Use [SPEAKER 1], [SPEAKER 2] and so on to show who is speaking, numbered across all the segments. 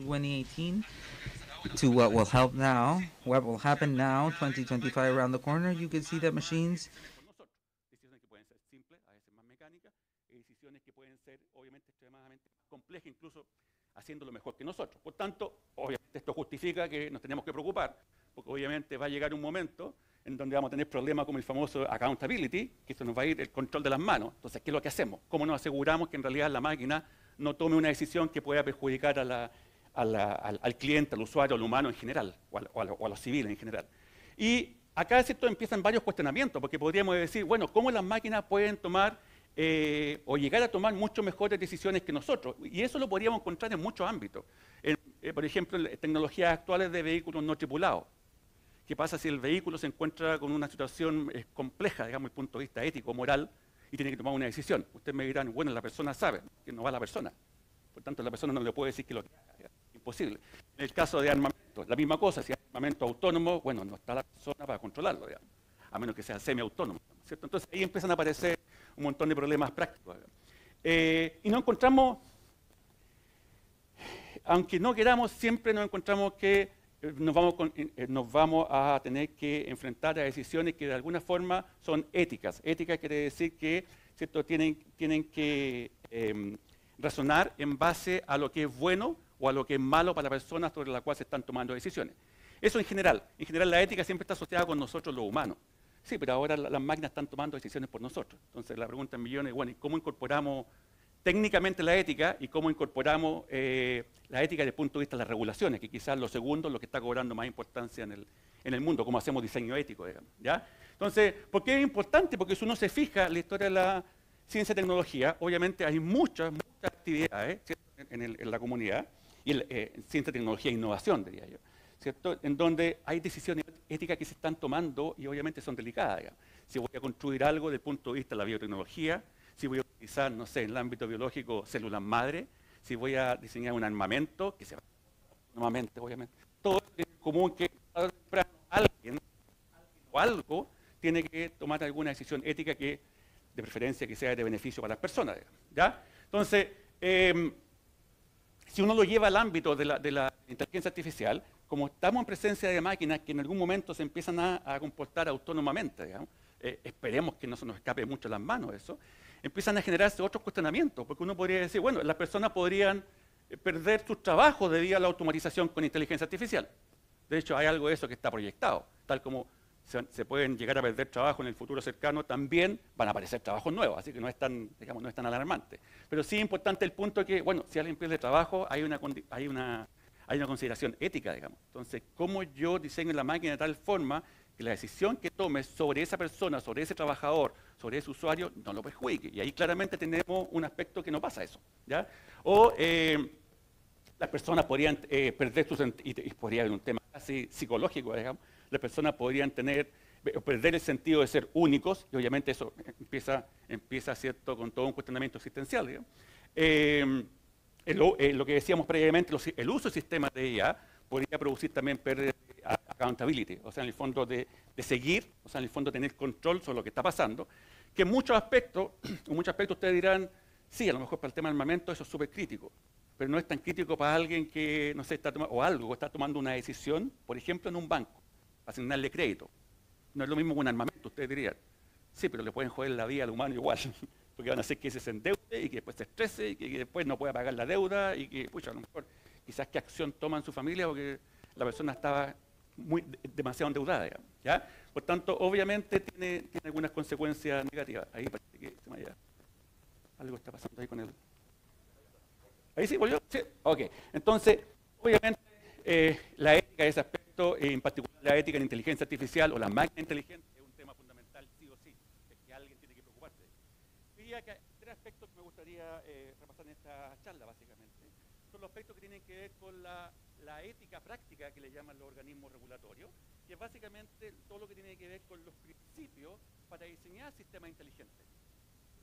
[SPEAKER 1] 2018 to what will help now, what will happen now, 2025 around the corner. You can see that machines.
[SPEAKER 2] Decisiones que pueden ser simples, a veces más mecánicas, y decisiones que pueden ser obviamente extremadamente complejas, incluso haciéndolo mejor que nosotros. Por tanto, obviamente esto justifica que nos tenemos que preocupar, porque obviamente va a llegar un momento en donde vamos a tener problemas como el famoso accountability, que se nos va a ir el control de las manos. Entonces, ¿qué es lo que hacemos? ¿Cómo nos aseguramos que en realidad la máquina no tome una decisión que pueda perjudicar al cliente, al usuario, al humano en general, o a los civiles en general? Y acá ¿cierto? Empiezan varios cuestionamientos, porque podríamos decir, bueno, ¿cómo las máquinas pueden tomar o llegar a tomar mucho mejores decisiones que nosotros? Y eso lo podríamos encontrar en muchos ámbitos. Por ejemplo, en tecnologías actuales de vehículos no tripulados. ¿Qué pasa si el vehículo se encuentra con una situación compleja, digamos, desde el punto de vista ético, moral, y tiene que tomar una decisión? Ustedes me dirán, bueno, la persona sabe que no va la persona. Por tanto, la persona no le puede decir que lo que haga. Imposible. En el caso de armamento, la misma cosa. Si hay armamento autónomo, bueno, no está la persona para controlarlo, digamos, a menos que sea semiautónomo, ¿cierto? Entonces, ahí empiezan a aparecer un montón de problemas prácticos. Y nos encontramos, aunque no queramos, siempre nos encontramos que nos vamos a tener que enfrentar a decisiones que de alguna forma son éticas. Ética quiere decir que ¿cierto? Tienen que razonar en base a lo que es bueno o a lo que es malo para la persona sobre la cual se están tomando decisiones. Eso en general. En general la ética siempre está asociada con nosotros los humanos. Sí, pero ahora las máquinas están tomando decisiones por nosotros. Entonces la pregunta en millones es, bueno, ¿y cómo incorporamos técnicamente la ética y cómo incorporamos la ética desde el punto de vista de las regulaciones, que quizás lo segundo es lo que está cobrando más importancia en el mundo, cómo hacemos diseño ético, digamos, ¿ya? Entonces, ¿por qué es importante? Porque si uno se fija en la historia de la ciencia y tecnología, obviamente hay muchas actividades en la comunidad, y en ciencia, tecnología e innovación, diría yo, ¿cierto? En donde hay decisiones éticas que se están tomando y obviamente son delicadas, digamos. Si voy a construir algo desde el punto de vista de la biotecnología, si voy a utilizar, no sé, en el ámbito biológico, células madre, si voy a diseñar un armamento, que se va nuevamente, obviamente. Todo es común que alguien o algo tiene que tomar alguna decisión ética que, de preferencia, que sea de beneficio para las personas, digamos, ¿ya? Entonces, si uno lo lleva al ámbito de la inteligencia artificial, como estamos en presencia de máquinas que en algún momento se empiezan a comportar autónomamente, digamos, esperemos que no se nos escape mucho las manos eso, empiezan a generarse otros cuestionamientos, porque uno podría decir, bueno, las personas podrían perder sus trabajos debido a la automatización con inteligencia artificial. De hecho, hay algo de eso que está proyectado, tal como se pueden llegar a perder trabajo en el futuro cercano, también van a aparecer trabajos nuevos, así que no es tan, digamos, no es tan alarmante. Pero sí es importante el punto que, bueno, si alguien pierde trabajo, hay una consideración ética, digamos. Entonces, ¿cómo yo diseño la máquina de tal forma que la decisión que tome sobre esa persona, sobre ese trabajador, sobre ese usuario, no lo perjudique? Y ahí claramente tenemos un aspecto que no pasa eso, ¿ya? O las personas podrían perder su sentido, y podría haber un tema casi psicológico, digamos, las personas podrían perder el sentido de ser únicos, y obviamente eso empieza ¿cierto? Con todo un cuestionamiento existencial, digamos. Lo que decíamos previamente, el uso de sistemas de IA podría producir también pérdida de accountability, o sea, en el fondo de seguir, o sea, en el fondo tener control sobre lo que está pasando, que en muchos aspectos ustedes dirán, sí, a lo mejor para el tema del armamento eso es súper crítico, pero no es tan crítico para alguien que, no sé, está tomando una decisión, por ejemplo, en un banco, para asignarle crédito. No es lo mismo que un armamento, ustedes dirían. Sí, pero le pueden joder la vida al humano igual, porque van a hacer que ese se endeude y que después se estrese y que después no pueda pagar la deuda y que, pucha, a lo mejor quizás qué acción toma en su familia porque la persona estaba demasiado endeudada, digamos, ¿ya? Por tanto, obviamente tiene algunas consecuencias negativas. Ahí parece que se me haya... Algo está pasando ahí con él. ¿Ahí sí volvió? Sí, ok. Entonces, obviamente, la ética de ese aspecto, en particular la ética en inteligencia artificial o las máquinas inteligentes, es un tema fundamental, sí o sí, es que alguien tiene que preocuparse. Diría que hay tres aspectos que me gustaría repasar en esta charla, básicamente. Son los aspectos que tienen que ver con la ética práctica que le llaman los organismos regulatorios, que es básicamente todo lo que tiene que ver con los principios para diseñar sistemas inteligentes.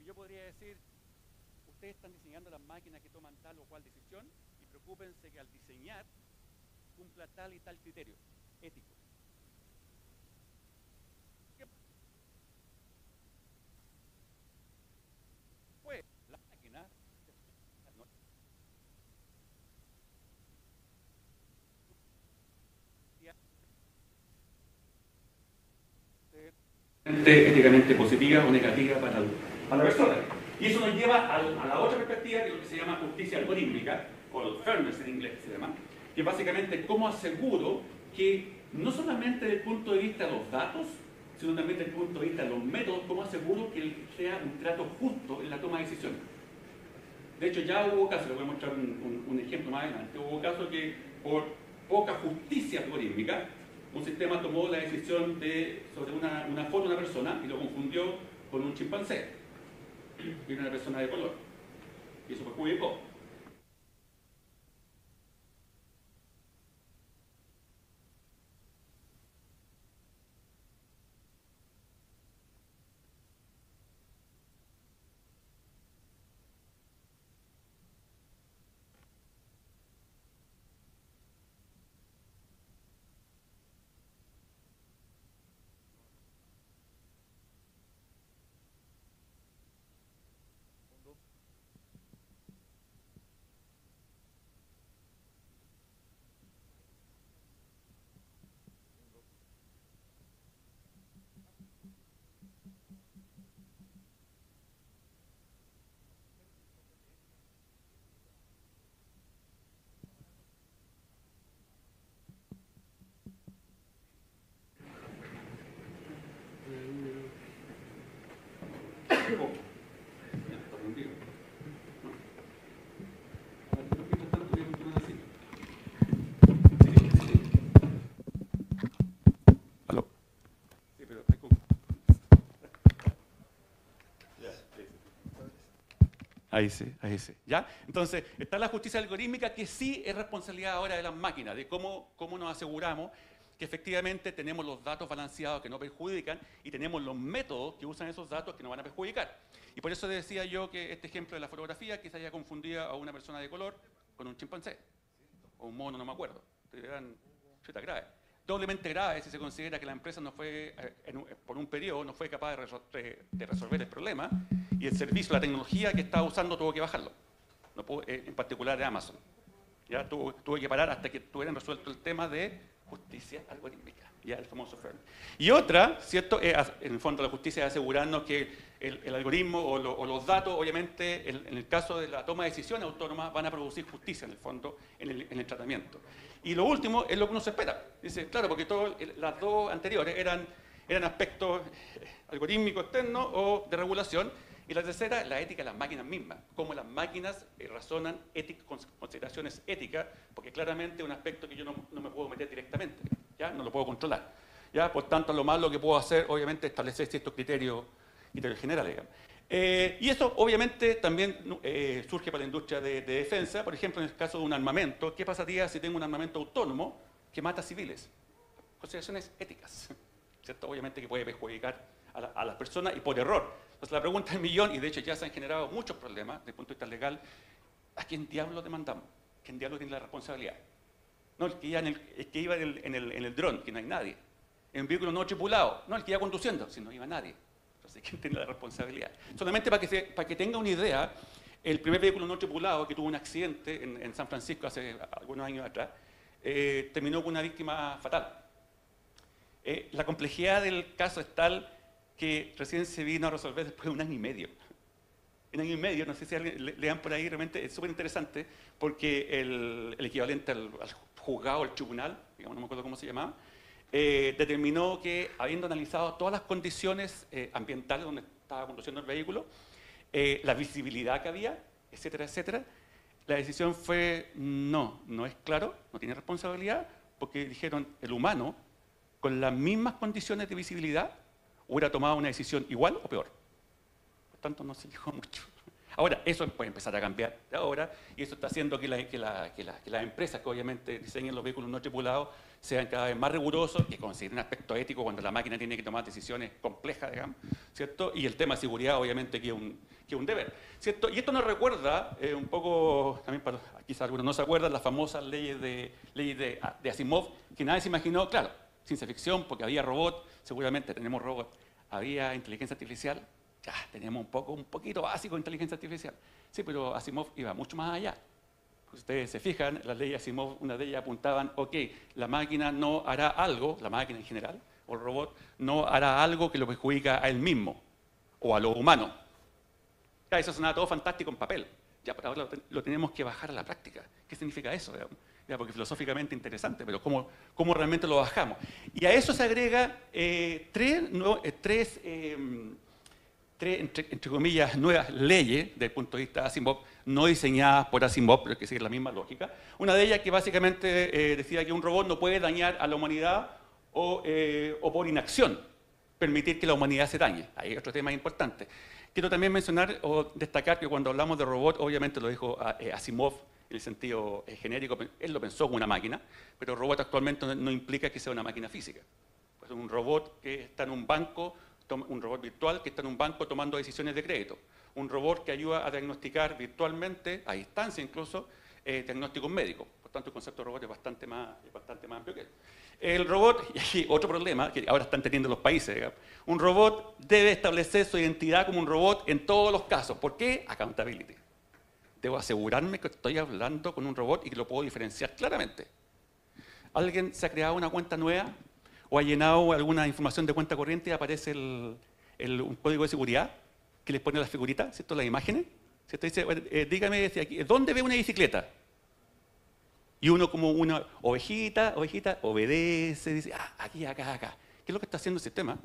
[SPEAKER 2] Y yo podría decir, ustedes están diseñando las máquinas que toman tal o cual decisión y preocúpense que al diseñar cumpla tal y tal criterio ético. ¿Qué pues la máquina éticamente positiva o negativa para la persona. Y eso nos lleva a la otra perspectiva, que es lo que se llama justicia algorítmica, o fairness en inglés se llama, que básicamente cómo aseguro que no solamente desde el punto de vista de los datos, sino también desde el punto de vista de los métodos, cómo aseguro que sea un trato justo en la toma de decisiones. De hecho, ya hubo casos, les voy a mostrar un ejemplo más adelante, hubo casos que por poca justicia algorítmica, un sistema tomó la decisión sobre una foto de una persona y lo confundió con un chimpancé, y una persona de color. Y eso perjudicó. ¿Aló? Sí, pero hay como... Ahí sí, ahí sí. ¿Ya? Entonces, está la justicia algorítmica, que sí es responsabilidad ahora de las máquinas, de cómo nos aseguramos que efectivamente tenemos los datos balanceados que no perjudican y tenemos los métodos que usan esos datos que no van a perjudicar. Y por eso decía yo que este ejemplo de la fotografía, que se haya confundido a una persona de color con un chimpancé, o un mono, no me acuerdo. Eran chuta grave. Doblemente grave si se considera que la empresa no fue, por un periodo no fue capaz de resolver el problema y el servicio, la tecnología que estaba usando tuvo que bajarlo, no pudo, en particular de Amazon. Ya tuve que parar hasta que tuvieran resuelto el tema de justicia algorítmica, ya el famoso fairness. Y otra, ¿cierto? En el fondo la justicia es asegurarnos que el algoritmo o los datos, obviamente, en el caso de la toma de decisiones autónomas, van a producir justicia, en el fondo, en el tratamiento. Y lo último es lo que uno se espera. Dice, claro, porque las dos anteriores eran aspectos algorítmicos externos o de regulación, y la tercera, la ética de las máquinas mismas, cómo las máquinas razonan con consideraciones éticas, porque claramente es un aspecto que yo no me puedo meter directamente, ¿ya? No lo puedo controlar. ¿Ya? Por tanto, lo más lo que puedo hacer, obviamente, es establecer ciertos criterios generales. Digamos. Y eso, obviamente, también surge para la industria de defensa. Por ejemplo, en el caso de un armamento, ¿qué pasaría si tengo un armamento autónomo que mata civiles? Consideraciones éticas, ¿cierto? Obviamente que puede perjudicar a las personas y por error. Entonces la pregunta del millón, y de hecho ya se han generado muchos problemas desde el punto de vista legal, ¿a quién diablos demandamos? ¿Quién diablos tiene la responsabilidad? No, el que iba en el dron, que no hay nadie. En un vehículo no tripulado, no, el que iba conduciendo, si no iba nadie. Entonces, ¿quién tiene la responsabilidad? Solamente para que tenga una idea, el primer vehículo no tripulado que tuvo un accidente en San Francisco hace algunos años atrás, terminó con una víctima fatal. La complejidad del caso es tal que recién se vino a resolver después de un año y medio. Un año y medio, no sé si alguien lean por ahí, realmente es súper interesante, porque el equivalente al juzgado, al tribunal, digamos, no me acuerdo cómo se llamaba, determinó que, habiendo analizado todas las condiciones ambientales donde estaba conduciendo el vehículo, la visibilidad que había, etcétera, etcétera, la decisión fue no es claro, no tiene responsabilidad, porque dijeron el humano, con las mismas condiciones de visibilidad, hubiera tomado una decisión igual o peor. Por tanto, no se dijo mucho. Ahora, eso puede empezar a cambiar de ahora, y eso está haciendo que las empresas que obviamente diseñan los vehículos no tripulados sean cada vez más rigurosos, que consideren aspecto ético cuando la máquina tiene que tomar decisiones complejas, digamos, ¿cierto? Y el tema de seguridad, obviamente, que es un deber, ¿cierto? Y esto nos recuerda un poco, también para quizás algunos no se acuerdan, las famosas leyes de Asimov, que nadie se imaginó, claro, ciencia ficción, porque había robots, seguramente tenemos robots, había inteligencia artificial, ya tenemos un poquito básico de inteligencia artificial. Sí, pero Asimov iba mucho más allá. Ustedes se fijan, las leyes Asimov, una de ellas apuntaban, ok, la máquina no hará algo, la máquina en general, o el robot no hará algo que lo perjudica a él mismo o a los humanos. Ya, eso sonaba todo fantástico en papel. Ya, pero ahora lo tenemos que bajar a la práctica. ¿Qué significa eso? Ya, porque filosóficamente interesante, pero ¿cómo realmente lo bajamos? Y a eso se agrega tres entre comillas, nuevas leyes desde el punto de vista de Asimov, no diseñadas por Asimov, pero que siguen la misma lógica. Una de ellas que básicamente decía que un robot no puede dañar a la humanidad o por inacción permitir que la humanidad se dañe. Hay otro tema importante. Quiero también mencionar o destacar que cuando hablamos de robot, obviamente lo dijo Asimov en el sentido genérico, él lo pensó como una máquina, pero robot actualmente no implica que sea una máquina física. Pues un robot que está en un banco, un robot virtual que está en un banco tomando decisiones de crédito. Un robot que ayuda a diagnosticar virtualmente, a distancia incluso, diagnósticos médicos. Por tanto, el concepto de robot es bastante más amplio que él. El robot, y aquí otro problema que ahora están teniendo los países, digamos, un robot debe establecer su identidad como un robot en todos los casos. ¿Por qué? Accountability. Debo asegurarme que estoy hablando con un robot y que lo puedo diferenciar claramente. ¿Alguien se ha creado una cuenta nueva o ha llenado alguna información de cuenta corriente y aparece un código de seguridad que les pone las figuritas, ¿cierto? Las imágenes? ¿Cierto? Dice, dígame, ¿dónde ve una bicicleta? Y uno como una ovejita, obedece, dice, aquí, acá, acá. ¿Qué es lo que está haciendo el sistema?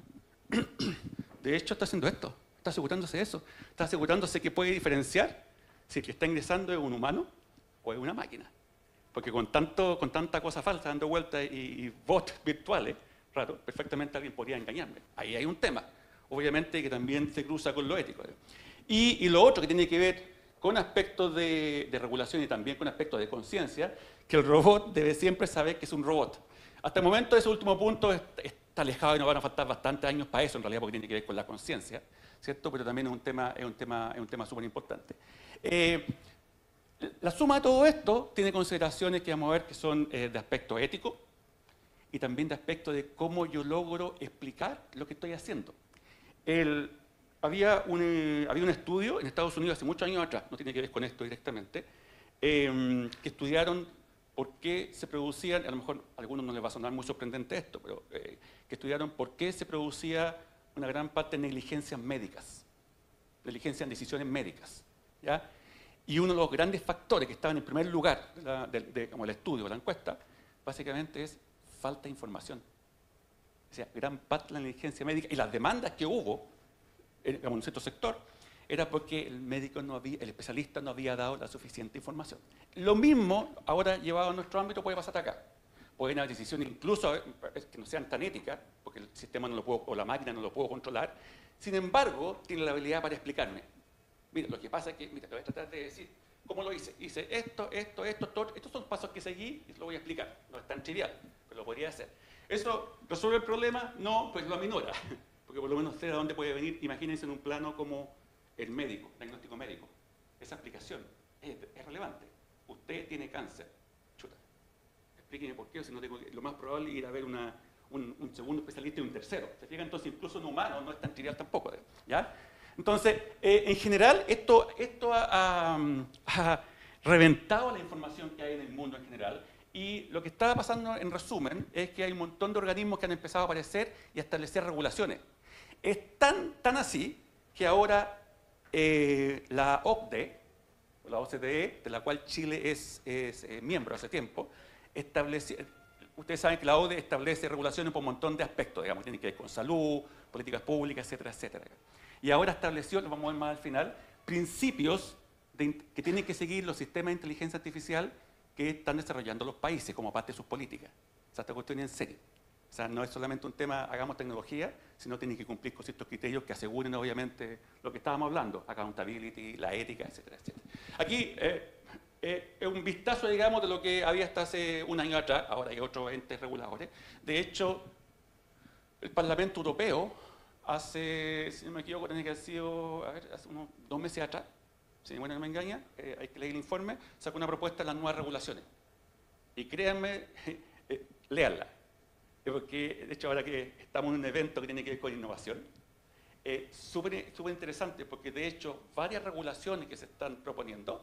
[SPEAKER 2] De hecho, está haciendo esto, está asegurándose de eso. Está asegurándose que puede diferenciar si el que está ingresando es un humano o es una máquina. Porque con tanta cosa falsa dando vueltas y bots virtuales, claro, perfectamente alguien podría engañarme. Ahí hay un tema, obviamente, que también se cruza con lo ético. Y lo otro que tiene que ver con aspectos de regulación y también con aspectos de conciencia, que el robot debe siempre saber que es un robot. Hasta el momento ese último punto está alejado y nos van a faltar bastantes años para eso, en realidad, porque tiene que ver con la conciencia, ¿cierto? Pero también es un tema súper importante. La suma de todo esto tiene consideraciones que vamos a ver que son de aspecto ético y también de aspecto de cómo yo logro explicar lo que estoy haciendo. Había un estudio en Estados Unidos hace muchos años atrás, no tiene que ver con esto directamente, que estudiaron por qué se producían, a lo mejor a algunos no les va a sonar muy sorprendente esto, pero que estudiaron por qué se producía una gran parte de negligencias médicas, negligencia en decisiones médicas, ¿ya? Y uno de los grandes factores que estaban en primer lugar como el estudio, la encuesta, básicamente es falta de información. O sea, gran parte de la negligencia médica y las demandas que hubo en un cierto sector era porque el especialista no había dado la suficiente información. Lo mismo, ahora llevado a nuestro ámbito, puede pasar acá. Pueden haber decisiones incluso que no sean tan éticas, porque el sistema no lo puedo, o la máquina no lo puedo controlar. Sin embargo, tiene la habilidad para explicarme. Mira, lo que pasa es que, mira, te voy a tratar de decir cómo lo hice. Hice esto, estos son pasos que seguí y te lo voy a explicar. No es tan trivial, pero lo podría hacer. ¿Eso resuelve el problema? No, pues lo aminora. Porque por lo menos sé de dónde puede venir. Imagínense en un plano como el médico, diagnóstico médico. Esa aplicación es relevante. Usted tiene cáncer. Chuta. Explíqueme por qué, o si no tengo lo más probable es ir a ver un segundo especialista y un tercero. ¿Se fija? Entonces, incluso en humano no es tan trivial tampoco. ¿Ya? Entonces, en general, esto ha reventado la información que hay en el mundo en general. Y lo que está pasando, en resumen, es que hay un montón de organismos que han empezado a aparecer y a establecer regulaciones. Es tan así que ahora la OCDE, la OCDE, de la cual Chile es miembro hace tiempo, ustedes saben que la OCDE establece regulaciones por un montón de aspectos, digamos, tiene que ver con salud, políticas públicas, etcétera, etcétera. Y ahora estableció, lo vamos a ver más al final, principios que tienen que seguir los sistemas de inteligencia artificial que están desarrollando los países como parte de sus políticas. O sea, esta cuestión es en serio. O sea, no es solamente un tema, hagamos tecnología, sino tienen que cumplir con ciertos criterios que aseguren, obviamente, lo que estábamos hablando, accountability, la ética, etcétera, etcétera. Aquí es un vistazo, digamos, de lo que había hasta hace un año atrás. Ahora hay otros entes reguladores. De hecho, el Parlamento Europeo hace, si no me equivoco, tiene que haber sido, hace unos 2 meses atrás, si mi memoria no me engaña, hay que leer el informe, sacó una propuesta de las nuevas regulaciones. Y créanme, léanla. Porque, de hecho, ahora que estamos en un evento que tiene que ver con innovación, súper interesante, porque de hecho, varias regulaciones que se están proponiendo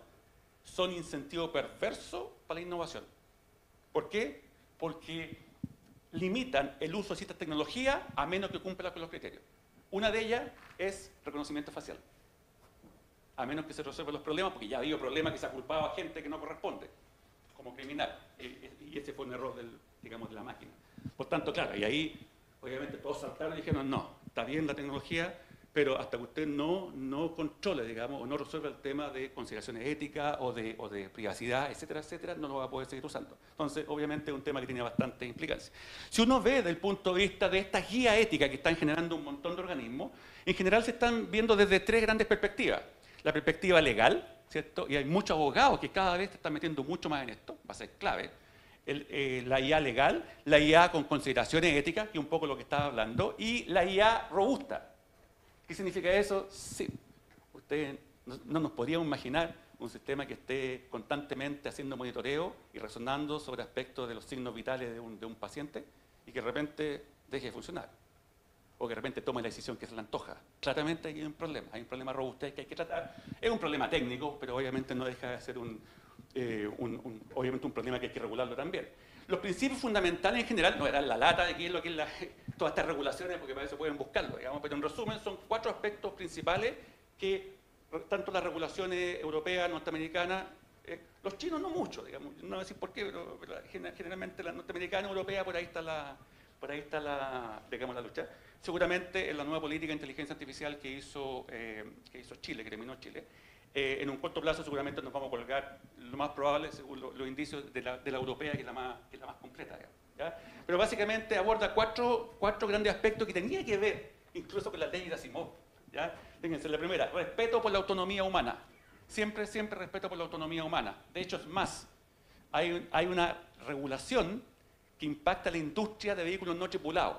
[SPEAKER 2] son incentivo perverso para la innovación. ¿Por qué? Porque limitan el uso de ciertas tecnologías a menos que cumpla con los criterios. Una de ellas es reconocimiento facial. A menos que se resuelvan los problemas, porque ya ha habido problemas que se ha culpado a gente que no corresponde, como criminal. Y ese fue un error digamos, de la máquina. Por tanto, claro, y ahí obviamente todos saltaron y dijeron, no, está bien la tecnología, pero hasta que usted no controle, digamos, o no resuelva el tema de consideraciones éticas o de privacidad, etcétera, etcétera, no lo va a poder seguir usando. Entonces, obviamente, es un tema que tiene bastante implicancia. Si uno ve desde el punto de vista de estas guías éticas que están generando un montón de organismos, en general se están viendo desde tres grandes perspectivas. La perspectiva legal, ¿cierto? Y hay muchos abogados que cada vez se están metiendo mucho más en esto, va a ser clave. La IA legal, la IA con consideraciones éticas, que es un poco lo que estaba hablando, y la IA robusta. ¿Qué significa eso? Sí, ustedes no nos podríamos imaginar un sistema que esté constantemente haciendo monitoreo y resonando sobre aspectos de los signos vitales de un paciente y que de repente deje de funcionar. O que de repente tome la decisión que se le antoja. Claramente hay un problema robusto que hay que tratar. Es un problema técnico, pero obviamente no deja de ser obviamente un problema que hay que regularlo también. Los principios fundamentales en general no eran la lata de qué es lo que es todas estas regulaciones, porque para eso pueden buscarlo, digamos, pero en resumen son 4 aspectos principales que tanto las regulaciones europeas, norteamericanas, los chinos no mucho, digamos, no voy a decir por qué, pero generalmente la norteamericana, europea, por ahí está digamos, la lucha. Seguramente en la nueva política de inteligencia artificial que hizo Chile, que terminó Chile, en un corto plazo seguramente nos vamos a colgar, lo más probable, según los indicios, de la europea, que es la más completa, digamos, ¿ya? Pero básicamente aborda cuatro grandes aspectos que tenían que ver incluso con la ley de Asimov, ¿ya? Fíjense, la primera, respeto por la autonomía humana. Siempre respeto por la autonomía humana. De hecho, es más, hay una regulación que impacta a la industria de vehículos no tripulados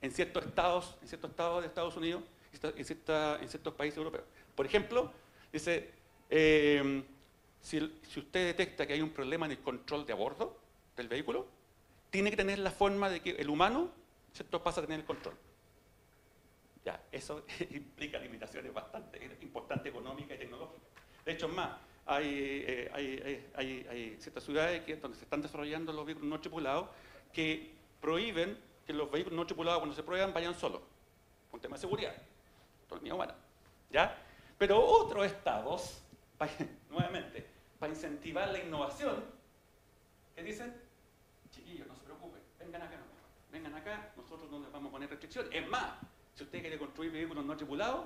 [SPEAKER 2] en ciertos estados de Estados Unidos y en ciertos países europeos. Por ejemplo, dice, si usted detecta que hay un problema en el control de a bordo del vehículo, tiene que tener la forma de que el humano, ¿cierto?, pasa a tener el control. Ya, eso implica limitaciones bastante importantes económicas y tecnológicas. De hecho, es más, hay ciertas ciudades donde se están desarrollando los vehículos no tripulados que prohíben que los vehículos no tripulados, cuando se prueban, vayan solos. Un tema de seguridad, autonomía humana. ¿Ya? Pero otros estados, nuevamente, para incentivar la innovación, ¿qué dicen? Chiquillos, no se preocupen, vengan acá, nosotros no les vamos a poner restricciones. Es más, si usted quiere construir vehículos no tripulados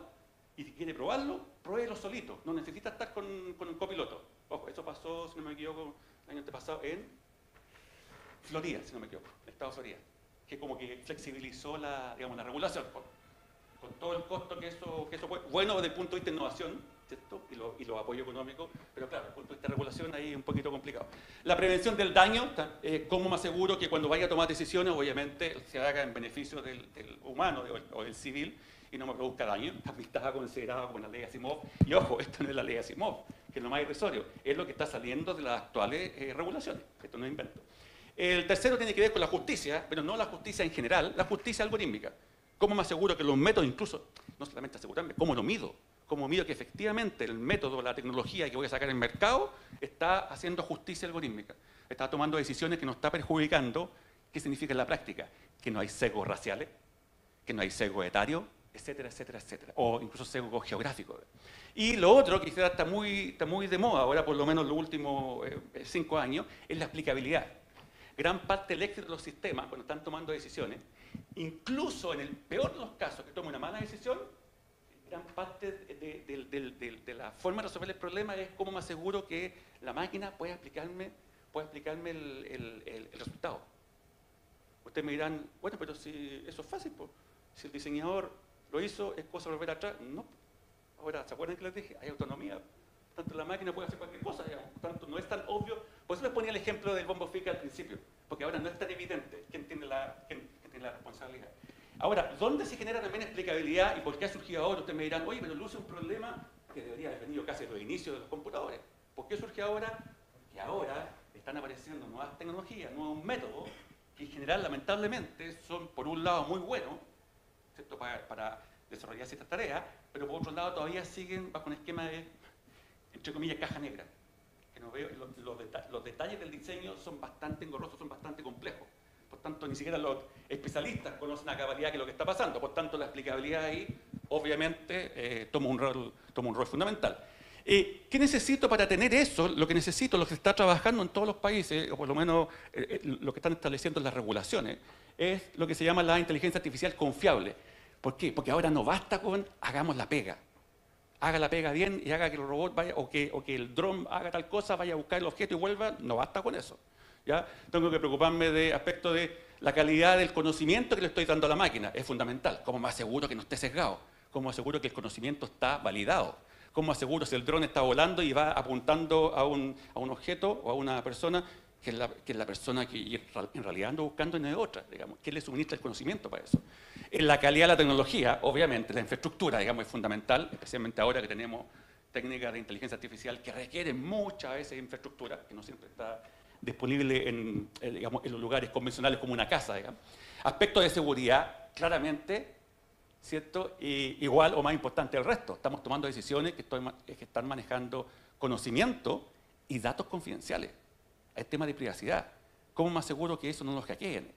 [SPEAKER 2] y quiere probarlo, pruébelo solito, no necesita estar con un copiloto. Ojo, eso pasó, si no me equivoco, el año antepasado en Florida, si no me equivoco, el estado de Florida, que como que flexibilizó la regulación, con todo el costo que eso fue, bueno desde el punto de vista de innovación, ¿cierto? Y los apoyos económicos, pero claro, desde el punto de vista de regulación ahí es un poquito complicado. La prevención del daño, cómo me aseguro que cuando vaya a tomar decisiones, obviamente se haga en beneficio del humano o del civil y no me produzca daño, también está considerado como la ley Asimov, y ojo, esto no es la ley Asimov, que es lo más irrisorio, es lo que está saliendo de las actuales regulaciones, esto no es invento. El tercero tiene que ver con la justicia, pero no la justicia en general, la justicia algorítmica. ¿Cómo me aseguro que los métodos, incluso, no solamente asegurarme, cómo lo mido? ¿Cómo mido que efectivamente el método, la tecnología que voy a sacar en el mercado está haciendo justicia algorítmica? Está tomando decisiones que nos está perjudicando. ¿Qué significa en la práctica? Que no hay sesgos raciales, que no hay sesgo etario, etcétera, etcétera, etcétera. O incluso sesgo geográfico. Y lo otro, que quizás está muy de moda ahora, por lo menos los últimos 5 años, es la aplicabilidad. Gran parte del éxito de los sistemas, cuando están tomando decisiones, incluso en el peor de los casos que tome una mala decisión, gran parte de la forma de resolver el problema es cómo me aseguro que la máquina puede aplicarme el resultado. Ustedes me dirán, bueno, pero si eso es fácil, pues, si el diseñador lo hizo, ¿es cosa de volver atrás? No. Ahora, ¿se acuerdan que les dije? Hay autonomía. Tanto la máquina puede hacer cualquier cosa, digamos. Tanto no es tan obvio. Por eso les ponía el ejemplo del bombo fica al principio, porque ahora no es tan evidente quién tiene la responsabilidad. Ahora, ¿dónde se genera también explicabilidad y por qué ha surgido ahora? Ustedes me dirán, oye, pero luce un problema que debería haber venido casi desde los inicios de los computadores. ¿Por qué surge ahora? Porque ahora están apareciendo nuevas tecnologías, nuevos métodos, que en general, lamentablemente, son por un lado muy buenos, ¿cierto?, para desarrollar ciertas tareas, pero por otro lado todavía siguen bajo un esquema de, entre comillas, caja negra. Que no veo, los detalles del diseño son bastante engorrosos, son bastante complejos. Por Por tanto, ni siquiera los especialistas conocen a cabalidad qué es lo que está pasando. Por tanto, la explicabilidad ahí, obviamente, toma un rol fundamental. ¿Qué necesito para tener eso? Lo que necesito, lo que se está trabajando en todos los países, o por lo menos lo que están estableciendo en las regulaciones, es lo que se llama la inteligencia artificial confiable. ¿Por qué? Porque ahora no basta con hagamos la pega. Haga la pega bien y haga que el robot vaya, o que el dron haga tal cosa, vaya a buscar el objeto y vuelva, no basta con eso. ¿Ya? Tengo que preocuparme de aspectos de la calidad del conocimiento que le estoy dando a la máquina. Es fundamental. ¿Cómo me aseguro que no esté sesgado? ¿Cómo me aseguro que el conocimiento está validado? ¿Cómo me aseguro si el dron está volando y va apuntando a un objeto o a una persona que es la persona que en realidad ando buscando y no es otra? Digamos, ¿quién le suministra el conocimiento para eso? En la calidad de la tecnología, obviamente, la infraestructura, digamos, es fundamental, especialmente ahora que tenemos técnicas de inteligencia artificial que requieren muchas veces infraestructura, que no siempre está disponible digamos, en los lugares convencionales como una casa. Digamos. Aspectos de seguridad, claramente, ¿cierto? Igual o más importante el resto. Estamos tomando decisiones que están manejando conocimiento y datos confidenciales. El tema de privacidad. ¿Cómo me aseguro que eso no nos hackeen?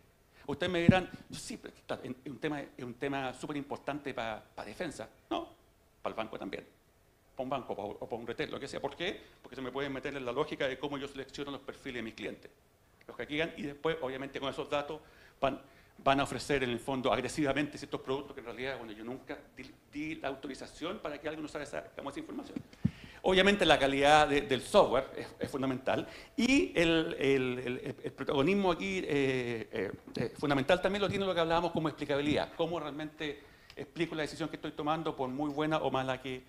[SPEAKER 2] Ustedes me dirán, sí, pero es un tema súper importante para defensa. No, para el banco también. Para un banco o para un retail, lo que sea. ¿Por qué? Porque se me pueden meter en la lógica de cómo yo selecciono los perfiles de mis clientes. Los hackean y después, obviamente, con esos datos van a ofrecer en el fondo agresivamente ciertos productos que en realidad, bueno, yo nunca di la autorización para que alguien usara esa información. Obviamente la calidad del software es fundamental y el protagonismo aquí fundamental también lo tiene lo que hablábamos como explicabilidad, cómo realmente explico la decisión que estoy tomando por muy buena o mala que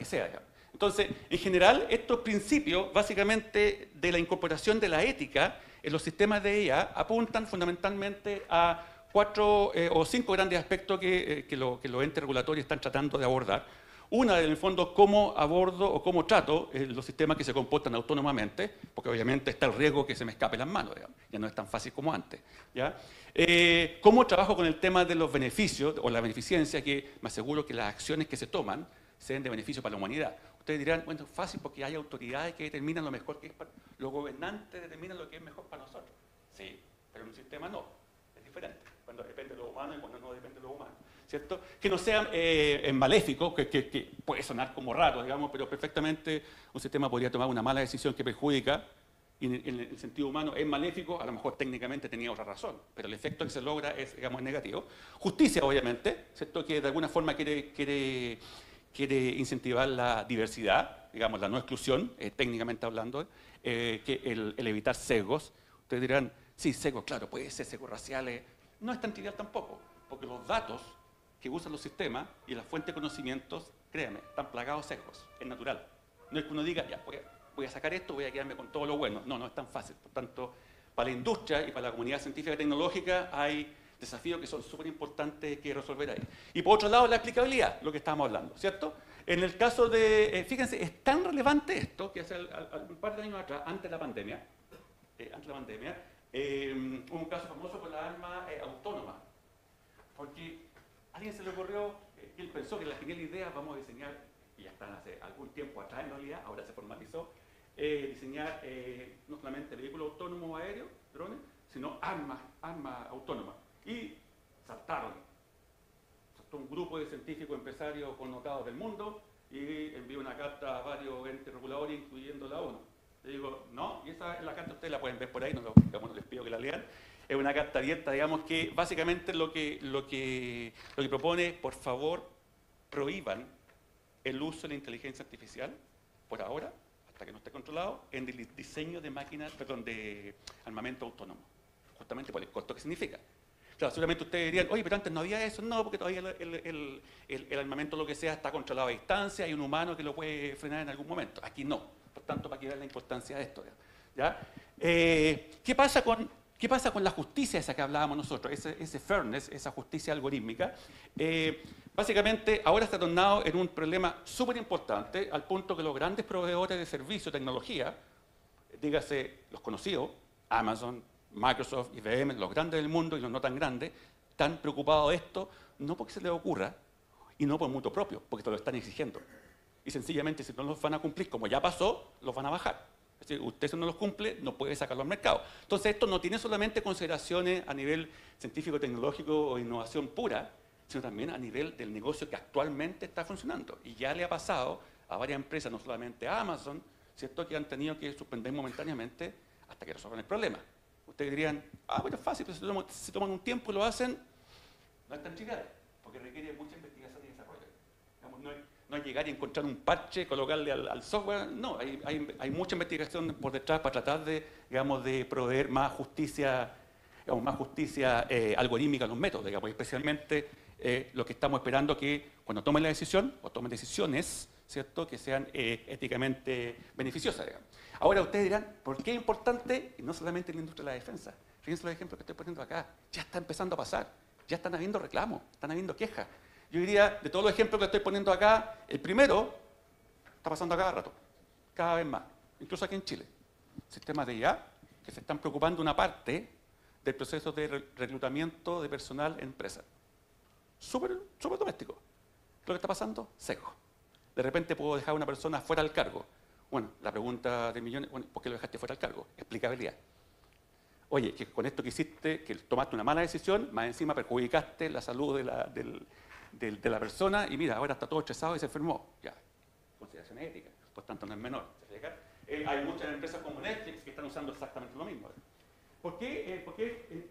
[SPEAKER 2] sea. Digamos. Entonces, en general, estos principios básicamente de la incorporación de la ética en los sistemas de IA apuntan fundamentalmente a 4 o 5 grandes aspectos que los entes regulatorios están tratando de abordar. Una, en el fondo, cómo abordo o cómo trato los sistemas que se comportan autónomamente, porque obviamente está el riesgo que se me escape las manos, digamos. Ya no es tan fácil como antes. ¿Ya? Cómo trabajo con el tema de los beneficios o la beneficencia, que me aseguro que las acciones que se toman sean de beneficio para la humanidad. Ustedes dirán, bueno, es fácil porque hay autoridades que determinan lo mejor que es para los gobernantes, determinan lo que es mejor para nosotros. Sí, pero en un sistema no, es diferente. Cuando depende de lo humano y cuando no depende de lo humano. ¿Cierto? Que no sea maléfico, que puede sonar como raro, digamos, pero perfectamente un sistema podría tomar una mala decisión que perjudica, y en el sentido humano es maléfico, a lo mejor técnicamente tenía otra razón, pero el efecto que se logra es, digamos, negativo. Justicia, obviamente, ¿cierto? Que de alguna forma quiere incentivar la diversidad, digamos, la no exclusión, técnicamente hablando, que el evitar sesgos. Ustedes dirán, sí, sesgos, claro, puede ser sesgos raciales, no es tan trivial tampoco, porque los datos que usan los sistemas y las fuentes de conocimientos, créanme, están plagados de sesgos, es natural. No es que uno diga, ya, voy a sacar esto, voy a quedarme con todo lo bueno. No, no es tan fácil. Por tanto, para la industria y para la comunidad científica y tecnológica hay desafíos que son súper importantes que resolver ahí. Y por otro lado, la explicabilidad, lo que estábamos hablando, ¿cierto? En el caso de, fíjense, es tan relevante esto que hace un par de años atrás, antes de la pandemia, hubo un caso famoso con la arma autónoma, porque a alguien se le ocurrió, él pensó que la genial idea, vamos a diseñar, y ya están hace algún tiempo atrás en realidad, ahora se formalizó, diseñar no solamente vehículos autónomos aéreos, drones, sino armas autónomas. Y saltó un grupo de científicos empresarios connotados del mundo y envió una carta a varios entes reguladores, incluyendo la ONU. Le digo, no, y esa es la carta, ustedes la pueden ver por ahí, no les pido que la lean. Es una carta abierta, digamos, que básicamente lo que propone, por favor, prohíban el uso de la inteligencia artificial, por ahora, hasta que no esté controlado, en el diseño de máquinas, perdón, de armamento autónomo, justamente por el costo que significa. Claro, seguramente ustedes dirían, oye, pero antes no había eso. No, porque todavía el armamento, lo que sea, está controlado a distancia, hay un humano que lo puede frenar en algún momento. Aquí no. Por tanto, para que vean la importancia de esto. ¿Ya? ¿Qué pasa con la justicia esa que hablábamos nosotros? Ese fairness, esa justicia algorítmica. Básicamente, ahora está tornado en un problema súper importante, al punto que los grandes proveedores de servicios, tecnología, dígase los conocidos, Amazon, Microsoft, IBM, los grandes del mundo y los no tan grandes, están preocupados de esto, no porque se les ocurra, y no por mutuo propio, porque te lo están exigiendo. Y sencillamente, si no los van a cumplir, como ya pasó, los van a bajar. Es decir, usted si no los cumple, no puede sacarlo al mercado. Entonces, esto no tiene solamente consideraciones a nivel científico-tecnológico o innovación pura, sino también a nivel del negocio que actualmente está funcionando. Y ya le ha pasado a varias empresas, no solamente a Amazon, ¿cierto?, que han tenido que suspender momentáneamente hasta que resuelvan el problema. Ustedes dirían, bueno, es fácil, pero si toman un tiempo y lo hacen, no es tan trivial, porque requiere mucha investigación y desarrollo. Digamos, no es llegar y encontrar un parche, colocarle al software, no, hay mucha investigación por detrás para tratar de, digamos, de proveer más justicia, digamos, algorítmica a los métodos, digamos, especialmente lo que estamos esperando que cuando tomen la decisión, o tomen decisiones, ¿cierto?, que sean éticamente beneficiosas, digamos. Ahora ustedes dirán, ¿por qué es importante? Y no solamente en la industria de la defensa. Fíjense los ejemplos que estoy poniendo acá. Ya está empezando a pasar. Ya están habiendo reclamos, están habiendo quejas. Yo diría, de todos los ejemplos que estoy poniendo acá, el primero está pasando a cada rato, cada vez más, incluso aquí en Chile. Sistemas de IA que se están preocupando una parte del proceso de reclutamiento de personal en empresas. Súper doméstico. ¿Qué es lo que está pasando? Sesgo. De repente puedo dejar a una persona fuera del cargo. Bueno, la pregunta de millones, bueno, ¿por qué lo dejaste fuera del cargo? Explicabilidad. Oye, que con esto que hiciste, que tomaste una mala decisión, más encima perjudicaste la salud de la persona y mira, ahora está todo estresado y se enfermó. Ya, consideración ética, por tanto no es menor. Hay muchas empresas como Netflix que están usando exactamente lo mismo. ¿Por qué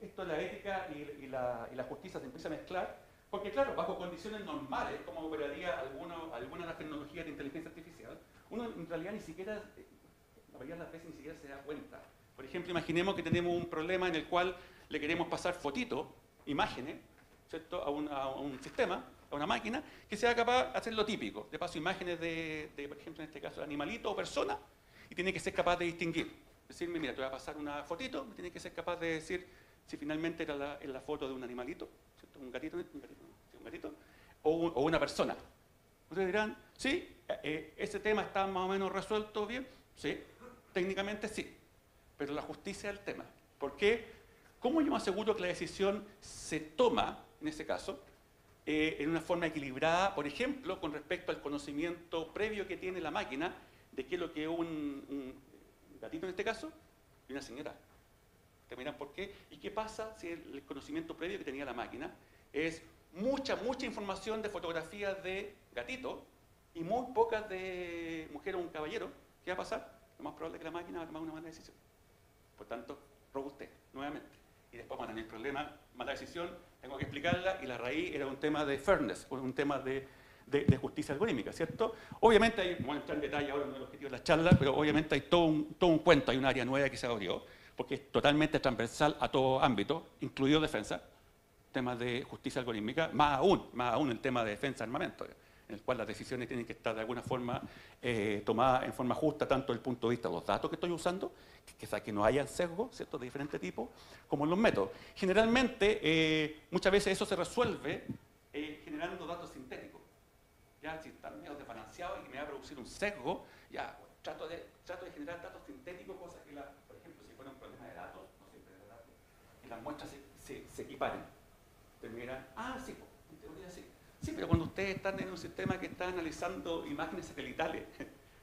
[SPEAKER 2] esto de la ética y la justicia se empieza a mezclar? Porque claro, bajo condiciones normales, como operaría alguna de las tecnologías de inteligencia artificial, uno en realidad ni siquiera, la mayoría de las veces ni siquiera se da cuenta. Por ejemplo, imaginemos que tenemos un problema en el cual le queremos pasar fotitos, imágenes, ¿cierto?, a un sistema, a una máquina, que sea capaz de hacer lo típico. Le paso imágenes de, por ejemplo, en este caso, de animalito o persona, y tiene que ser capaz de distinguir. Decirme, mira, te voy a pasar una fotito, tiene que ser capaz de decir si finalmente era la foto de un animalito, ¿cierto?, un gatito, o una persona. Ustedes dirán, sí, ese tema está más o menos resuelto bien, sí, técnicamente sí. Pero la justicia es el tema. ¿Por qué? ¿Cómo yo me aseguro que la decisión se toma, en ese caso, en una forma equilibrada, por ejemplo, con respecto al conocimiento previo que tiene la máquina de qué es lo que es un gatito en este caso y una señora? ¿Te miran por qué? ¿Y qué pasa si el conocimiento previo que tenía la máquina es mucha información de fotografías de gatito y muy pocas de mujer o un caballero? ¿Qué va a pasar? Lo más probable es que la máquina va a tomar una mala decisión. Por tanto, robustez, nuevamente. Y después van a tener problemas, mala decisión, tengo que explicarla, y la raíz era un tema de fairness, un tema de justicia algorítmica, ¿cierto? Obviamente, hay, no voy a entrar en detalle ahora en el objetivo de la charla, pero obviamente hay todo un cuento, hay un área nueva que se abrió, porque es totalmente transversal a todo ámbito, incluido defensa, temas de justicia algorítmica, más aún el tema de defensa de armamento, en el cual las decisiones tienen que estar de alguna forma tomadas en forma justa, tanto desde el punto de vista de los datos que estoy usando, que no haya sesgos, ¿cierto?, de diferentes tipos, como en los métodos. Generalmente, muchas veces eso se resuelve generando datos sintéticos. Ya, si están medio desbalanceados y me va a producir un sesgo, ya, trato de generar datos sintéticos, cosas que, por ejemplo, si fuera un problema de datos, no siempre de datos, que las muestras se equiparen. Ustedes me dirán, sí, en teoría sí. Sí, pero cuando ustedes están en un sistema que está analizando imágenes satelitales,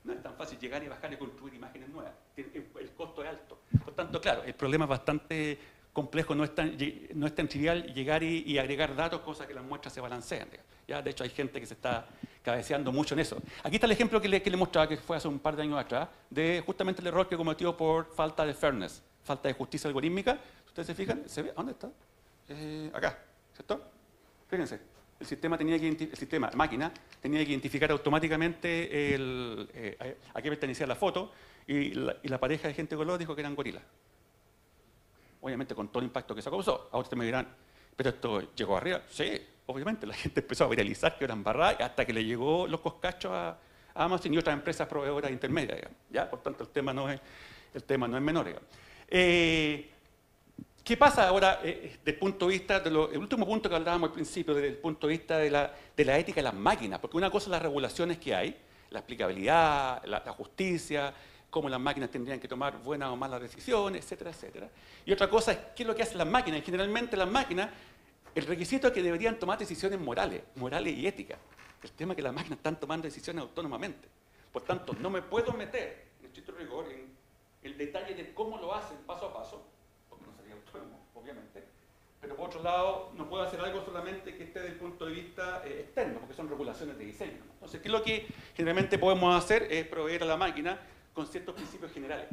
[SPEAKER 2] no es tan fácil llegar y bajar y construir imágenes nuevas. El costo es alto. Por tanto, claro, el problema es bastante complejo, no es tan trivial llegar y agregar datos, cosas que las muestras se balancean. ¿Ya? De hecho, hay gente que se está cabeceando mucho en eso. Aquí está el ejemplo que le mostraba, que fue hace un par de años atrás, de justamente el error que cometió por falta de fairness, falta de justicia algorítmica. Ustedes se fijan, ¿se ve? ¿Dónde está? Acá, ¿cierto? Fíjense. El sistema la máquina, tenía que identificar automáticamente a qué pertenecía la foto, y la pareja de gente de color dijo que eran gorilas. Obviamente con todo el impacto que eso causó. Ahora ustedes me dirán, ¿pero esto llegó arriba? Sí, obviamente, la gente empezó a viralizar que eran barras hasta que le llegó los coscachos a Amazon y otras empresas proveedoras intermedias, digamos. ¿Ya? Por tanto, el tema no es menor, digamos. ¿Qué pasa ahora desde el punto de vista, el último punto que hablábamos al principio, desde el punto de vista de la ética de las máquinas? Porque una cosa es las regulaciones que hay, la explicabilidad, la justicia, cómo las máquinas tendrían que tomar buenas o malas decisiones, etcétera, etcétera. Y otra cosa es qué es lo que hacen las máquinas. Y generalmente las máquinas, el requisito es que deberían tomar decisiones morales y éticas. El tema es que las máquinas están tomando decisiones autónomamente. Por tanto, no me puedo meter, en estricto rigor, en el detalle de cómo lo hacen paso a paso, porque no sería autónomo, obviamente, pero por otro lado, no puedo hacer algo solamente que esté desde el punto de vista externo, porque son regulaciones de diseño, ¿no? Entonces, ¿qué es lo que generalmente podemos hacer? Es proveer a la máquina con ciertos principios generales.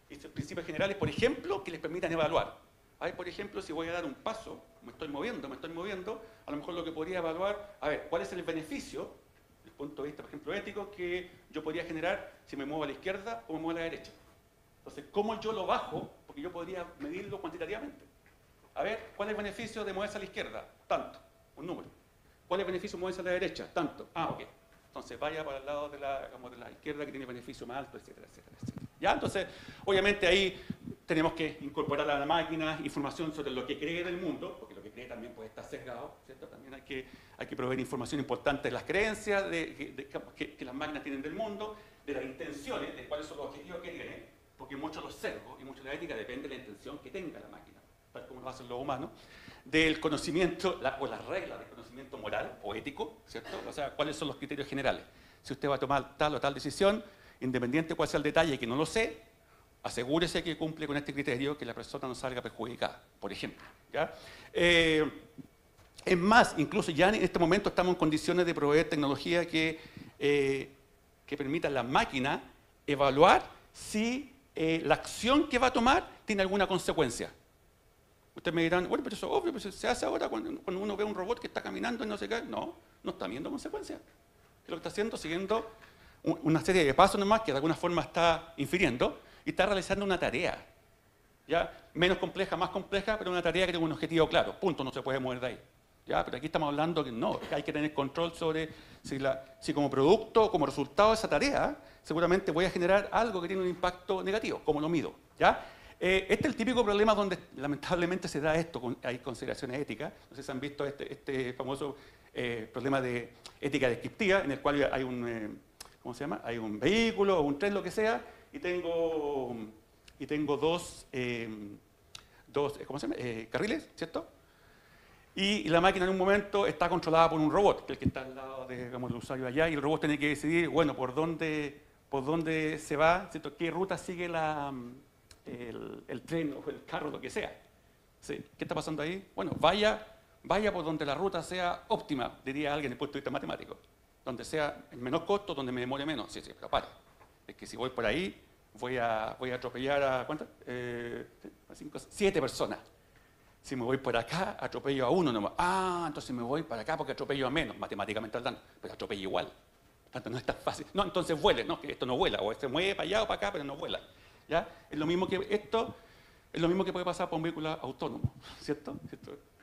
[SPEAKER 2] Y esos principios generales, por ejemplo, que les permitan evaluar. Ahí, por ejemplo, si voy a dar un paso, me estoy moviendo, a lo mejor lo que podría evaluar, a ver, ¿cuál es el beneficio, desde el punto de vista, por ejemplo, ético, que yo podría generar si me muevo a la izquierda o me muevo a la derecha? Entonces, ¿cómo yo lo bajo? Porque yo podría medirlo cuantitativamente. A ver, ¿cuál es el beneficio de moverse a la izquierda? Tanto, un número. ¿Cuál es el beneficio de moverse a la derecha? Tanto. Ah, ok. Entonces vaya para el lado de la, digamos, de la izquierda que tiene beneficio más alto, etcétera, etcétera, etcétera. ¿Ya? Entonces, obviamente ahí tenemos que incorporar a la máquina información sobre lo que cree del mundo, porque lo que cree también puede estar sesgado, ¿cierto? También hay que proveer información importante de las creencias que las máquinas tienen del mundo, de las intenciones, de cuáles son los objetivos que tienen, porque muchos de los sesgos y mucho de la ética depende de la intención que tenga la máquina, tal como lo hacen los humanos, del conocimiento, o las reglas del conocimiento moral o ético, ¿cierto? O sea, cuáles son los criterios generales. Si usted va a tomar tal o tal decisión, independiente de cuál sea el detalle, que no lo sé, asegúrese que cumple con este criterio, que la persona no salga perjudicada, por ejemplo, ¿ya? Es más, incluso ya en este momento estamos en condiciones de proveer tecnología que permita a la máquina evaluar si la acción que va a tomar tiene alguna consecuencia. Ustedes me dirán, bueno, pero eso es obvio, pues se hace ahora cuando uno ve un robot que está caminando y no se cae. No, no está viendo consecuencias. ¿Qué es lo que está haciendo? Siguiendo una serie de pasos nomás que de alguna forma está infiriendo y está realizando una tarea. ¿Ya? Menos compleja, más compleja, pero una tarea que tiene un objetivo claro. Punto, no se puede mover de ahí. ¿Ya? Pero aquí estamos hablando que no, que hay que tener control sobre si como producto o como resultado de esa tarea, seguramente voy a generar algo que tiene un impacto negativo, como lo mido. ¿Ya? Este es el típico problema donde lamentablemente se da esto, hay consideraciones éticas. No sé si han visto este famoso problema de ética descriptiva, en el cual hay un, ¿cómo se llama? Hay un vehículo o un tren, lo que sea, y tengo dos ¿cómo se llama? Carriles, ¿cierto? Y la máquina en un momento está controlada por un robot, que es el que está al lado del usuario allá, y el robot tiene que decidir, bueno, por dónde se va, ¿cierto? ¿Qué ruta sigue el tren o el carro, lo que sea? ¿Sí? ¿Qué está pasando ahí? Bueno, vaya por donde la ruta sea óptima, diría alguien desde el punto de vista matemático. Donde sea el menor costo, donde me demore menos. Sí, pero para. Es que si voy por ahí, voy a atropellar a, ¿cuántas? 7 personas. Si me voy por acá, atropello a uno nomás. Ah, entonces me voy para acá porque atropello a menos, matemáticamente hablando. Pero atropello igual. Por tanto, no es tan fácil. No, entonces vuele. No, que esto no vuela. O se mueve para allá o para acá, pero no vuela. ¿Ya? Es lo mismo que esto, es lo mismo que puede pasar por un vehículo autónomo, ¿cierto?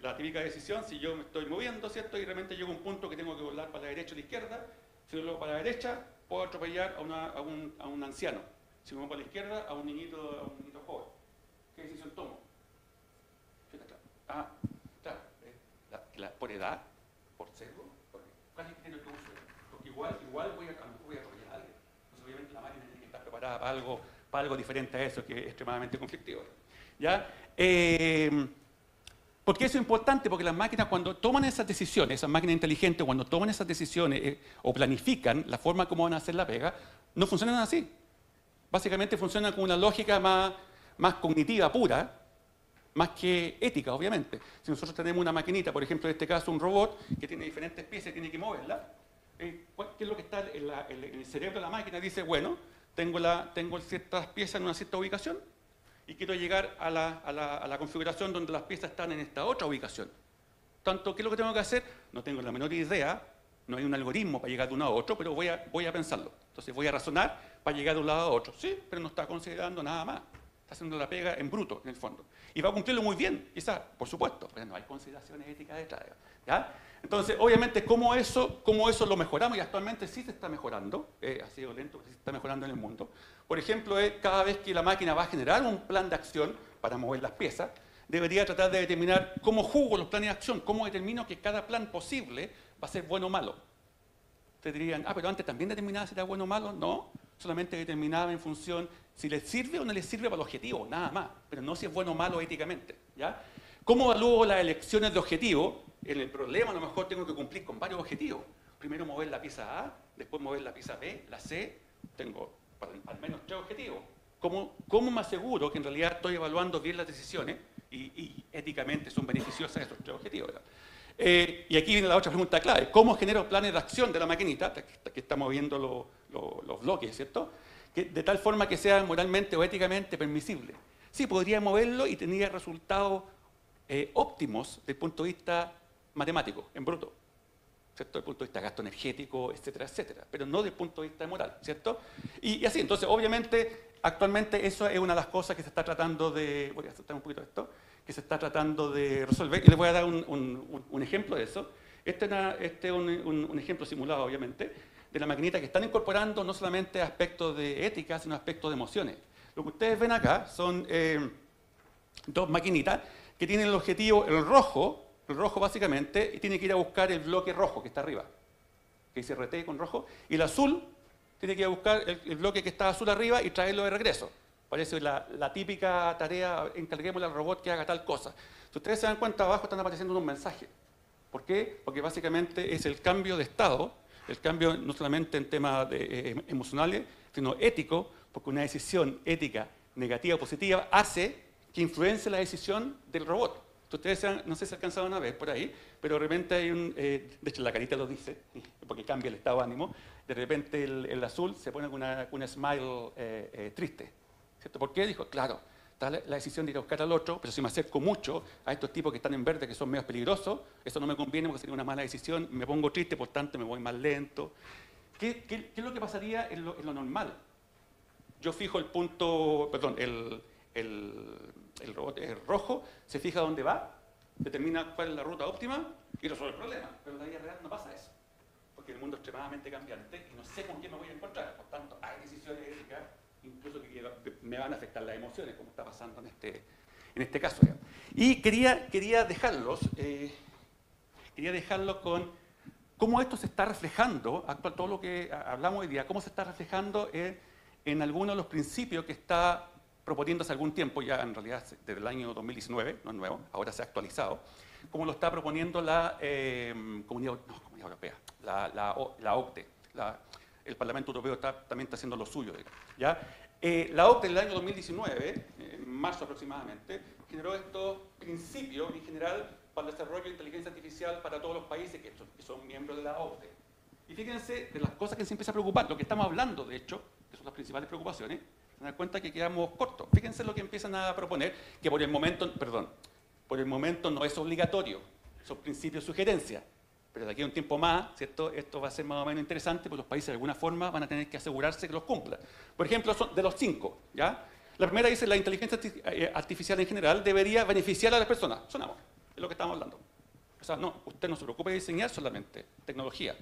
[SPEAKER 2] La típica decisión, si yo me estoy moviendo, ¿cierto? Y realmente llego a un punto que tengo que volar para la derecha o la izquierda, si yo lo hago para la derecha, puedo atropellar a un anciano. Si me voy para la izquierda, a un niñito joven. ¿Qué decisión tomo? Ah, claro, por edad, por sesgo, ¿cuál es el criterio que uso? Porque igual voy a atropellar a alguien. Entonces, obviamente, la máquina tiene que estar preparada para algo diferente a eso, que es extremadamente conflictivo. ¿Ya? ¿Por qué eso es importante? Porque las máquinas, cuando toman esas decisiones, esas máquinas inteligentes, cuando toman esas decisiones o planifican la forma como van a hacer la pega, no funcionan así. Básicamente funcionan con una lógica más cognitiva pura, más que ética, obviamente. Si nosotros tenemos una maquinita, por ejemplo, en este caso un robot, que tiene diferentes piezas y tiene que moverla, ¿qué es lo que está en el cerebro de la máquina? Dice, bueno, tengo ciertas piezas en una cierta ubicación y quiero llegar a la configuración donde las piezas están en esta otra ubicación. Tanto, ¿qué es lo que tengo que hacer? No tengo la menor idea, no hay un algoritmo para llegar de uno a otro, pero voy a pensarlo. Entonces voy a razonar para llegar de un lado a otro. Sí, pero no está considerando nada más. Está haciendo la pega en bruto, en el fondo. Y va a cumplirlo muy bien, quizás, por supuesto, pero no hay consideraciones éticas detrás. ¿Ya? Entonces, obviamente, ¿cómo eso lo mejoramos? Y actualmente sí se está mejorando, ha sido lento, pero sí se está mejorando en el mundo. Por ejemplo, cada vez que la máquina va a generar un plan de acción para mover las piezas, debería tratar de determinar cómo juzgo los planes de acción, cómo determino que cada plan posible va a ser bueno o malo. Ustedes dirían, pero antes también determinaba si era bueno o malo. No, solamente determinaba en función si les sirve o no les sirve para el objetivo, nada más, pero no si es bueno o malo éticamente. ¿Ya? ¿Cómo evalúo las elecciones de objetivo? En el problema a lo mejor tengo que cumplir con varios objetivos. Primero mover la pieza A, después mover la pieza B, la C, tengo al menos 3 objetivos. ¿Cómo me aseguro que en realidad estoy evaluando bien las decisiones y éticamente son beneficiosas esos tres objetivos? ¿Verdad? Y aquí viene la otra pregunta clave. ¿Cómo genero planes de acción de la maquinita, que estamos viendo los bloques, ¿cierto? De tal forma que sea moralmente o éticamente permisible. Sí, podría moverlo y tendría resultados óptimos desde el punto de vista matemático, en bruto, ¿cierto? Desde el punto de vista de gasto energético, etcétera, etcétera, pero no desde el punto de vista moral, ¿cierto? Y así, entonces, obviamente, actualmente eso es una de las cosas que se está tratando de... Voy a saltar un poquito esto. Que se está tratando de resolver, y les voy a dar un ejemplo de eso. Este es un ejemplo simulado, obviamente, de la maquinita que están incorporando no solamente aspectos de ética, sino aspectos de emociones. Lo que ustedes ven acá son dos maquinitas que tienen el objetivo, el rojo básicamente, y tiene que ir a buscar el bloque rojo que está arriba, que dice RT con rojo, y el azul tiene que ir a buscar el bloque que está azul arriba y traerlo de regreso. Parece la típica tarea, encarguémosle al robot que haga tal cosa. Si ustedes se dan cuenta, abajo están apareciendo unos mensajes. ¿Por qué? Porque básicamente es el cambio de estado, el cambio no solamente en temas emocionales, sino ético, porque una decisión ética negativa o positiva hace que influencie la decisión del robot. Ustedes no sé si alcanzaron a ver por ahí, pero de repente hay de hecho la carita lo dice, porque cambia el estado de ánimo, de repente el azul se pone con una smile triste. ¿Cierto? ¿Por qué? Dijo, claro, está la decisión de ir a buscar al otro, pero si me acerco mucho a estos tipos que están en verde, que son medio peligrosos, eso no me conviene porque sería una mala decisión, me pongo triste, por tanto me voy más lento. ¿Qué es lo que pasaría en lo normal? Yo fijo el punto, perdón, el robot rojo, se fija dónde va, determina cuál es la ruta óptima y resuelve el problema. Pero en la vida real no pasa eso, porque el mundo es extremadamente cambiante y no sé con quién me voy a encontrar. Por tanto, hay decisiones éticas incluso que me van a afectar las emociones, como está pasando en este caso. Y quería dejarlos con cómo esto se está reflejando, todo lo que hablamos hoy día, cómo se está reflejando en algunos de los principios que está proponiendo hace algún tiempo, ya en realidad desde el año 2019, no es nuevo, ahora se ha actualizado, como lo está proponiendo la Comunidad Europea, la OCDE, el Parlamento Europeo también está haciendo lo suyo. ¿Ya? La OCDE en el año 2019, en marzo aproximadamente, generó estos principios en general para el desarrollo de inteligencia artificial para todos los países que son miembros de la OCDE. Y fíjense de las cosas que se empieza a preocupar, lo que estamos hablando, de hecho, que son las principales preocupaciones, se dan cuenta que quedamos cortos. Fíjense lo que empiezan a proponer, que por el momento no es obligatorio, son principios de sugerencia. Pero de aquí a un tiempo más, ¿cierto? Esto va a ser más o menos interesante, porque los países de alguna forma van a tener que asegurarse que los cumplan. Por ejemplo, son de los 5, ¿ya? La primera dice la inteligencia artificial en general debería beneficiar a las personas. Sonamos, es lo que estamos hablando. O sea, no, usted no se preocupe de diseñar solamente tecnología,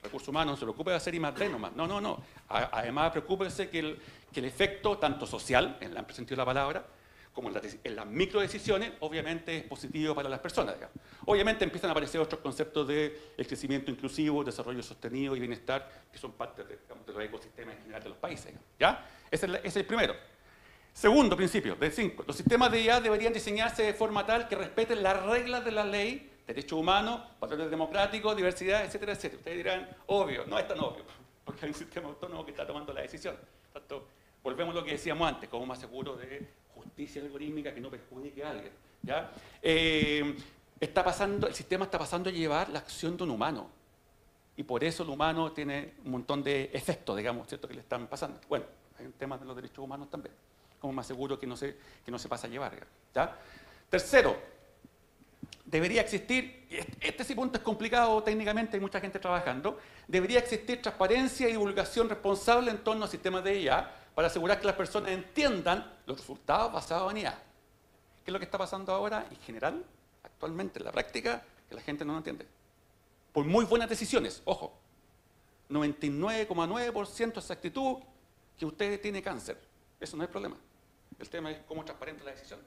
[SPEAKER 2] recursos humanos, no se preocupe de hacer I+D nomás. No. Además, preocúpese que el efecto, tanto social, en el amplio sentido de la palabra, como en las microdecisiones, obviamente es positivo para las personas. Digamos. Obviamente empiezan a aparecer otros conceptos de crecimiento inclusivo, desarrollo sostenido y bienestar, que son parte de los ecosistemas en general de los países. Digamos. ¿Ya? Ese es el primero. Segundo principio, de 5. Los sistemas de IA deberían diseñarse de forma tal que respeten las reglas de la ley, derechos humanos, patrones democráticos, diversidad, etcétera, etcétera. Ustedes dirán, obvio, no es tan obvio, porque hay un sistema autónomo que está tomando la decisión. Tanto, volvemos a lo que decíamos antes, como más seguro de justicia algorítmica que no perjudique a alguien. ¿Ya? El sistema está pasando a llevar la acción de un humano. Y por eso el humano tiene un montón de efectos, digamos, ¿cierto?, que le están pasando. Bueno, hay un tema de los derechos humanos también. Como más seguro que no se pasa a llevar. ¿Ya? Tercero, debería existir, este punto es complicado técnicamente, hay mucha gente trabajando, debería existir transparencia y divulgación responsable en torno a sistemas de IA para asegurar que las personas entiendan los resultados basados en IA. ¿Qué es lo que está pasando ahora? En general, actualmente, en la práctica, que la gente no lo entiende. Por muy buenas decisiones, ojo, 99,9% de exactitud que usted tiene cáncer. Eso no es el problema. El tema es cómo transparente la decisión.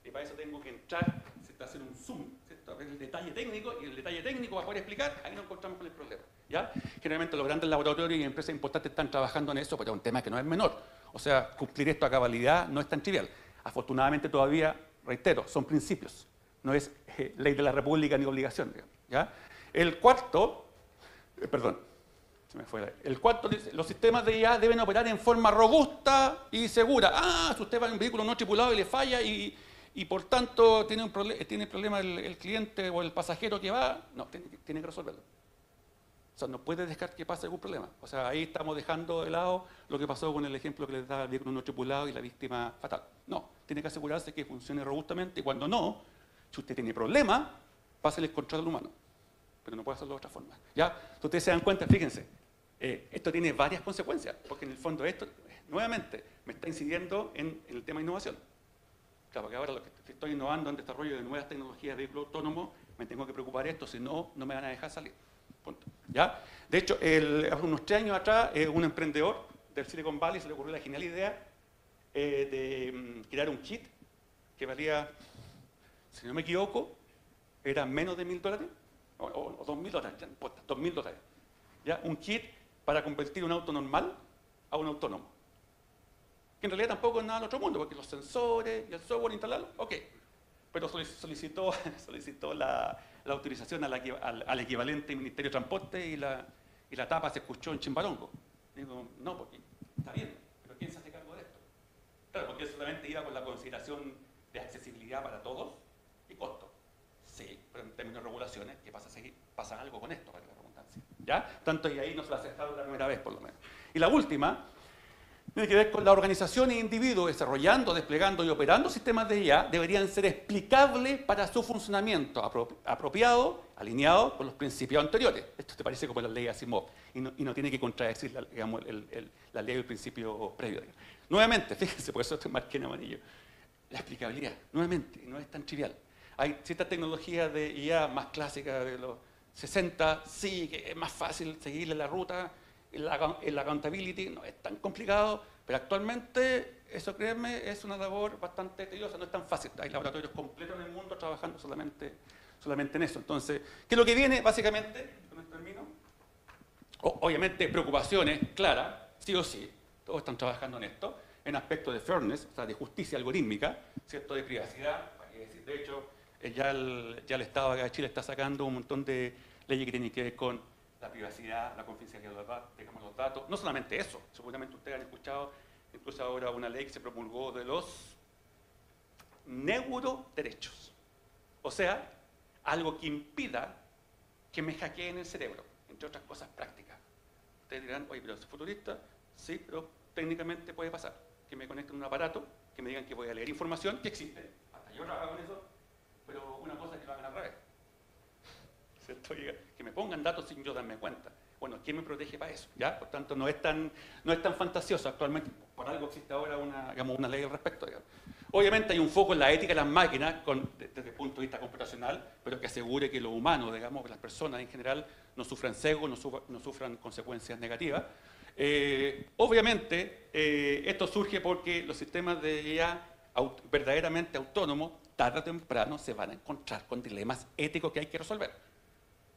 [SPEAKER 2] Y para eso tengo que entrar, hacer un zoom, ¿cierto?, a ver el detalle técnico, y el detalle técnico para poder explicar, ahí nos encontramos con el problema. ¿Ya? Generalmente los grandes laboratorios y empresas importantes están trabajando en eso, pero es un tema que no es menor. O sea, cumplir esto a cabalidad no es tan trivial. Afortunadamente todavía, reitero, son principios. No es ley de la República ni obligación. Digamos, ¿ya? El cuarto, perdón, Se me fue. El cuarto dice, los sistemas de IA deben operar en forma robusta y segura. Si usted va en un vehículo no tripulado y le falla y por tanto tiene problema el cliente o el pasajero que va, no, tiene que resolverlo. O sea, no puede dejar que pase algún problema. O sea, ahí estamos dejando de lado lo que pasó con el ejemplo que les daba el vehículo no tripulado y la víctima fatal. No, tiene que asegurarse que funcione robustamente y cuando no, si usted tiene problemas, pásele el control al humano. Pero no puede hacerlo de otra forma. ¿Ya? Entonces ustedes se dan cuenta, fíjense, esto tiene varias consecuencias, porque en el fondo esto, nuevamente, me está incidiendo en el tema de innovación. Claro, porque ahora lo que estoy innovando en desarrollo de nuevas tecnologías de vehículos autónomos, me tengo que preocupar de esto, si no, no me van a dejar salir. Punto. ¿Ya? De hecho, hace unos 3 años atrás, un emprendedor del Silicon Valley se le ocurrió la genial idea de crear un kit que valía, si no me equivoco, era menos de $1.000 o $2.000, ya no importa, $2.000. ¿Ya? Un kit para convertir un auto normal a un autónomo. Que en realidad tampoco es nada del otro mundo, porque los sensores y el software instalarlo, ok. Pero solicitó la autorización al equivalente Ministerio de Transporte y la tapa se escuchó en Chimbarongo. Digo, no, porque está bien, pero ¿quién se hace cargo de esto? Claro, porque solamente iba con la consideración de accesibilidad para todos y costo. Sí, pero en términos de regulaciones, ¿qué pasa? Pasa algo con esto, para la redundancia. ¿Ya? Tanto y ahí no se lo ha aceptado la primera vez, por lo menos. Y la última tiene que ver con la organización e individuos desarrollando, desplegando y operando sistemas de IA deberían ser explicables para su funcionamiento, apropiado, alineado con los principios anteriores. Esto te parece como la ley Asimov y no tiene que contradecir la ley del principio previo. Nuevamente, fíjense, por eso estoy marqué en amarillo. La explicabilidad, nuevamente, no es tan trivial. Hay ciertas tecnologías de IA más clásicas de los 60, sí, que es más fácil seguirle la ruta. El accountability no es tan complicado, pero actualmente, eso créanme, es una labor bastante tediosa, no es tan fácil. Hay laboratorios completos en el mundo trabajando solamente en eso. Entonces, ¿qué es lo que viene? Básicamente, con esto termino, obviamente preocupaciones claras, sí o sí, todos están trabajando en esto, en aspectos de fairness, o sea, de justicia algorítmica, ¿cierto? De privacidad, de hecho, ya el Estado acá de Chile está sacando un montón de leyes que tienen que ver con la privacidad, la confidencialidad de los datos. No solamente eso, seguramente ustedes han escuchado, incluso ahora una ley que se promulgó de los neuroderechos. O sea, algo que impida que me hackeen el cerebro, entre otras cosas prácticas. Ustedes dirán, oye, pero es futurista, sí, pero técnicamente puede pasar. Que me conecten a un aparato, que me digan que voy a leer información que existe. Hasta yo trabajo con eso, pero una cosa es que lo hagan al revés. ¿Cierto? Que me pongan datos sin yo darme cuenta. Bueno, ¿quién me protege para eso? ¿Ya? Por tanto, no es tan fantasioso actualmente. Por algo existe ahora una ley al respecto. Digamos. Obviamente hay un foco en la ética de las máquinas desde el punto de vista computacional, pero que asegure que los humanos, digamos, las personas en general, no sufran sesgo, no sufran consecuencias negativas. Obviamente, esto surge porque los sistemas de IA verdaderamente autónomos, tarde o temprano, se van a encontrar con dilemas éticos que hay que resolver.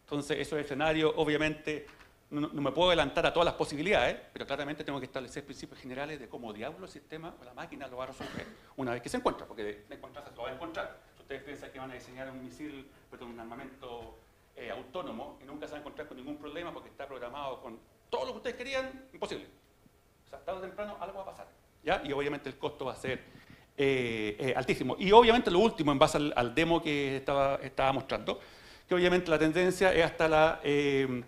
[SPEAKER 2] Entonces, esos escenarios, obviamente, no me puedo adelantar a todas las posibilidades, pero claramente tengo que establecer principios generales de cómo diablo el sistema o la máquina lo va a resolver una vez que se encuentra, porque de encontrarse lo va a encontrar. Si ustedes piensan que van a diseñar un armamento autónomo y nunca se van a encontrar con ningún problema porque está programado con todo lo que ustedes querían, imposible. O sea, tarde o temprano algo va a pasar, ¿ya? Y obviamente el costo va a ser altísimo. Y obviamente lo último, en base al demo que estaba mostrando, que obviamente la tendencia es hasta el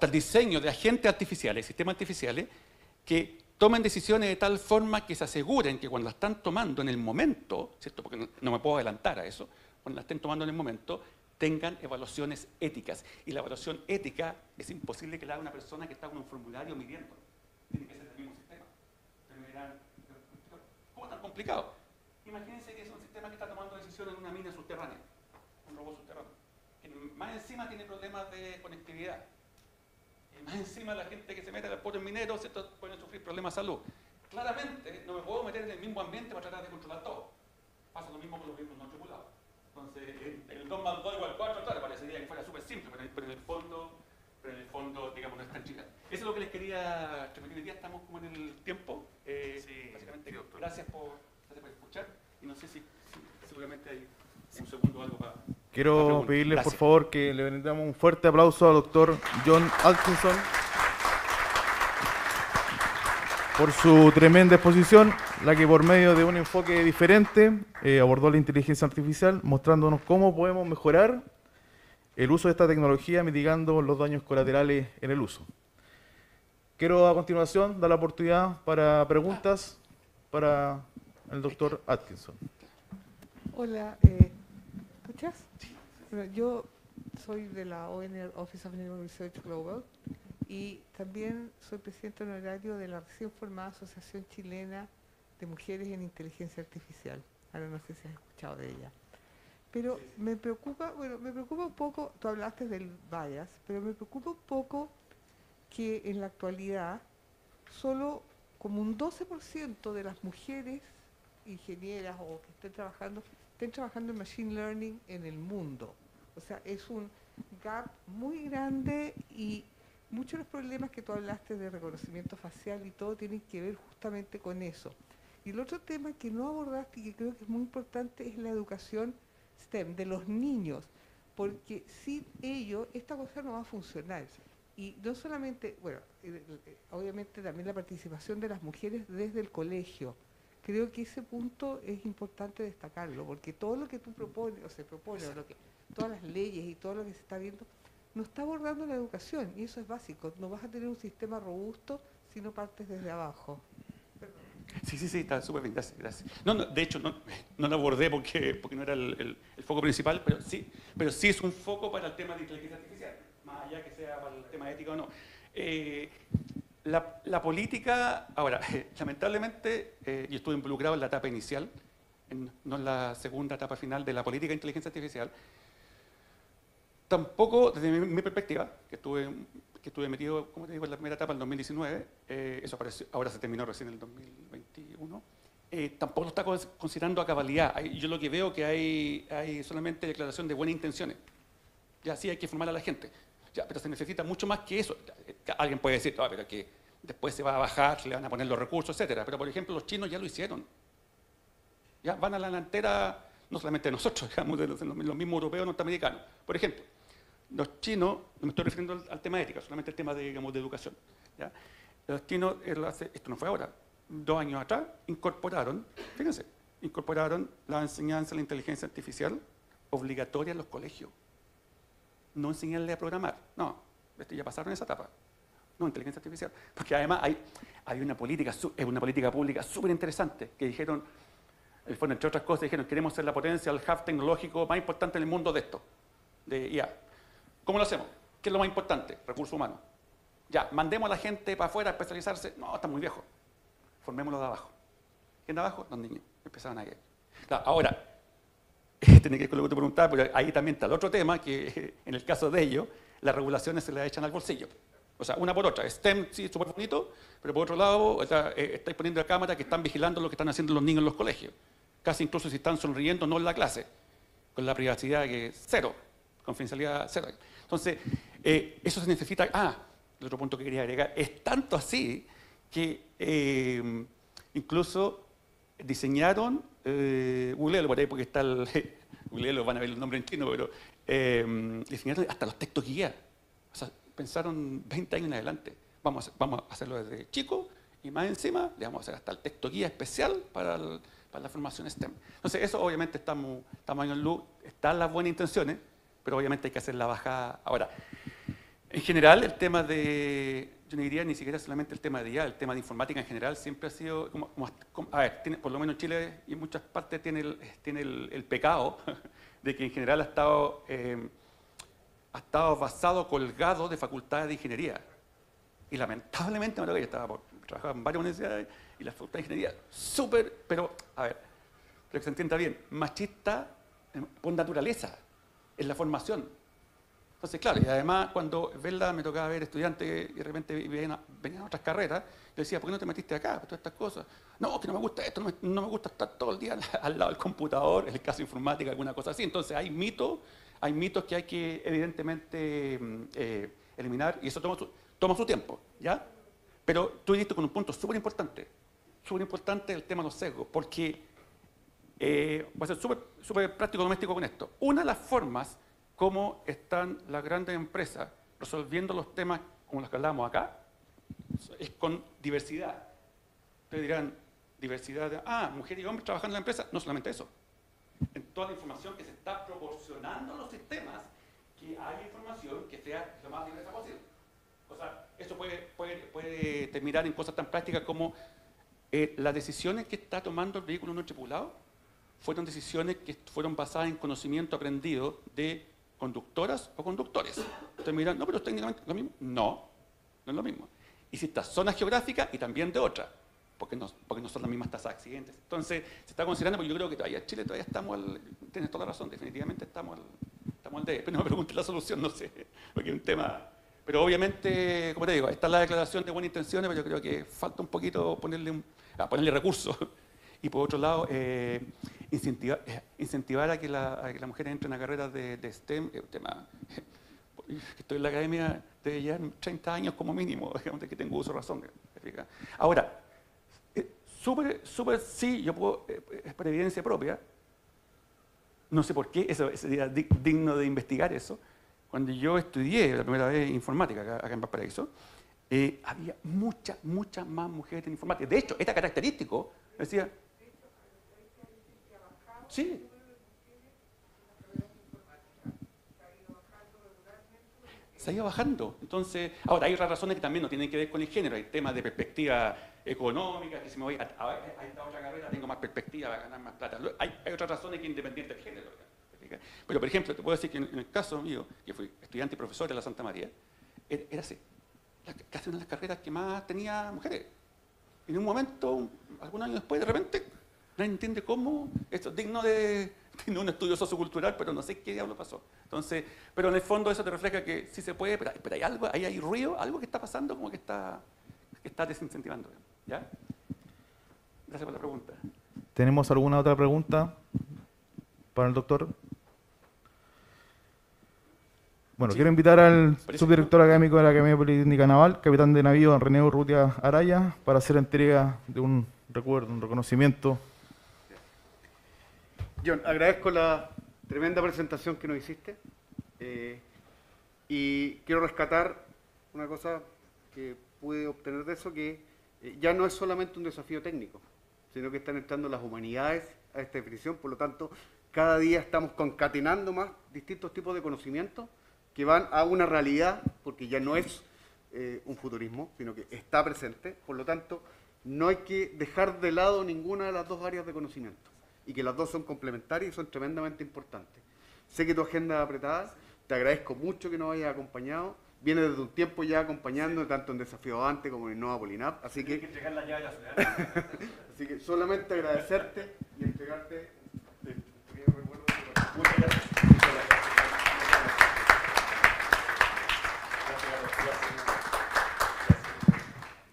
[SPEAKER 2] diseño de agentes artificiales, sistemas artificiales, que tomen decisiones de tal forma que se aseguren que cuando la están tomando en el momento, ¿cierto? Porque no me puedo adelantar a eso, cuando la estén tomando en el momento, tengan evaluaciones éticas. Y la evaluación ética es imposible que la haga una persona que está con un formulario midiendo. Tiene que ser del mismo sistema. Ustedes me dirán, ¿cómo es tan complicado? Imagínense que es un sistema que está tomando decisiones en una mina subterránea, un robot subterráneo. Más encima tiene problemas de conectividad. Y más encima la gente que se mete a los pozos mineros puede sufrir problemas de salud. Claramente no me puedo meter en el mismo ambiente para tratar de controlar todo. Pasa lo mismo con los vehículos no tripulados. Entonces, el 2 más 2 igual 4, claro, parecería que fuera súper simple, pero en el fondo, digamos, no es tan chica. Eso es lo que les quería transmitir. Hoy día estamos como en el tiempo.
[SPEAKER 3] Sí,
[SPEAKER 2] básicamente, gracias por escuchar. Y no sé si seguramente hay un segundo algo para...
[SPEAKER 3] Quiero pedirles, por favor, que le brindamos un fuerte aplauso al doctor John Atkinson. por su tremenda exposición, la que por medio de un enfoque diferente abordó la inteligencia artificial, mostrándonos cómo podemos mejorar el uso de esta tecnología, mitigando los daños colaterales en el uso. Quiero a continuación dar la oportunidad para preguntas para el doctor Atkinson.
[SPEAKER 4] Hola, ¿escuchas? Bueno, yo soy de la ONR, Office of Animal Research Global, y también soy presidente honorario de la recién formada Asociación Chilena de Mujeres en Inteligencia Artificial. Ahora no sé si has escuchado de ella. Pero me preocupa un poco, tú hablaste del bias, pero me preocupa un poco que en la actualidad solo como un 12% de las mujeres ingenieras o que estén trabajando en machine learning en el mundo. O sea, es un gap muy grande y muchos de los problemas que tú hablaste de reconocimiento facial y todo tienen que ver justamente con eso. Y el otro tema que no abordaste y que creo que es muy importante es la educación STEM de los niños, porque sin ello esta cosa no va a funcionar. Y no solamente, bueno, obviamente también la participación de las mujeres desde el colegio. Creo que ese punto es importante destacarlo, porque todo lo que tú propones, o se propone, o todas las leyes y todo lo que se está viendo, no está abordando la educación, y eso es básico. No vas a tener un sistema robusto si no partes desde abajo.
[SPEAKER 2] Sí, está súper bien, gracias. No, de hecho, no lo abordé porque no era el foco principal, pero sí es un foco para el tema de inteligencia artificial, más allá que sea para el tema ético o no. La política, ahora, lamentablemente, yo estuve involucrado en la etapa inicial, no en la segunda etapa final de la política de inteligencia artificial. Tampoco, desde mi perspectiva, que estuve metido, como te digo, en la primera etapa, en 2019, eso apareció, ahora se terminó recién en el 2021, tampoco lo está considerando a cabalidad. Yo lo que veo que hay solamente declaración de buenas intenciones. Ya sí hay que formar a la gente, ya, pero se necesita mucho más que eso. Alguien puede decir, pero que después se va a bajar, se le van a poner los recursos, etcétera. Pero, por ejemplo, los chinos ya lo hicieron. Ya van a la delantera, no solamente nosotros, digamos, de los mismos europeos norteamericanos. Por ejemplo, los chinos, no me estoy refiriendo al tema ética, solamente al tema de, digamos, de educación. ¿Ya? Los chinos, esto no fue ahora, 2 años atrás, incorporaron la enseñanza de la inteligencia artificial obligatoria en los colegios. No enseñarle a programar, no, ya pasaron esa etapa. No, inteligencia artificial. Porque además hay una política pública súper interesante que dijeron, entre otras cosas, dijeron, queremos ser la potencia, el hub tecnológico más importante en el mundo de esto, de IA. ¿Cómo lo hacemos? ¿Qué es lo más importante? Recursos humanos. Ya, mandemos a la gente para afuera a especializarse. No, está muy viejo. Formémoslo de abajo. ¿Quién de abajo? Los niños. Empezaban a ir. Claro, ahora, tiene que ver con lo que te preguntaba, pero ahí también está el otro tema, que en el caso de ellos, las regulaciones se las echan al bolsillo. O sea, una por otra. STEM, sí, súper bonito, pero por otro lado, estáis poniendo a cámara que están vigilando lo que están haciendo los niños en los colegios. Casi incluso si están sonriendo, no en la clase. Con la privacidad que es cero. Confidencialidad cero. Entonces, eso se necesita. El otro punto que quería agregar, es tanto así que incluso diseñaron, googlealo por ahí porque está googlealo, van a ver el nombre en chino, pero diseñaron hasta los textos guía. O sea, pensaron 20 años en adelante. Vamos a hacerlo desde chico y más encima le vamos a hacer hasta el texto guía especial para la formación STEM. Entonces, eso obviamente estamos en luz, están las buenas intenciones, pero obviamente hay que hacer la bajada. Ahora, en general, el tema yo no diría ni siquiera solamente el tema de IA, el tema de informática en general siempre ha sido, por lo menos en Chile y en muchas partes tiene el pecado de que en general ha estado basado, colgado de facultades de ingeniería. Y lamentablemente, yo trabajaba en varias universidades y la facultad de ingeniería, pero que se entienda bien, machista por naturaleza, en la formación. Entonces, claro, y además cuando me tocaba ver estudiantes y de repente venían otras carreras, yo decía, ¿por qué no te metiste acá? Todas estas cosas. No, que no me gusta esto, no me gusta estar todo el día al lado del computador, en el caso de informática, alguna cosa así. Entonces hay mitos que hay que evidentemente eliminar y eso toma su tiempo, ¿ya? Pero tú dijiste con un punto súper importante el tema de los sesgos, porque voy a ser súper práctico doméstico con esto. Una de las formas cómo están las grandes empresas resolviendo los temas como los que hablamos acá, es con diversidad. Ustedes dirán, diversidad de... mujer y hombre trabajando en la empresa. No solamente eso. En toda la información que se está proporcionando a los sistemas, que haya información que sea lo más diversa posible. O sea, eso puede terminar en cosas tan prácticas como las decisiones que está tomando el vehículo no tripulado fueron decisiones que fueron basadas en conocimiento aprendido de conductoras o conductores. Ustedes me dirán, no, pero es técnicamente lo mismo. No, no es lo mismo. Y si estas zonas geográficas y también de otras, porque no son las mismas tasas de accidentes. Entonces, se está considerando, porque yo creo que todavía en Chile todavía estamos tienes toda la razón, definitivamente estamos al D. Pero no me preguntes la solución, no sé, porque es un tema... Pero obviamente, como te digo, está la declaración de buenas intenciones, pero yo creo que falta un poquito ponerle recursos. Y por otro lado, incentivar a que las mujeres entren a carreras de STEM, tema, estoy en la academia de ya 30 años como mínimo, de que tengo uso de razón. Ahora, súper sí, yo puedo, es por evidencia propia, no sé por qué, eso sería digno de investigar eso. Cuando yo estudié la primera vez informática acá en Valparaíso, había muchas más mujeres en informática. De hecho, era característico, decía... Sí. Se ha ido bajando. Entonces, ahora hay otras razones que también no tienen que ver con el género. Hay temas de perspectiva económica, que si me voy a esta otra carrera tengo más perspectiva para ganar más plata. Hay otras razones que independientes del género. Pero, por ejemplo, te puedo decir que en el caso mío, que fui estudiante y profesor de la Santa María, era así. Casi una de las carreras que más tenía mujeres. En un momento, algunos años después, de repente, nadie entiende cómo. Esto es digno de un estudio sociocultural, pero no sé qué diablo pasó. Entonces, pero en el fondo eso te refleja que sí se puede, pero hay algo, ahí hay ruido, algo que está pasando como que está desincentivando. ¿Ya? Gracias por la pregunta.
[SPEAKER 3] ¿Tenemos alguna otra pregunta para el doctor? Bueno, sí. Quiero invitar al subdirector académico de la Academia Politécnica Naval, capitán de navío René Urrutia Araya, para hacer entrega de un recuerdo, un reconocimiento.
[SPEAKER 5] John, agradezco la tremenda presentación que nos hiciste y quiero rescatar una cosa que pude obtener de eso, que ya no es solamente un desafío técnico, sino que están entrando las humanidades a esta definición, por lo tanto, cada día estamos concatenando más distintos tipos de conocimientos que van a una realidad, porque ya no es un futurismo, sino que está presente. Por lo tanto, no hay que dejar de lado ninguna de las dos áreas de conocimiento, y que las dos son complementarias y son tremendamente importantes. Sé que tu agenda es apretada, te agradezco mucho que nos hayas acompañado. Viene desde un tiempo ya acompañando, tanto en Desafío Avante como en Innova Polinap, así que... entregar la llave a la ciudad. Así que solamente agradecerte y entregarte el pequeño recuerdo. Muchas gracias.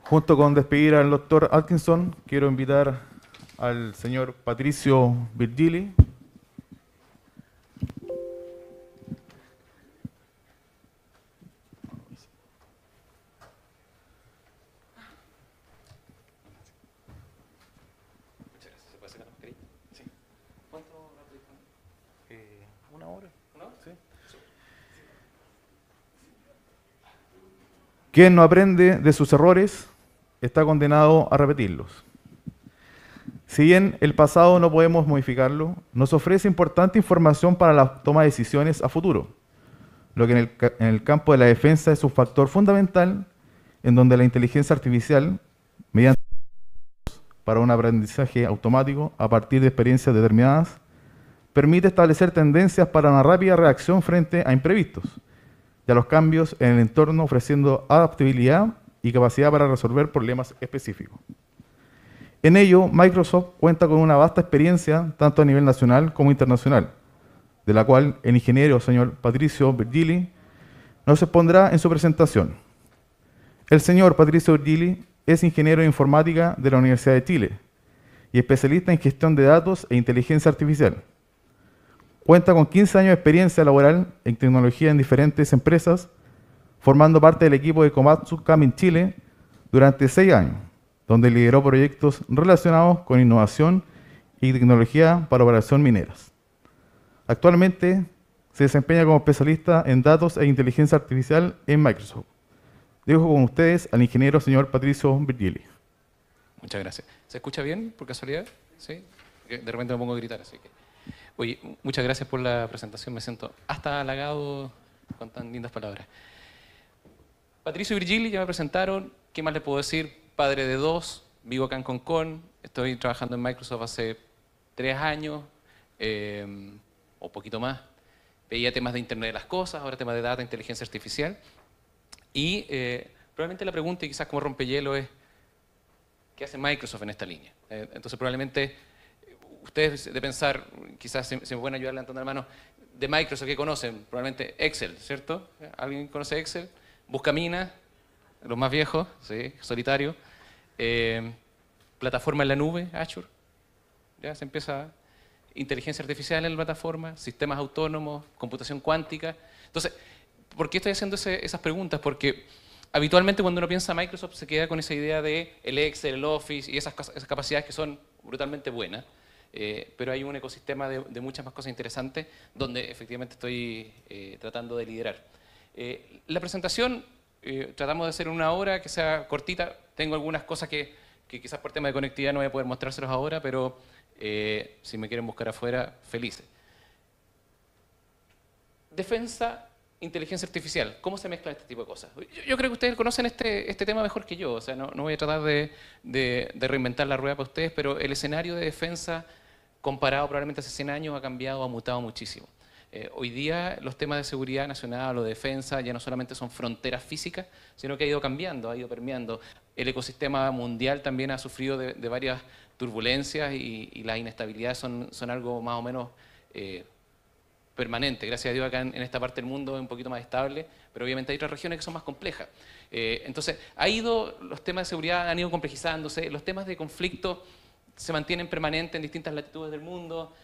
[SPEAKER 3] Junto con despedir al doctor Atkinson, quiero invitar al señor Patricio Virgili. ¿Una hora? Sí. Quien no aprende de sus errores está condenado a repetirlos. Si bien el pasado no podemos modificarlo, nos ofrece importante información para la toma de decisiones a futuro, lo que en el campo de la defensa es un factor fundamental en donde la inteligencia artificial, mediante para un aprendizaje automático a partir de experiencias determinadas, permite establecer tendencias para una rápida reacción frente a imprevistos y a los cambios en el entorno, ofreciendo adaptabilidad y capacidad para resolver problemas específicos. En ello, Microsoft cuenta con una vasta experiencia, tanto a nivel nacional como internacional, de la cual el ingeniero señor Patricio Virgili nos expondrá en su presentación. El señor Patricio Virgili es ingeniero de informática de la Universidad de Chile y especialista en gestión de datos e inteligencia artificial. Cuenta con 15 años de experiencia laboral en tecnología en diferentes empresas, formando parte del equipo de Komatsu Kamin Chile durante 6 años, donde lideró proyectos relacionados con innovación y tecnología para operación mineras. Actualmente se desempeña como especialista en datos e inteligencia artificial en Microsoft. Dejo con ustedes al ingeniero señor Patricio Virgili.
[SPEAKER 6] Muchas gracias. ¿Se escucha bien, por casualidad? ¿Sí? Porque de repente me pongo a gritar, así que... Oye, muchas gracias por la presentación. Me siento hasta halagado con tan lindas palabras. Patricio y Virgili ya me presentaron. ¿Qué más les puedo decir? Padre de 2, vivo acá en Concón. Estoy trabajando en Microsoft hace 3 años, o poquito más. Veía temas de Internet de las Cosas, ahora temas de data, inteligencia artificial. Y probablemente la pregunta, y quizás como rompehielo, es ¿qué hace Microsoft en esta línea? Entonces probablemente ustedes de pensar, quizás se me pueden ayudar levantando la mano, de Microsoft, ¿qué conocen? Probablemente Excel, ¿cierto? ¿Alguien conoce Excel? Buscamina, los más viejos, ¿sí? Solitario. Plataforma en la nube, Azure. Ya se empieza inteligencia artificial en la plataforma, sistemas autónomos, computación cuántica. Entonces, ¿por qué estoy haciendo esas preguntas? Porque habitualmente cuando uno piensa Microsoft se queda con esa idea de el Excel, el Office y esas capacidades que son brutalmente buenas, pero hay un ecosistema de muchas más cosas interesantes donde efectivamente estoy tratando de liderar. La presentación tratamos de hacer en 1 hora, que sea cortita. Tengo algunas cosas que quizás por tema de conectividad no voy a poder mostrárselos ahora, pero si me quieren buscar afuera, felices. Defensa, inteligencia artificial. ¿Cómo se mezclan este tipo de cosas? Yo creo que ustedes conocen este tema mejor que yo. O sea, no voy a tratar de reinventar la rueda para ustedes, pero el escenario de defensa comparado probablemente hace 100 años ha cambiado, ha mutado muchísimo. Hoy día los temas de seguridad nacional o de defensa ya no solamente son fronteras físicas, sino que ha ido cambiando, ha ido permeando. El ecosistema mundial también ha sufrido de varias turbulencias y las inestabilidades son algo más o menos permanente. Gracias a Dios acá en esta parte del mundo es un poquito más estable, pero obviamente hay otras regiones que son más complejas. Entonces, los temas de seguridad han ido complejizándose, los temas de conflicto se mantienen permanentes en distintas latitudes del mundo.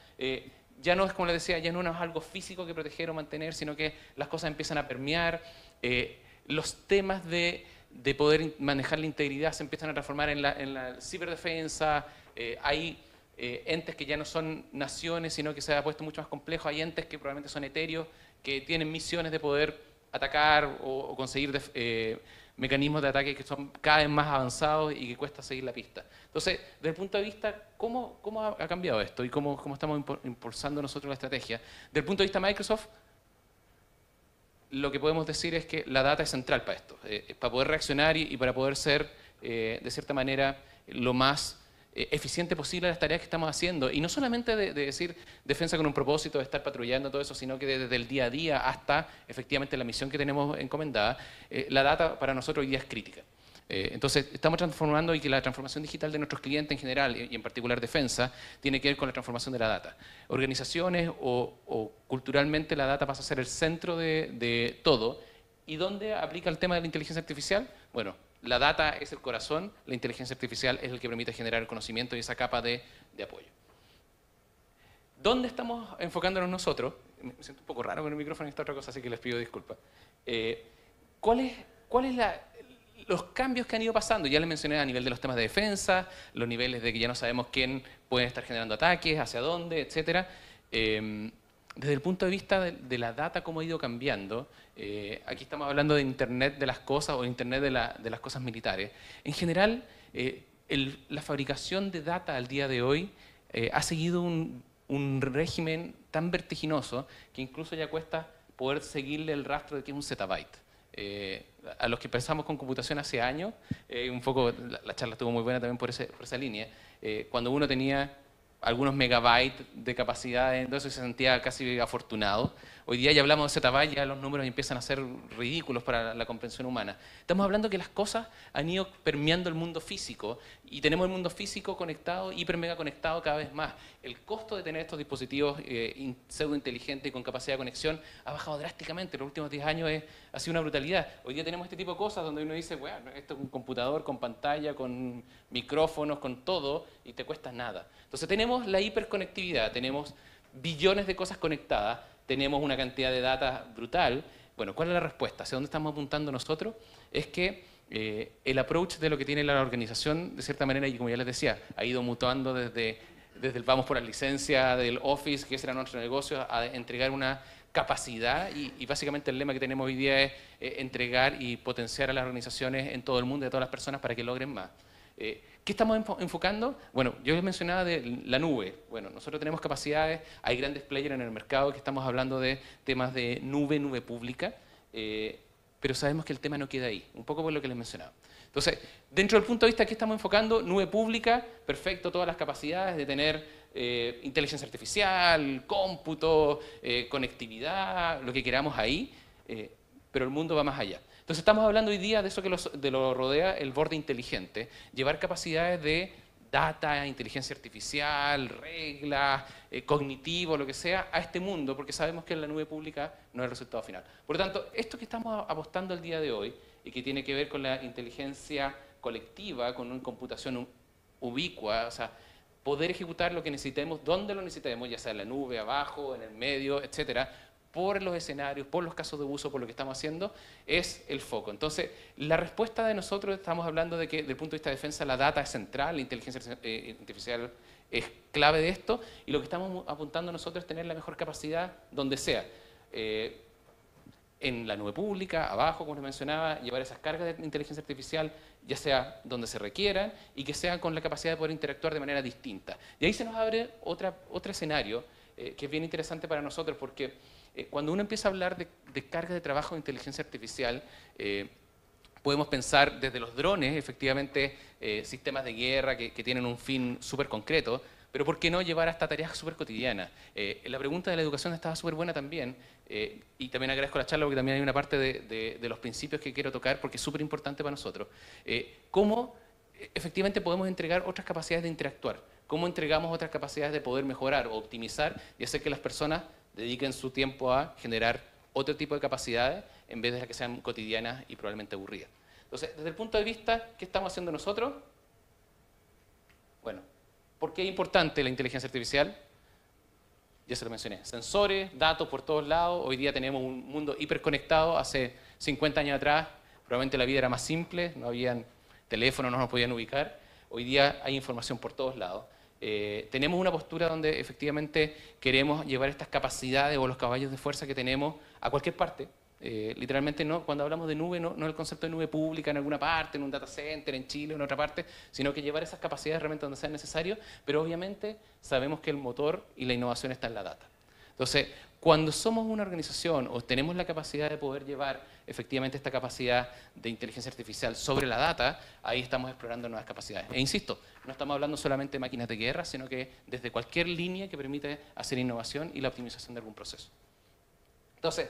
[SPEAKER 6] Ya no es, como les decía, ya no es algo físico que proteger o mantener, sino que las cosas empiezan a permear. Los temas de poder manejar la integridad se empiezan a transformar en la ciberdefensa. Hay entes que ya no son naciones, sino que se ha puesto mucho más complejo. Hay entes que probablemente son etéreos, que tienen misiones de poder atacar o conseguir mecanismos de ataque que son cada vez más avanzados y que cuesta seguir la pista. Entonces, desde el punto de vista, ¿cómo ha cambiado esto y cómo estamos impulsando nosotros la estrategia? Desde el punto de vista de Microsoft, lo que podemos decir es que la data es central para esto, para poder reaccionar y para poder ser, de cierta manera, lo más eficiente posible las tareas que estamos haciendo. Y no solamente de decir defensa con un propósito, de estar patrullando todo eso, sino que desde el día a día hasta efectivamente la misión que tenemos encomendada, la data para nosotros hoy día es crítica. Entonces, estamos transformando y que la transformación digital de nuestros clientes en general, y en particular defensa, tiene que ver con la transformación de la data. Organizaciones o culturalmente la data pasa a ser el centro de todo. ¿Y dónde aplica el tema de la inteligencia artificial? Bueno, la data es el corazón, la inteligencia artificial es el que permite generar el conocimiento y esa capa de apoyo. ¿Dónde estamos enfocándonos nosotros? Me siento un poco raro con el micrófono y esta otra cosa, así que les pido disculpas. ¿Cuál es los cambios que han ido pasando? Ya les mencioné a nivel de los temas de defensa, los niveles de que ya no sabemos quién puede estar generando ataques, hacia dónde, etc. Desde el punto de vista de la data, cómo ha ido cambiando, aquí estamos hablando de Internet de las cosas o Internet de las cosas militares. En general, la fabricación de data al día de hoy ha seguido un régimen tan vertiginoso que incluso ya cuesta poder seguirle el rastro de qué es un zettabyte. A los que pensamos con computación hace años, un poco la charla estuvo muy buena también por esa línea, cuando uno tenía algunos megabytes de capacidad, entonces se sentía casi afortunado. Hoy día ya hablamos de zettabyte, ya los números empiezan a ser ridículos para la comprensión humana. Estamos hablando que las cosas han ido permeando el mundo físico y tenemos el mundo físico conectado, hiper mega conectado cada vez más. El costo de tener estos dispositivos pseudo inteligentes y con capacidad de conexión ha bajado drásticamente. En los últimos 10 años ha sido una brutalidad. Hoy día tenemos este tipo de cosas donde uno dice, bueno, esto es un computador con pantalla, con micrófonos, con todo, y te cuesta nada. Entonces tenemos la hiperconectividad, tenemos billones de cosas conectadas, tenemos una cantidad de data brutal. Bueno, ¿cuál es la respuesta? ¿Hacia dónde estamos apuntando nosotros? Es que el approach de lo que tiene la organización, de cierta manera, y como ya les decía, ha ido mutando desde el vamos por la licencia del Office, que ese era nuestro negocio, a entregar una capacidad y básicamente el lema que tenemos hoy día es entregar y potenciar a las organizaciones en todo el mundo y a todas las personas para que logren más. ¿Qué estamos enfocando? Bueno, yo les mencionaba de la nube. Bueno, nosotros tenemos capacidades, hay grandes players en el mercado que estamos hablando de temas de nube pública, pero sabemos que el tema no queda ahí, un poco por lo que les mencionaba. Entonces, dentro del punto de vista que estamos enfocando, nube pública, perfecto, todas las capacidades de tener inteligencia artificial, cómputo, conectividad, lo que queramos ahí, pero el mundo va más allá. Entonces estamos hablando hoy día de eso que lo rodea el borde inteligente, llevar capacidades de data, inteligencia artificial, reglas, cognitivo, lo que sea, a este mundo, porque sabemos que en la nube pública no es el resultado final. Por lo tanto, esto que estamos apostando el día de hoy, y que tiene que ver con la inteligencia colectiva, con una computación ubicua, o sea, poder ejecutar lo que necesitemos, donde lo necesitemos, ya sea en la nube, abajo, en el medio, etcétera, por los escenarios, por los casos de uso, por lo que estamos haciendo, es el foco. Entonces, la respuesta de nosotros, estamos hablando de que desde el punto de vista de defensa, la data es central, la inteligencia artificial es clave de esto, y lo que estamos apuntando nosotros es tener la mejor capacidad donde sea. En la nube pública, abajo, como les mencionaba, llevar esas cargas de inteligencia artificial, ya sea donde se requieran, y que sean con la capacidad de poder interactuar de manera distinta. Y ahí se nos abre otro escenario que es bien interesante para nosotros, porque cuando uno empieza a hablar de carga de trabajo de inteligencia artificial, podemos pensar desde los drones, efectivamente, sistemas de guerra que tienen un fin súper concreto, pero ¿por qué no llevar hasta tareas súper cotidianas? La pregunta de la educación estaba súper buena también, y también agradezco la charla porque también hay una parte de los principios que quiero tocar porque es súper importante para nosotros. ¿Cómo efectivamente podemos entregar otras capacidades de interactuar? ¿Cómo entregamos otras capacidades de poder mejorar o optimizar y hacer que las personas dediquen su tiempo a generar otro tipo de capacidades en vez de las que sean cotidianas y probablemente aburridas? Entonces, desde el punto de vista, ¿qué estamos haciendo nosotros? Bueno, ¿por qué es importante la inteligencia artificial? Ya se lo mencioné. Sensores, datos por todos lados. Hoy día tenemos un mundo hiperconectado. Hace 50 años atrás, probablemente la vida era más simple, no habían teléfonos, no nos podían ubicar. Hoy día hay información por todos lados. Tenemos una postura donde efectivamente queremos llevar estas capacidades o los caballos de fuerza que tenemos a cualquier parte. Literalmente no, cuando hablamos de nube, no el concepto de nube pública en alguna parte, en un data center, en Chile, en otra parte, sino que llevar esas capacidades realmente donde sea necesario, pero obviamente sabemos que el motor y la innovación está en la data. Entonces, cuando somos una organización o tenemos la capacidad de poder llevar efectivamente esta capacidad de inteligencia artificial sobre la data, ahí estamos explorando nuevas capacidades. E insisto, no estamos hablando solamente de máquinas de guerra, sino que desde cualquier línea que permite hacer innovación y la optimización de algún proceso. Entonces,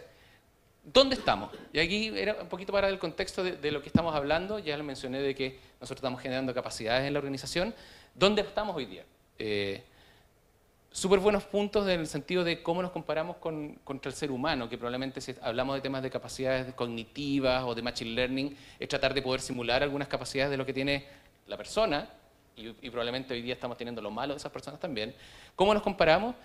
[SPEAKER 6] ¿dónde estamos? Y aquí era un poquito para el contexto de lo que estamos hablando. Ya lo mencioné de que nosotros estamos generando capacidades en la organización. ¿Dónde estamos hoy día? Súper buenos puntos en el sentido de cómo nos comparamos contra el ser humano, que probablemente si hablamos de temas de capacidades cognitivas o de machine learning, es tratar de poder simular algunas capacidades de lo que tiene la persona, y probablemente hoy día estamos teniendo lo malo de esas personas también. ¿Cómo nos comparamos?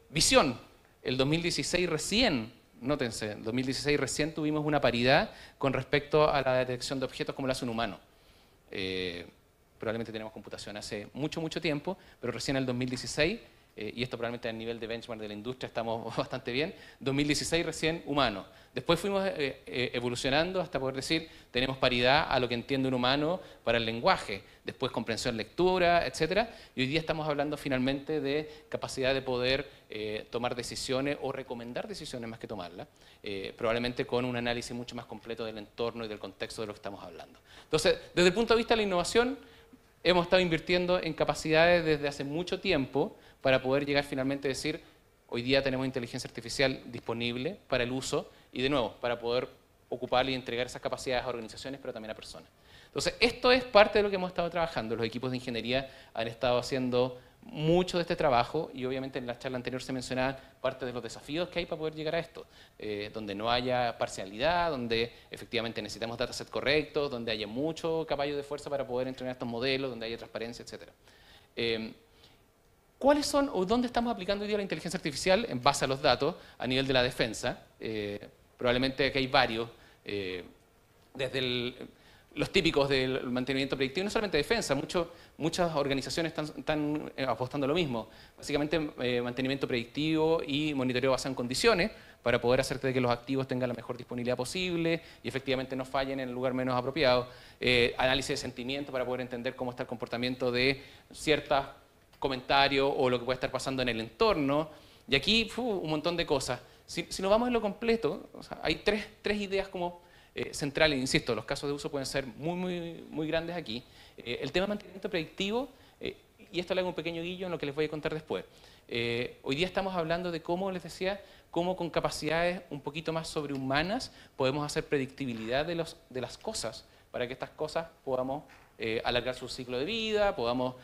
[SPEAKER 6] Visión. El 2016 recién, nótense, en 2016 recién tuvimos una paridad con respecto a la detección de objetos como lo hace un humano. Probablemente tenemos computación hace mucho tiempo, pero recién en el 2016, y esto probablemente a nivel de benchmark de la industria estamos bastante bien, 2016 recién humano. Después fuimos evolucionando hasta poder decir, tenemos paridad a lo que entiende un humano para el lenguaje, después comprensión, lectura, etc. Y hoy día estamos hablando finalmente de capacidad de poder tomar decisiones o recomendar decisiones más que tomarlas, probablemente con un análisis mucho más completo del entorno y del contexto de lo que estamos hablando. Entonces, desde el punto de vista de la innovación, hemos estado invirtiendo en capacidades desde hace mucho tiempo para poder llegar finalmente a decir, hoy día tenemos inteligencia artificial disponible para el uso y de nuevo, para poder ocupar y entregar esas capacidades a organizaciones, pero también a personas. Entonces, esto es parte de lo que hemos estado trabajando. Los equipos de ingeniería han estado haciendo mucho de este trabajo y obviamente en la charla anterior se mencionaban parte de los desafíos que hay para poder llegar a esto, donde no haya parcialidad, donde efectivamente necesitamos datasets correctos, donde haya mucho caballo de fuerza para poder entrenar estos modelos, donde haya transparencia, etc. ¿Cuáles son o dónde estamos aplicando hoy día la inteligencia artificial en base a los datos a nivel de la defensa? Probablemente aquí hay varios. Desde los típicos del mantenimiento predictivo, no solamente defensa, muchas organizaciones están apostando a lo mismo. Básicamente mantenimiento predictivo y monitoreo basado en condiciones para poder hacer que los activos tengan la mejor disponibilidad posible y efectivamente no fallen en el lugar menos apropiado. Análisis de sentimiento para poder entender cómo está el comportamiento de ciertos comentarios o lo que puede estar pasando en el entorno. Y aquí un montón de cosas. Si nos vamos en lo completo, o sea, hay tres ideas como centrales. Insisto, los casos de uso pueden ser muy grandes aquí. El tema de mantenimiento predictivo, y esto le hago un pequeño guillo en lo que les voy a contar después. Hoy día estamos hablando de cómo, les decía, cómo con capacidades un poquito más sobrehumanas podemos hacer predictibilidad de las cosas para que estas cosas podamos alargar su ciclo de vida, podamos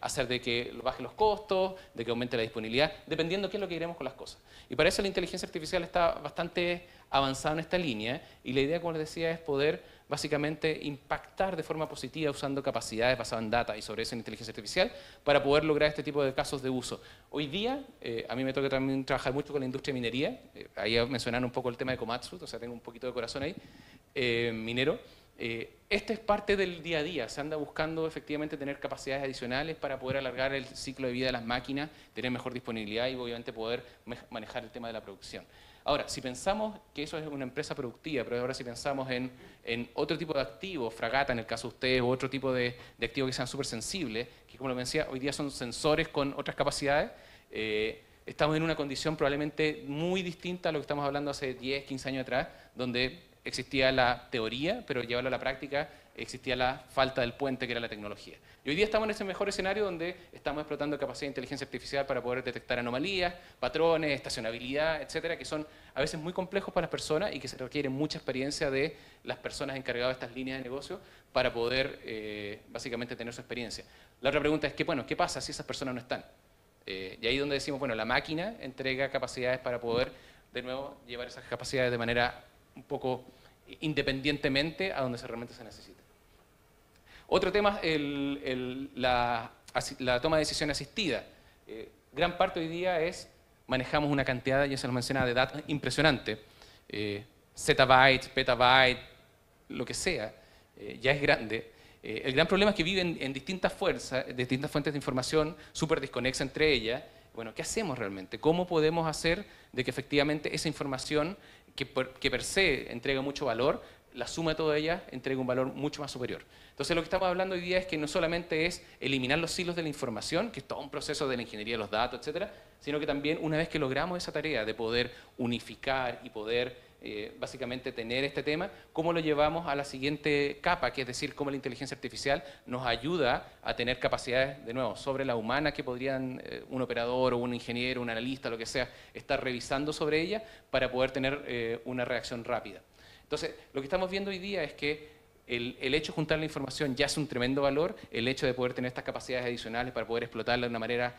[SPEAKER 6] hacer de que baje los costos, de que aumente la disponibilidad, dependiendo de qué es lo que queremos con las cosas. Y para eso la inteligencia artificial está bastante avanzada en esta línea y la idea, como les decía, es poder básicamente impactar de forma positiva usando capacidades basadas en data y sobre eso en inteligencia artificial para poder lograr este tipo de casos de uso. Hoy día, a mí me toca también trabajar mucho con la industria de minería, ahí mencionaron un poco el tema de Komatsu, o sea, tengo un poquito de corazón ahí, minero. Este es parte del día a día, se anda buscando efectivamente tener capacidades adicionales para poder alargar el ciclo de vida de las máquinas, tener mejor disponibilidad y obviamente poder manejar el tema de la producción. Ahora, si pensamos que eso es una empresa productiva, pero ahora si pensamos en otro tipo de activos, fragata en el caso de ustedes, o otro tipo de activos que sean súper sensibles, que como lo decía, hoy día son sensores con otras capacidades, estamos en una condición probablemente muy distinta a lo que estamos hablando hace 10, 15 años atrás, donde existía la teoría, pero llevarlo a la práctica existía la falta del puente que era la tecnología. Y hoy día estamos en ese mejor escenario donde estamos explotando capacidad de inteligencia artificial para poder detectar anomalías, patrones, estacionabilidad, etcétera, que son a veces muy complejos para las personas y que se requiere mucha experiencia de las personas encargadas de estas líneas de negocio para poder básicamente tener su experiencia. La otra pregunta es que, bueno, ¿qué pasa si esas personas no están? Y ahí es donde decimos, bueno, la máquina entrega capacidades para poder, de nuevo, llevar esas capacidades de manera un poco independientemente a donde realmente se necesita. Otro tema es la toma de decisión asistida. Gran parte hoy día manejamos una cantidad, ya se lo mencionaba, de datos impresionante. Zettabytes, petabytes, lo que sea, ya es grande. El gran problema es que viven en distintas fuentes de información, súper desconexas entre ellas. Bueno, ¿qué hacemos realmente? ¿Cómo podemos hacer de que efectivamente esa información que per se entrega mucho valor, la suma de todas ellas entrega un valor mucho más superior? Entonces lo que estamos hablando hoy día es que no solamente es eliminar los hilos de la información, que es todo un proceso de la ingeniería de los datos, etcétera, sino que también una vez que logramos esa tarea de poder unificar y poder básicamente tener este tema, cómo lo llevamos a la siguiente capa, que es decir, cómo la inteligencia artificial nos ayuda a tener capacidades, de nuevo, sobre la humana que podrían un operador o un ingeniero, un analista, lo que sea, estar revisando sobre ella para poder tener una reacción rápida. Entonces, lo que estamos viendo hoy día es que el hecho de juntar la información ya es un tremendo valor, el hecho de poder tener estas capacidades adicionales para poder explotarla de una manera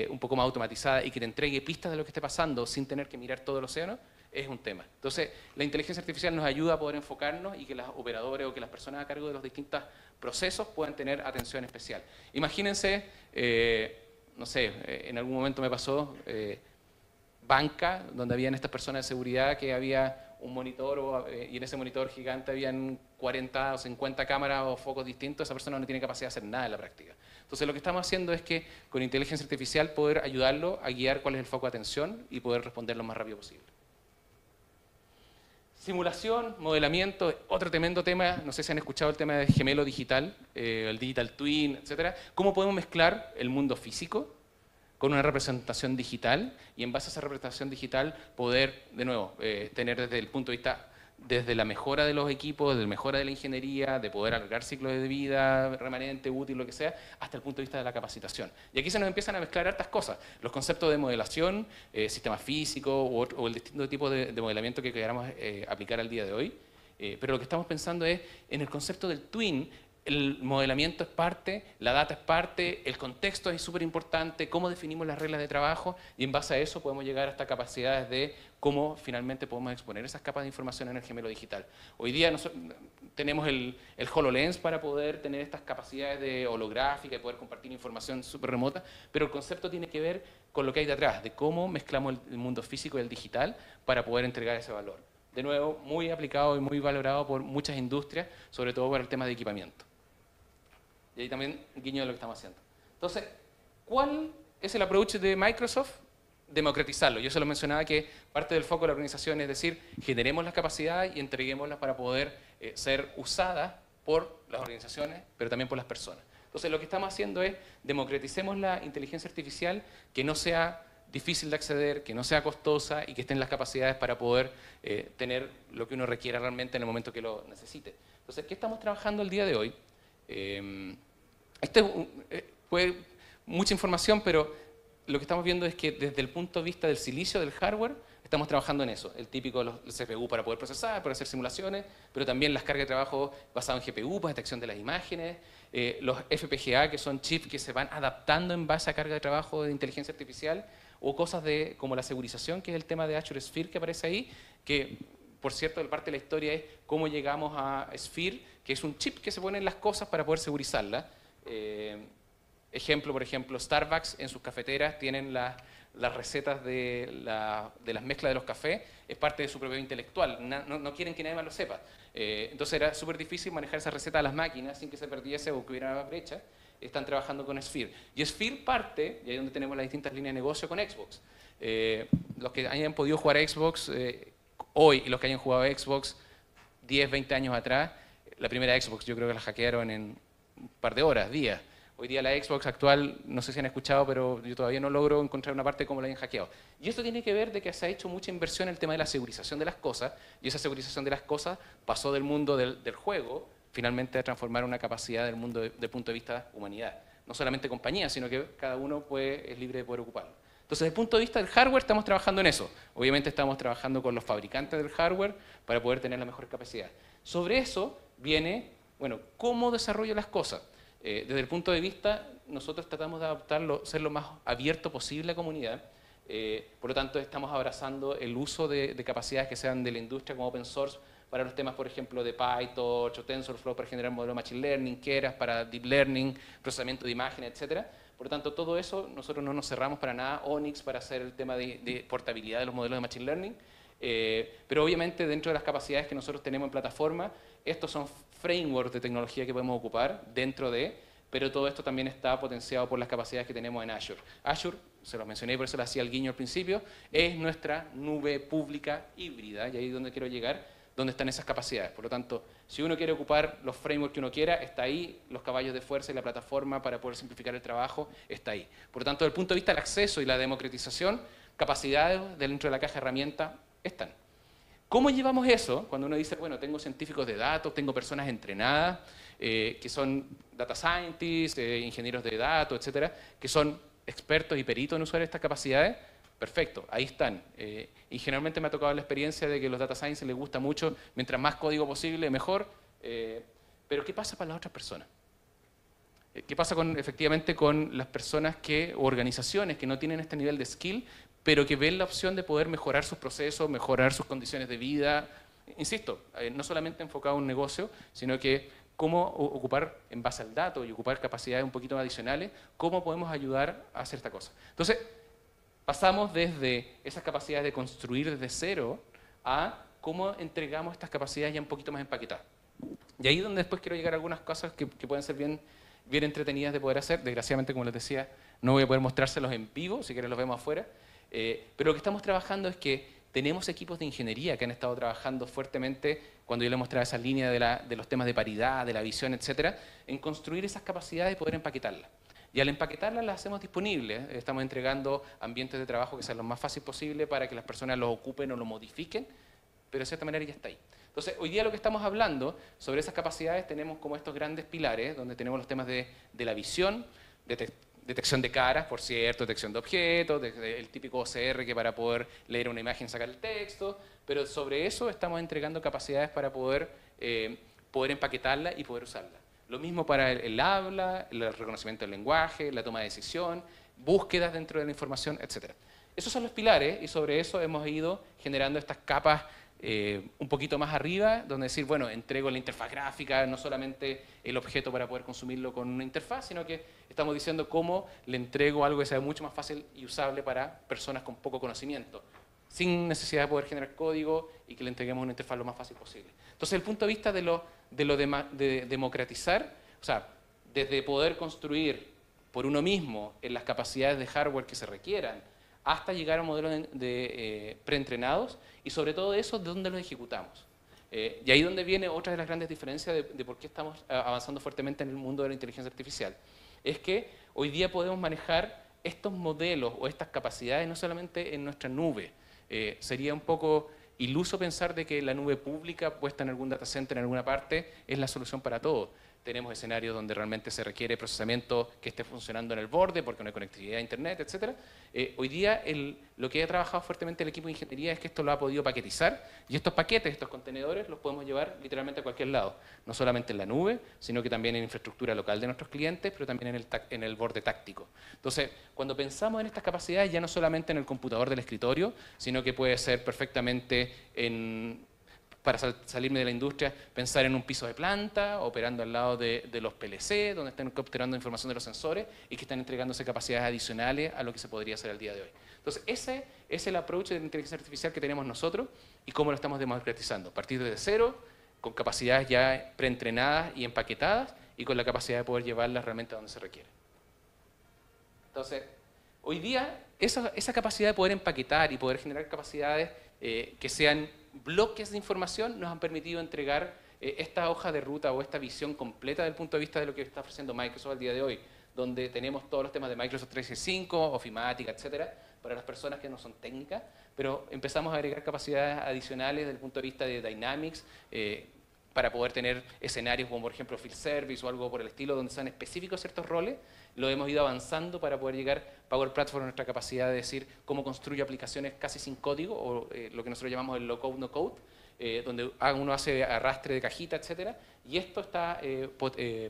[SPEAKER 6] un poco más automatizada y que te entregue pistas de lo que esté pasando sin tener que mirar todo el océano, es un tema. Entonces, la inteligencia artificial nos ayuda a poder enfocarnos y que los operadores o que las personas a cargo de los distintos procesos puedan tener atención especial. Imagínense, no sé, en algún momento me pasó banca, donde habían estas personas de seguridad que había un monitor y en ese monitor gigante habían 40 o 50 cámaras o focos distintos, esa persona no tiene capacidad de hacer nada en la práctica. Entonces lo que estamos haciendo es que con inteligencia artificial poder ayudarlo a guiar cuál es el foco de atención y poder responder lo más rápido posible. Simulación, modelamiento, otro tremendo tema, no sé si han escuchado el tema del gemelo digital, el digital twin, etcétera. ¿Cómo podemos mezclar el mundo físico con una representación digital y en base a esa representación digital poder, de nuevo, tener desde el punto de vista, desde la mejora de los equipos, desde la mejora de la ingeniería, de poder alargar ciclos de vida remanente, útil, lo que sea, hasta el punto de vista de la capacitación. Y aquí se nos empiezan a mezclar hartas cosas, los conceptos de modelación, sistemas físicos o el distinto tipo de modelamiento que queramos aplicar al día de hoy. Pero lo que estamos pensando es en el concepto del twin. El modelamiento es parte, la data es parte, el contexto es súper importante, cómo definimos las reglas de trabajo y en base a eso podemos llegar hasta capacidades de cómo finalmente podemos exponer esas capas de información en el gemelo digital. Hoy día tenemos el HoloLens para poder tener estas capacidades de holográfica y poder compartir información súper remota, pero el concepto tiene que ver con lo que hay detrás, de cómo mezclamos el mundo físico y el digital para poder entregar ese valor. de nuevo, muy aplicado y muy valorado por muchas industrias, sobre todo por el tema de equipamiento. Y ahí también un guiño de lo que estamos haciendo. Entonces, ¿cuál es el approach de Microsoft? Democratizarlo. Yo se lo mencionaba que parte del foco de la organización es decir, generemos las capacidades y entreguémoslas para poder ser usadas por las organizaciones, pero también por las personas. Entonces, lo que estamos haciendo es democraticemos la inteligencia artificial, que no sea difícil de acceder, que no sea costosa y que estén las capacidades para poder tener lo que uno requiera realmente en el momento que lo necesite. Entonces, ¿qué estamos trabajando el día de hoy? Fue mucha información, pero lo que estamos viendo es que desde el punto de vista del silicio, del hardware, estamos trabajando en eso. El típico el CPU para poder procesar, para hacer simulaciones, pero también las cargas de trabajo basadas en GPU, para detección de las imágenes, los FPGA, que son chips que se van adaptando en base a carga de trabajo de inteligencia artificial, o cosas como la segurización, que es el tema de Azure Sphere que aparece ahí, que, por cierto, parte de la historia es cómo llegamos a Sphere, que es un chip que se pone en las cosas para poder segurizarlas. Ejemplo, por ejemplo, Starbucks en sus cafeteras tienen las recetas de las mezclas de los cafés, es parte de su propiedad intelectual, no quieren que nadie más lo sepa. Entonces era súper difícil manejar esa receta a las máquinas sin que se perdiese o que hubiera una brecha. Están trabajando con Sphere. Y Sphere parte, y ahí es donde tenemos las distintas líneas de negocio, con Xbox. Los que hayan podido jugar a Xbox hoy y los que hayan jugado a Xbox 10, 20 años atrás, la primera Xbox yo creo que la hackearon en un par de horas, días. Hoy día la Xbox actual, no sé si han escuchado, pero yo todavía no logro encontrar una parte de cómo la hayan hackeado. Y esto tiene que ver de que se ha hecho mucha inversión en el tema de la segurización de las cosas, y esa segurización de las cosas pasó del mundo del juego, finalmente a transformar una capacidad del mundo del punto de vista humanidad. No solamente compañía, sino que cada uno es libre de poder ocuparlo. Entonces, desde el punto de vista del hardware, estamos trabajando en eso. Obviamente estamos trabajando con los fabricantes del hardware para poder tener la mejor capacidad. Sobre eso viene, bueno, cómo desarrollo las cosas. Desde el punto de vista, nosotros tratamos de adaptarlo, ser lo más abierto posible a la comunidad. Por lo tanto, estamos abrazando el uso de capacidades que sean de la industria como open source para los temas, por ejemplo, de PyTorch o TensorFlow para generar modelos de Machine Learning, Keras para Deep Learning, procesamiento de imágenes, etc. Por lo tanto, todo eso nosotros no nos cerramos para nada. Onyx para hacer el tema de portabilidad de los modelos de Machine Learning. Pero obviamente dentro de las capacidades que nosotros tenemos en plataforma, estos son frameworks de tecnología que podemos ocupar dentro pero todo esto también está potenciado por las capacidades que tenemos en Azure. Azure, se los mencioné y por eso le hacía el guiño al principio, es nuestra nube pública híbrida, y ahí es donde quiero llegar, donde están esas capacidades. Por lo tanto, si uno quiere ocupar los frameworks que uno quiera, está ahí, los caballos de fuerza y la plataforma para poder simplificar el trabajo, está ahí. Por lo tanto, desde el punto de vista del acceso y la democratización, capacidades dentro de la caja de herramientas están. ¿Cómo llevamos eso? Cuando uno dice, bueno, tengo científicos de datos, tengo personas entrenadas, que son data scientists, ingenieros de datos, etcétera, que son expertos y peritos en usar estas capacidades, perfecto, ahí están. Y generalmente me ha tocado la experiencia de que a los data science les gusta mucho, mientras más código posible, mejor. Pero ¿qué pasa para las otras personas? ¿Qué pasa efectivamente con las personas o organizaciones que no tienen este nivel de skill, pero que ven la opción de poder mejorar sus procesos, mejorar sus condiciones de vida? Insisto, no solamente enfocado en un negocio, sino que cómo ocupar en base al dato y ocupar capacidades un poquito adicionales, cómo podemos ayudar a hacer esta cosa. Entonces, pasamos desde esas capacidades de construir desde cero a cómo entregamos estas capacidades ya un poquito más empaquetadas. Y ahí es donde después quiero llegar a algunas cosas que pueden ser bien entretenidas de poder hacer. Desgraciadamente, como les decía, no voy a poder mostrárselos en vivo, si quieren los vemos afuera. Pero lo que estamos trabajando es que tenemos equipos de ingeniería que han estado trabajando fuertemente, cuando yo les mostraba esa línea de los temas de paridad, de la visión, etcétera, en construir esas capacidades y poder empaquetarlas. Y al empaquetarlas las hacemos disponibles. Estamos entregando ambientes de trabajo que sean lo más fácil posible para que las personas los ocupen o lo modifiquen, pero de cierta manera ya está ahí. Entonces, hoy día lo que estamos hablando sobre esas capacidades tenemos como estos grandes pilares, donde tenemos los temas de la visión, detección de caras, por cierto, detección de objetos, el típico OCR que para poder leer una imagen sacar el texto, pero sobre eso estamos entregando capacidades para poder empaquetarla y poder usarla. Lo mismo para el habla, el reconocimiento del lenguaje, la toma de decisión, búsquedas dentro de la información, etc. Esos son los pilares y sobre eso hemos ido generando estas capas un poquito más arriba, donde decir, bueno, entrego la interfaz gráfica, no solamente el objeto para poder consumirlo con una interfaz, sino que estamos diciendo cómo le entrego algo que sea mucho más fácil y usable para personas con poco conocimiento. sin necesidad de poder generar código y que le entreguemos una interfaz lo más fácil posible. Entonces, desde el punto de vista de democratizar, o sea, desde poder construir por uno mismo en las capacidades de hardware que se requieran, hasta llegar a modelos preentrenados, y sobre todo eso, de dónde los ejecutamos. Y ahí donde viene otra de las grandes diferencias de por qué estamos avanzando fuertemente en el mundo de la inteligencia artificial. Es que hoy día podemos manejar estos modelos o estas capacidades no solamente en nuestra nube. Sería un poco iluso pensar de que la nube pública puesta en algún data center en alguna parte es la solución para todo. Tenemos escenarios donde realmente se requiere procesamiento que esté funcionando en el borde porque no hay conectividad a internet, etc. Hoy día lo que ha trabajado fuertemente el equipo de ingeniería es que esto lo ha podido paquetizar, y estos paquetes, estos contenedores, los podemos llevar literalmente a cualquier lado. No solamente en la nube, sino que también en infraestructura local de nuestros clientes, pero también en el borde táctico. Entonces, cuando pensamos en estas capacidades, ya no solamente en el computador del escritorio, sino que puede ser perfectamente para salirme de la industria, pensar en un piso de planta, operando al lado de los PLC, donde están obteniendo información de los sensores y que están entregándose capacidades adicionales a lo que se podría hacer al día de hoy. Entonces, ese es el approach de la inteligencia artificial que tenemos nosotros y cómo lo estamos democratizando. Partir desde cero, con capacidades ya preentrenadas y empaquetadas, y con la capacidad de poder llevarlas realmente a donde se requiere. Entonces, hoy día, esa capacidad de poder empaquetar y poder generar capacidades que sean bloques de información nos han permitido entregar esta hoja de ruta o esta visión completa desde el punto de vista de lo que está ofreciendo Microsoft al día de hoy, donde tenemos todos los temas de Microsoft 365, Ofimática, etcétera, para las personas que no son técnicas, pero empezamos a agregar capacidades adicionales desde el punto de vista de Dynamics, para poder tener escenarios como por ejemplo Field Service o algo por el estilo, donde sean específicos ciertos roles. Lo hemos ido avanzando para poder llegar Power Platform a nuestra capacidad de decir cómo construyo aplicaciones casi sin código, o lo que nosotros llamamos el low code, no code, donde uno hace arrastre de cajita, etcétera, y esto está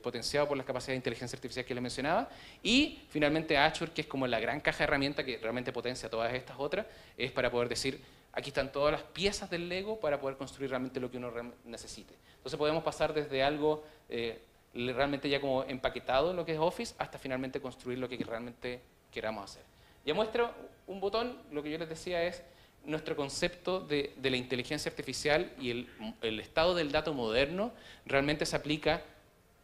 [SPEAKER 6] potenciado por las capacidades de inteligencia artificial que les mencionaba. Y finalmente Azure, que es como la gran caja de herramientas que realmente potencia todas estas otras, es para poder decir, aquí están todas las piezas del Lego para poder construir realmente lo que uno necesite. Entonces podemos pasar desde algo realmente ya como empaquetado en lo que es Office, hasta finalmente construir lo que realmente queramos hacer. Ya muestro un botón, lo que yo les decía es nuestro concepto de la inteligencia artificial y el estado del dato moderno realmente se aplica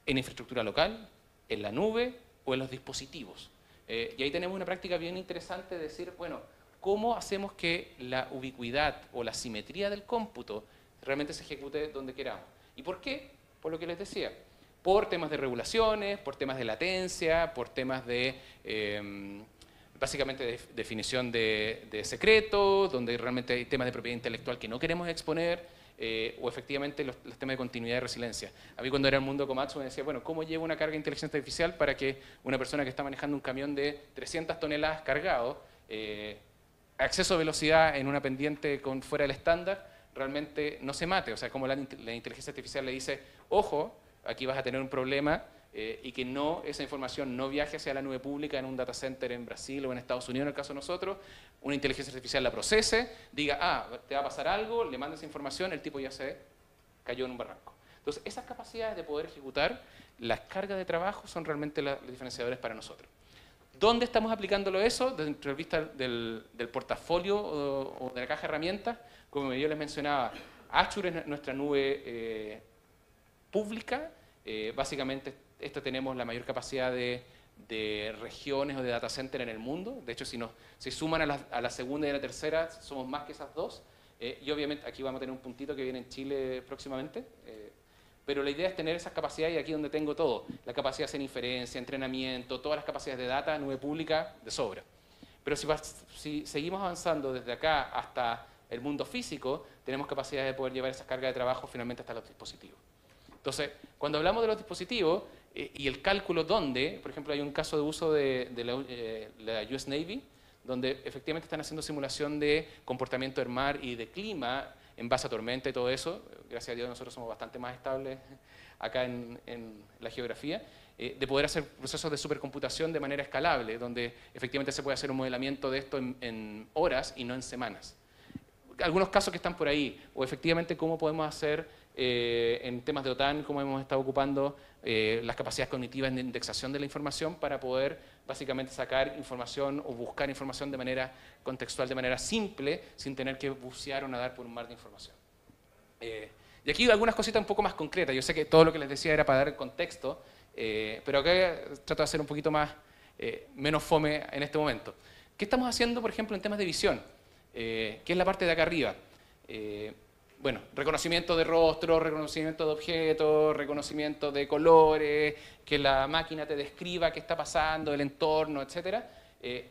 [SPEAKER 6] en infraestructura local, en la nube o en los dispositivos. Y ahí tenemos una práctica bien interesante de decir, bueno, ¿cómo hacemos que la ubicuidad o la simetría del cómputo realmente se ejecute donde queramos? ¿Y por qué? Por lo que les decía. Por temas de regulaciones, por temas de latencia, por temas de, básicamente, definición de secretos, donde realmente hay temas de propiedad intelectual que no queremos exponer, o efectivamente los temas de continuidad y resiliencia. A mí cuando era el mundo Komatsu me decía, bueno, ¿cómo llevo una carga de inteligencia artificial para que una persona que está manejando un camión de 300 toneladas cargado, acceso a velocidad en una pendiente fuera del estándar, realmente no se mate? O sea, como la inteligencia artificial le dice, ojo, aquí vas a tener un problema, y que esa información no viaje hacia la nube pública en un data center en Brasil o en Estados Unidos, en el caso de nosotros, una inteligencia artificial la procese, diga, te va a pasar algo, le manda esa información, el tipo ya se cayó en un barranco. Entonces, esas capacidades de poder ejecutar las cargas de trabajo son realmente los diferenciadores para nosotros. ¿Dónde estamos aplicándolo eso? Dentro de vista del portafolio o de la caja de herramientas, como yo les mencionaba, Azure es nuestra nube pública. Básicamente, tenemos la mayor capacidad de regiones o de data center en el mundo. De hecho, si suman a la segunda y a la tercera, somos más que esas dos. Y obviamente, aquí vamos a tener un puntito que viene en Chile próximamente. Pero la idea es tener esas capacidades, y aquí donde tengo todo. La capacidad de hacer inferencia, entrenamiento, todas las capacidades de data, nube pública, de sobra. Pero si seguimos avanzando desde acá hasta el mundo físico, tenemos capacidad de poder llevar esas cargas de trabajo finalmente hasta los dispositivos. Entonces, cuando hablamos de los dispositivos y el cálculo dónde, por ejemplo, hay un caso de uso de la US Navy, donde efectivamente están haciendo simulación de comportamiento del mar y de clima en base a tormenta y todo eso. Gracias a Dios nosotros somos bastante más estables acá en la geografía, de poder hacer procesos de supercomputación de manera escalable, donde efectivamente se puede hacer un modelamiento de esto en horas y no en semanas. Algunos casos que están por ahí, o efectivamente cómo podemos hacer en temas de OTAN, como hemos estado ocupando las capacidades cognitivas de indexación de la información para poder básicamente sacar información o buscar información de manera contextual, de manera simple, sin tener que bucear o nadar por un mar de información. Y aquí algunas cositas un poco más concretas. Yo sé que todo lo que les decía era para dar contexto, pero acá trato de hacer un poquito más, menos fome en este momento. ¿Qué estamos haciendo, por ejemplo, en temas de visión? Que es la parte de acá arriba. Bueno, reconocimiento de rostro, reconocimiento de objetos, reconocimiento de colores, que la máquina te describa qué está pasando, el entorno, etc.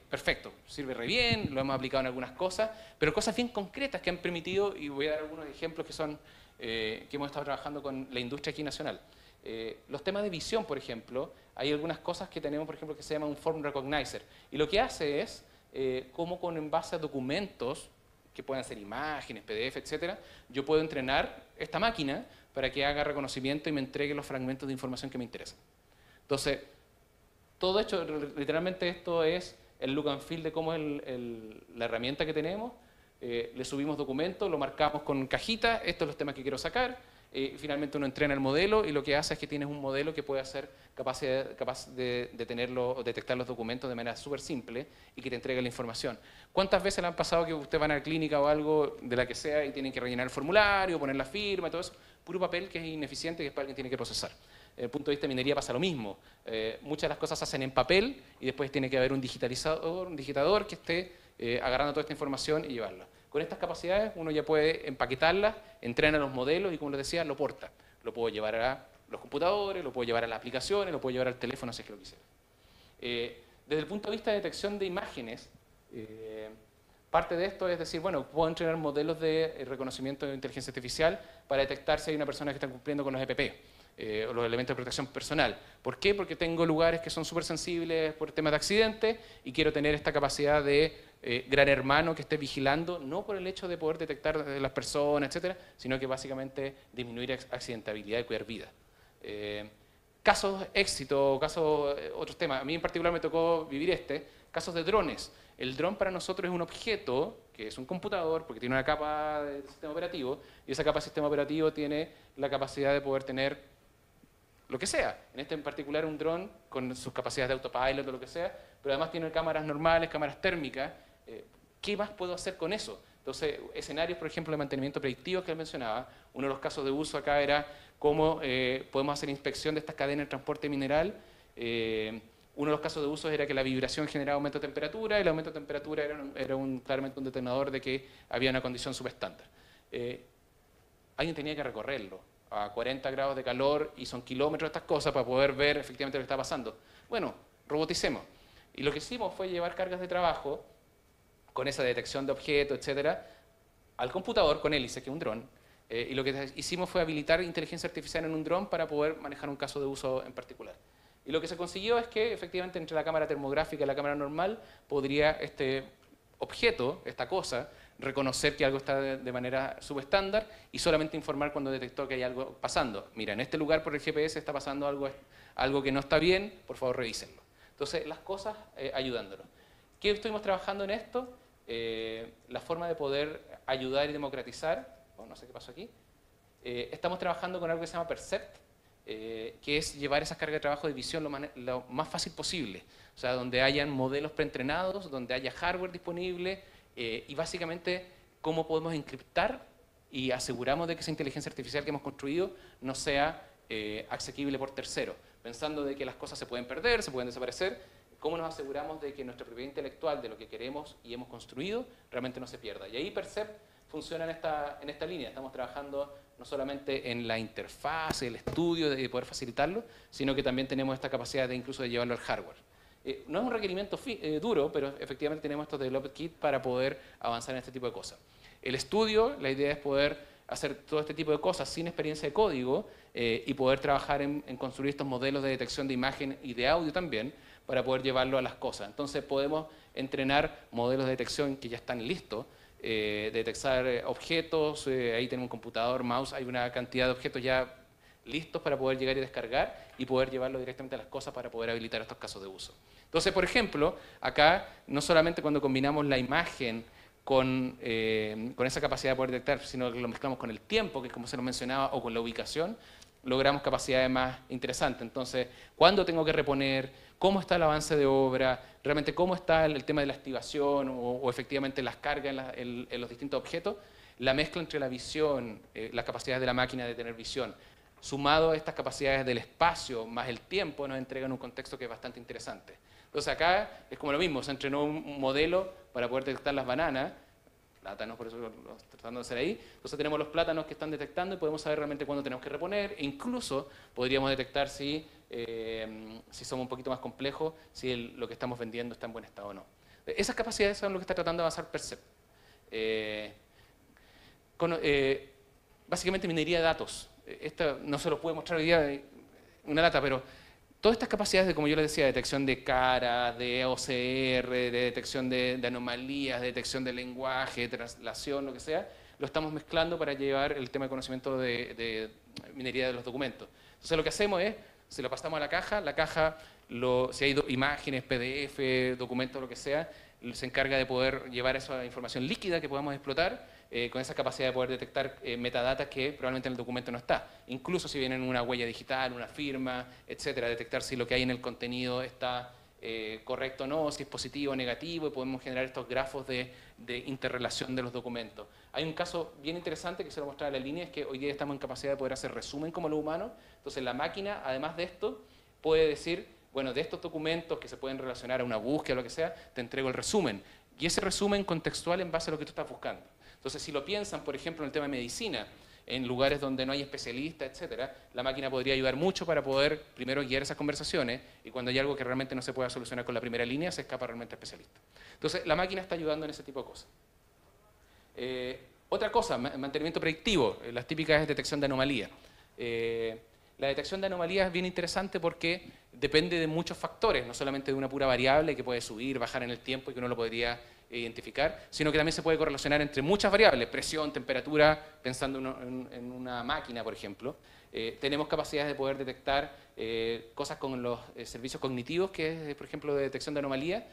[SPEAKER 6] Perfecto, sirve re bien, lo hemos aplicado en algunas cosas, pero cosas bien concretas que han permitido, y voy a dar algunos ejemplos que son que hemos estado trabajando con la industria aquí nacional. Los temas de visión, por ejemplo, hay algunas cosas que tenemos, por ejemplo, que se llama un Form Recognizer, y lo que hace es, cómo en base a documentos, que puedan ser imágenes, PDF, etcétera, yo puedo entrenar esta máquina para que haga reconocimiento y me entregue los fragmentos de información que me interesan. Entonces, todo hecho, literalmente esto es el look and feel de cómo es la herramienta que tenemos. Le subimos documentos, lo marcamos con cajita, estos son los temas que quiero sacar. Finalmente uno entrena el modelo y lo que hace es que tienes un modelo que puede ser capaz de detectar los documentos de manera súper simple y que te entregue la información. ¿Cuántas veces le han pasado que usted van a la clínica o algo de la que sea y tienen que rellenar el formulario, poner la firma y todo eso? Puro papel que es ineficiente y que alguien tiene que procesar. Desde el punto de vista de minería pasa lo mismo. Muchas de las cosas se hacen en papel y después tiene que haber un digitador que esté agarrando toda esta información y llevarla. Con estas capacidades uno ya puede empaquetarlas, entrena los modelos y, como les decía, lo porta. Lo puedo llevar a los computadores, lo puedo llevar a las aplicaciones, lo puedo llevar al teléfono si es que lo quisiera. Desde el punto de vista de detección de imágenes, parte de esto es decir, bueno, puedo entrenar modelos de reconocimiento de inteligencia artificial para detectar si hay una persona que está cumpliendo con los EPP. O los elementos de protección personal. ¿Por qué? Porque tengo lugares que son súper sensibles por temas de accidentes y quiero tener esta capacidad de gran hermano que esté vigilando, no por el hecho de poder detectar las personas, etcétera, sino que básicamente disminuir accidentabilidad y cuidar vida. Casos éxito, otros temas. A mí en particular me tocó vivir casos de drones. El dron para nosotros es un objeto que es un computador porque tiene una capa de sistema operativo y esa capa de sistema operativo tiene la capacidad de poder tener lo que sea. En particular un dron con sus capacidades de autopilot o lo que sea, pero además tiene cámaras normales, cámaras térmicas. ¿Qué más puedo hacer con eso? Entonces, escenarios, por ejemplo, de mantenimiento predictivo que él mencionaba, uno de los casos de uso acá era cómo podemos hacer inspección de estas cadenas de transporte mineral. Uno de los casos de uso era que la vibración generaba aumento de temperatura y el aumento de temperatura era claramente un detonador de que había una condición subestándar. Alguien tenía que recorrerlo a 40 grados de calor y son kilómetros de estas cosas para poder ver efectivamente lo que está pasando. Bueno, roboticemos. Y lo que hicimos fue llevar cargas de trabajo con esa detección de objetos, etcétera, al computador con hélice, que es un dron. Y lo que hicimos fue habilitar inteligencia artificial en un dron para poder manejar un caso de uso en particular. Y lo que se consiguió es que efectivamente entre la cámara termográfica y la cámara normal podría este objeto, esta cosa, reconocer que algo está de manera subestándar y solamente informar cuando detectó que hay algo pasando. Mira, en este lugar por el GPS está pasando algo que no está bien, por favor revísenlo. Entonces, las cosas ayudándonos. ¿Qué estuvimos trabajando en esto? La forma de poder ayudar y democratizar, no sé qué pasó aquí, estamos trabajando con algo que se llama Percept, que es llevar esas cargas de trabajo de visión lo más fácil posible. O sea, donde hayan modelos preentrenados, donde haya hardware disponible, y básicamente cómo podemos encriptar y aseguramos de que esa inteligencia artificial que hemos construido no sea asequible por terceros, pensando de que las cosas se pueden perder, se pueden desaparecer. ¿Cómo nos aseguramos de que nuestra propiedad intelectual de lo que queremos y hemos construido realmente no se pierda? Y ahí Percept funciona en esta línea. Estamos trabajando no solamente en la interfaz, el estudio de poder facilitarlo, sino que también tenemos esta capacidad de incluso de llevarlo al hardware. No es un requerimiento duro, pero efectivamente tenemos estos developed kit para poder avanzar en este tipo de cosas. El estudio, la idea es poder hacer todo este tipo de cosas sin experiencia de código y poder trabajar en construir estos modelos de detección de imagen y de audio también para poder llevarlo a las cosas. Entonces podemos entrenar modelos de detección que ya están listos, detectar objetos, ahí tenemos un computador, mouse, hay una cantidad de objetos ya listos para poder llegar y descargar y poder llevarlo directamente a las cosas para poder habilitar estos casos de uso. Entonces, por ejemplo, acá no solamente cuando combinamos la imagen con esa capacidad de poder detectar, sino que lo mezclamos con el tiempo, que es como se nos mencionaba, o con la ubicación, logramos capacidades más interesantes. Entonces, ¿cuándo tengo que reponer? ¿Cómo está el avance de obra? ¿Realmente cómo está el tema de la activación o efectivamente las cargas en los distintos objetos? La mezcla entre la visión, las capacidades de la máquina de tener visión, sumado a estas capacidades del espacio más el tiempo, nos entregan un contexto que es bastante interesante. Entonces acá es como lo mismo, se entrenó un modelo para poder detectar las bananas, plátanos, por eso lo estoy tratando de hacer ahí. Entonces tenemos los plátanos que están detectando y podemos saber realmente cuándo tenemos que reponer. E incluso podríamos detectar si somos un poquito más complejos, si lo que estamos vendiendo está en buen estado o no. Esas capacidades son lo que está tratando de avanzar Percept. Básicamente minería de datos. Esta no se lo pude mostrar hoy día una data, pero todas estas capacidades de, como yo les decía, detección de cara, de OCR, de detección de anomalías, de detección de lenguaje, de translación, lo que sea, lo estamos mezclando para llevar el tema de conocimiento de minería de los documentos. Entonces lo que hacemos es, se lo pasamos a la caja si hay imágenes, PDF, documentos, lo que sea, se encarga de poder llevar esa información líquida que podamos explotar con esa capacidad de poder detectar metadatas que probablemente en el documento no está. Incluso si vienen una huella digital, una firma, etcétera, detectar si lo que hay en el contenido está correcto o no, si es positivo o negativo, y podemos generar estos grafos de interrelación de los documentos. Hay un caso bien interesante que se lo mostraba en la línea, es que hoy día estamos en capacidad de poder hacer resumen como lo humano. Entonces la máquina, además de esto, puede decir, bueno, de estos documentos que se pueden relacionar a una búsqueda o lo que sea, te entrego el resumen. Y ese resumen contextual en base a lo que tú estás buscando. Entonces, si lo piensan, por ejemplo, en el tema de medicina, en lugares donde no hay especialistas, etcétera, la máquina podría ayudar mucho para poder, primero, guiar esas conversaciones, y cuando hay algo que realmente no se pueda solucionar con la primera línea, se escapa realmente al especialista. Entonces, la máquina está ayudando en ese tipo de cosas. Otra cosa, mantenimiento predictivo, las típicas es detección de anomalías. La detección de anomalías es bien interesante porque depende de muchos factores, no solamente de una pura variable que puede subir, bajar en el tiempo y que uno lo podría identificar, sino que también se puede correlacionar entre muchas variables, presión, temperatura, pensando en una máquina, por ejemplo. Tenemos capacidades de poder detectar cosas con los servicios cognitivos, que es, por ejemplo, de detección de anomalías,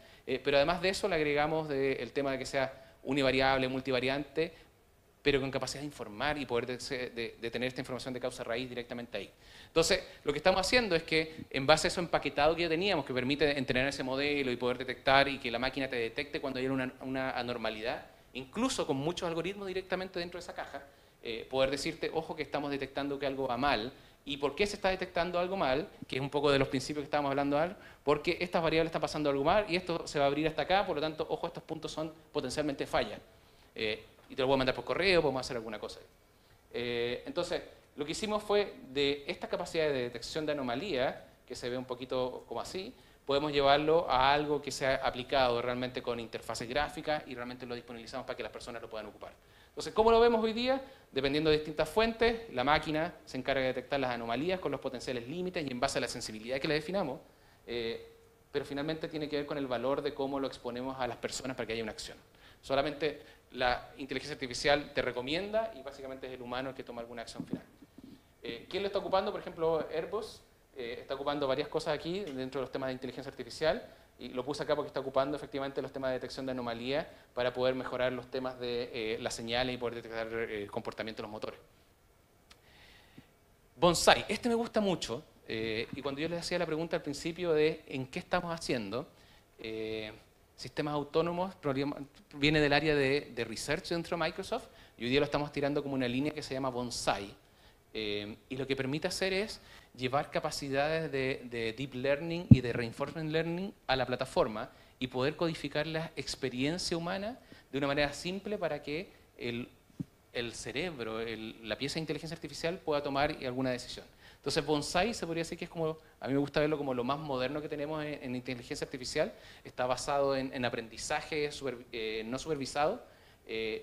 [SPEAKER 6] pero además de eso le agregamos el tema de que sea univariable, multivariante, pero con capacidad de informar y poder de tener esta información de causa raíz directamente ahí. Entonces, lo que estamos haciendo es que, en base a eso empaquetado que ya teníamos, que permite entrenar ese modelo y poder detectar y que la máquina te detecte cuando hay una anormalidad, incluso con muchos algoritmos directamente dentro de esa caja, poder decirte, ojo, que estamos detectando que algo va mal. ¿Y por qué se está detectando algo mal? Que es un poco de los principios que estábamos hablando ahora, porque estas variables están pasando algo mal y esto se va a abrir hasta acá, por lo tanto, ojo, estos puntos son potencialmente fallas. Y te lo voy a mandar por correo, podemos hacer alguna cosa. Entonces, lo que hicimos fue, de esta capacidad de detección de anomalía, que se ve un poquito como así, podemos llevarlo a algo que sea aplicado realmente con interfaces gráficas y realmente lo disponibilizamos para que las personas lo puedan ocupar. Entonces, ¿cómo lo vemos hoy día? Dependiendo de distintas fuentes, la máquina se encarga de detectar las anomalías con los potenciales límites y en base a la sensibilidad que le definamos, pero finalmente tiene que ver con el valor de cómo lo exponemos a las personas para que haya una acción. Solamente la inteligencia artificial te recomienda y básicamente es el humano el que toma alguna acción final. ¿Quién lo está ocupando? Por ejemplo, Airbus está ocupando varias cosas aquí dentro de los temas de inteligencia artificial y lo puse acá porque está ocupando efectivamente los temas de detección de anomalías para poder mejorar los temas de las señales y poder detectar el comportamiento de los motores. Bonsai, este me gusta mucho y cuando yo les hacía la pregunta al principio de en qué estamos haciendo, sistemas autónomos viene del área de research dentro de Microsoft y hoy día lo estamos tirando como una línea que se llama Bonsai. Y lo que permite hacer es llevar capacidades de deep learning y de reinforcement learning a la plataforma y poder codificar la experiencia humana de una manera simple para que el cerebro, la pieza de inteligencia artificial pueda tomar alguna decisión. Entonces Bonsai se podría decir que es como, a mí me gusta verlo como lo más moderno que tenemos en inteligencia artificial, está basado en aprendizaje no supervisado,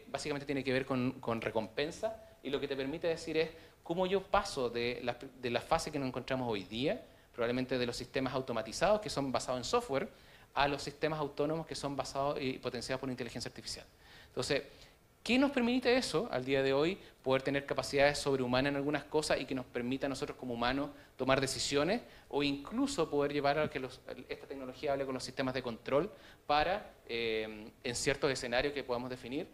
[SPEAKER 6] básicamente tiene que ver con recompensa y lo que te permite decir es cómo yo paso de la fase que nos encontramos hoy día, probablemente de los sistemas automatizados que son basados en software, a los sistemas autónomos que son basados y potenciados por inteligencia artificial. Entonces, ¿Qué nos permite eso al día de hoy? Poder tener capacidades sobrehumanas en algunas cosas y que nos permita a nosotros como humanos tomar decisiones o incluso poder llevar a que esta tecnología hable con los sistemas de control para, en ciertos escenarios que podamos definir,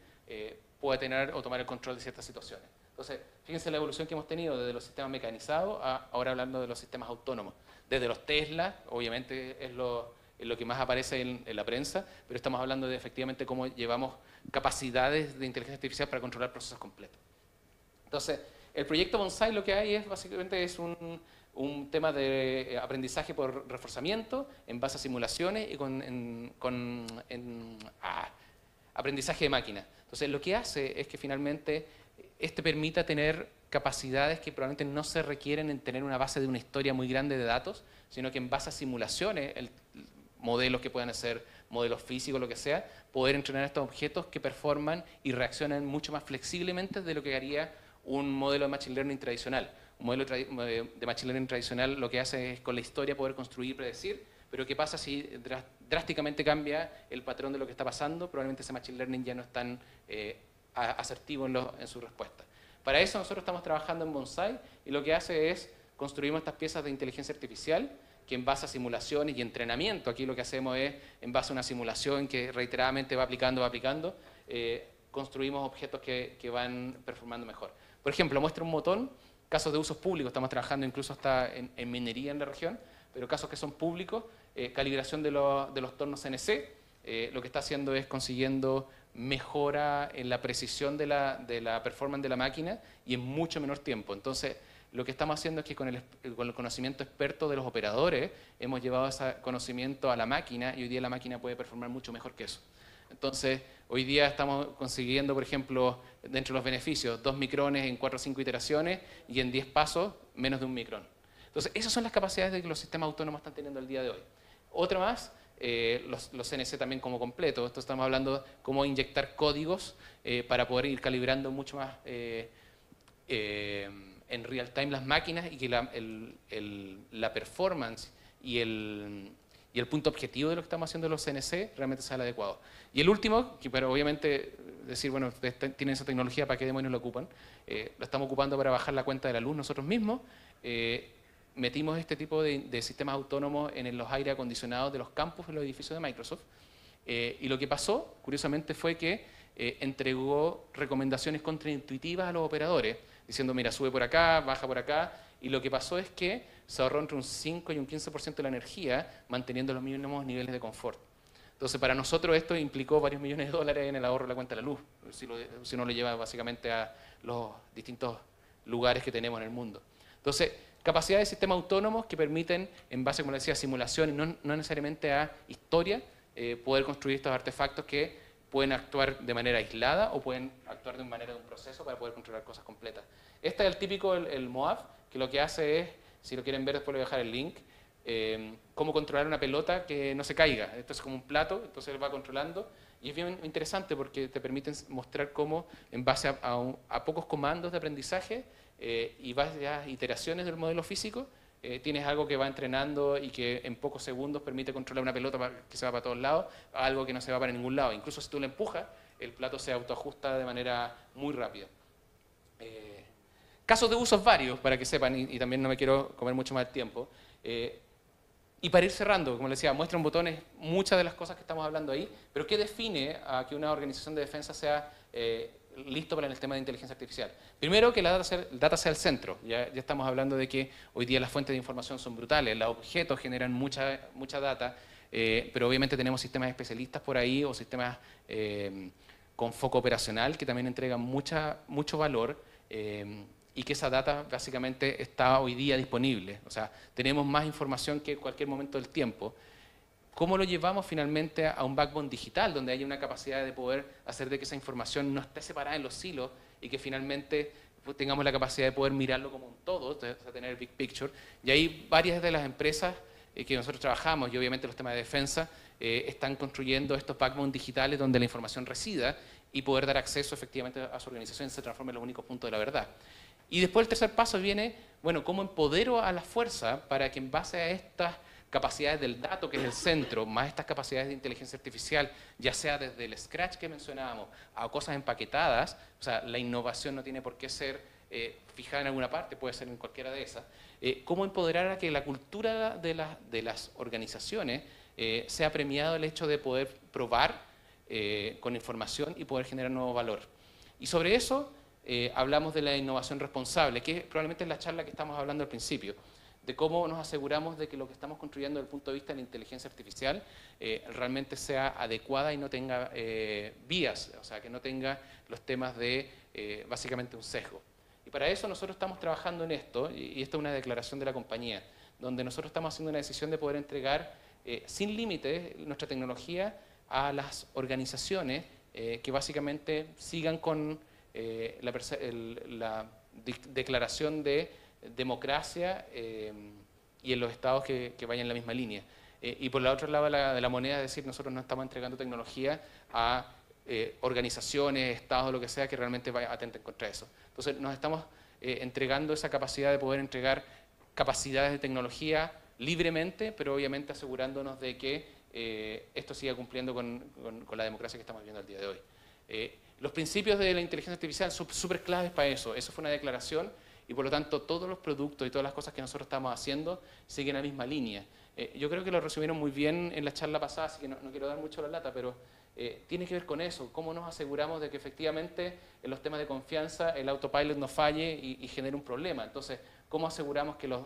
[SPEAKER 6] pueda tener o tomar el control de ciertas situaciones. Entonces, fíjense la evolución que hemos tenido desde los sistemas mecanizados a ahora hablando de los sistemas autónomos. Desde los Tesla, obviamente es lo que más aparece en la prensa, pero estamos hablando de efectivamente cómo llevamos capacidades de inteligencia artificial para controlar procesos completos. Entonces, el proyecto Bonsai lo que hay es básicamente es un tema de aprendizaje por reforzamiento en base a simulaciones y con aprendizaje de máquina. Entonces, lo que hace es que finalmente permita tener capacidades que probablemente no se requieren en tener una base de una historia muy grande de datos, sino que en base a simulaciones, modelos que puedan ser modelos físicos, lo que sea, poder entrenar estos objetos que performan y reaccionan mucho más flexiblemente de lo que haría un modelo de Machine Learning tradicional. Un modelo de Machine Learning tradicional lo que hace es con la historia poder construir y predecir, pero ¿qué pasa si drásticamente cambia el patrón de lo que está pasando? Probablemente ese Machine Learning ya no es tan asertivo en su respuesta. Para eso nosotros estamos trabajando en Bonsai y lo que hace es construimos estas piezas de inteligencia artificial que en base a simulaciones y entrenamiento, aquí lo que hacemos es, en base a una simulación que reiteradamente va aplicando, construimos objetos que van performando mejor. Por ejemplo, muestra un botón, casos de usos públicos, estamos trabajando incluso hasta en minería en la región, pero casos que son públicos, calibración de los tornos CNC, lo que está haciendo es consiguiendo mejora en la precisión de la performance de la máquina y en mucho menor tiempo. Entonces, lo que estamos haciendo es que con el conocimiento experto de los operadores hemos llevado ese conocimiento a la máquina y hoy día la máquina puede performar mucho mejor que eso. Entonces, hoy día estamos consiguiendo, por ejemplo, dentro de los beneficios, 2 micrones en 4 o 5 iteraciones y en 10 pasos, menos de 1 micrón. Entonces, esas son las capacidades que los sistemas autónomos están teniendo el día de hoy. Otra más, los CNC también como completo. Esto estamos hablando de cómo inyectar códigos para poder ir calibrando mucho más en real time las máquinas y que la performance y el punto objetivo de lo que estamos haciendo en los CNC realmente sea el adecuado. Y el último, pero obviamente decir, bueno, ustedes tienen esa tecnología, ¿para qué demonios lo ocupan? Lo estamos ocupando para bajar la cuenta de la luz nosotros mismos. Metimos este tipo de sistemas autónomos en los aire acondicionados de los campus en los edificios de Microsoft. Y lo que pasó, curiosamente, fue que entregó recomendaciones contraintuitivas a los operadores, diciendo, mira, sube por acá, baja por acá, y lo que pasó es que se ahorró entre un 5 y un 15% de la energía, manteniendo los mínimos niveles de confort. Entonces, para nosotros esto implicó varios millones de dólares en el ahorro de la cuenta de la luz, si uno lo lleva básicamente a los distintos lugares que tenemos en el mundo. Entonces, capacidad de sistemas autónomos que permiten, en base, como les decía, a simulación y no necesariamente a historia, poder construir estos artefactos que pueden actuar de manera aislada o pueden actuar de manera de un proceso para poder controlar cosas completas. Este es el típico, el MOAB, que lo que hace es, si lo quieren ver después les voy a dejar el link, cómo controlar una pelota que no se caiga. Esto es como un plato, entonces él va controlando y es bien interesante porque te permiten mostrar cómo en base a pocos comandos de aprendizaje y varias iteraciones del modelo físico, tienes algo que va entrenando y que en pocos segundos permite controlar una pelota que se va para todos lados, a algo que no se va para ningún lado. Incluso si tú le empujas, el plato se autoajusta de manera muy rápida. Casos de usos varios, para que sepan, y también no me quiero comer mucho más tiempo. Y para ir cerrando, como les decía, muestran botones muchas de las cosas que estamos hablando ahí, pero ¿qué define a que una organización de defensa sea listo para el tema de inteligencia artificial? Primero, que la data sea el centro. Ya estamos hablando de que hoy día las fuentes de información son brutales, los objetos generan mucha data, pero obviamente tenemos sistemas especialistas por ahí o sistemas con foco operacional que también entregan mucho valor y que esa data básicamente está hoy día disponible. O sea, tenemos más información que en cualquier momento del tiempo. ¿Cómo lo llevamos finalmente a un backbone digital, donde haya una capacidad de poder hacer de que esa información no esté separada en los silos y que finalmente tengamos la capacidad de poder mirarlo como un todo, o sea, tener el big picture? Y ahí varias de las empresas que nosotros trabajamos, y obviamente los temas de defensa, están construyendo estos backbone digitales donde la información resida y poder dar acceso efectivamente a su organización se transforme en los únicos puntos de la verdad. Y después el tercer paso viene, bueno, ¿cómo empodero a la fuerza para que en base a estas capacidades del dato, que es el centro, más estas capacidades de inteligencia artificial, ya sea desde el Scratch que mencionábamos, a cosas empaquetadas, o sea, la innovación no tiene por qué ser fijada en alguna parte, puede ser en cualquiera de esas, cómo empoderar a que la cultura de las organizaciones sea premiado el hecho de poder probar con información y poder generar nuevo valor. Y sobre eso hablamos de la innovación responsable, que probablemente es la charla que estamos hablando al principio, de cómo nos aseguramos de que lo que estamos construyendo desde el punto de vista de la inteligencia artificial realmente sea adecuada y no tenga vías, o sea, que no tenga los temas de básicamente un sesgo. Y para eso nosotros estamos trabajando en esto, y esta es una declaración de la compañía, donde nosotros estamos haciendo una decisión de poder entregar sin límites nuestra tecnología a las organizaciones que básicamente sigan con la declaración de democracia y en los estados que vayan en la misma línea. Y por el otro lado de la moneda, es decir, nosotros no estamos entregando tecnología a organizaciones, estados o lo que sea que realmente atenten contra eso. Entonces nos estamos entregando esa capacidad de poder entregar capacidades de tecnología libremente, pero obviamente asegurándonos de que esto siga cumpliendo con la democracia que estamos viendo el día de hoy. Los principios de la inteligencia artificial son súper claves para eso. Eso fue una declaración y por lo tanto todos los productos y todas las cosas que nosotros estamos haciendo siguen la misma línea. Yo creo que lo resumieron muy bien en la charla pasada, así que no quiero dar mucho la lata, pero tiene que ver con eso, cómo nos aseguramos de que efectivamente en los temas de confianza el autopilot no falle y genere un problema. Entonces, cómo aseguramos que los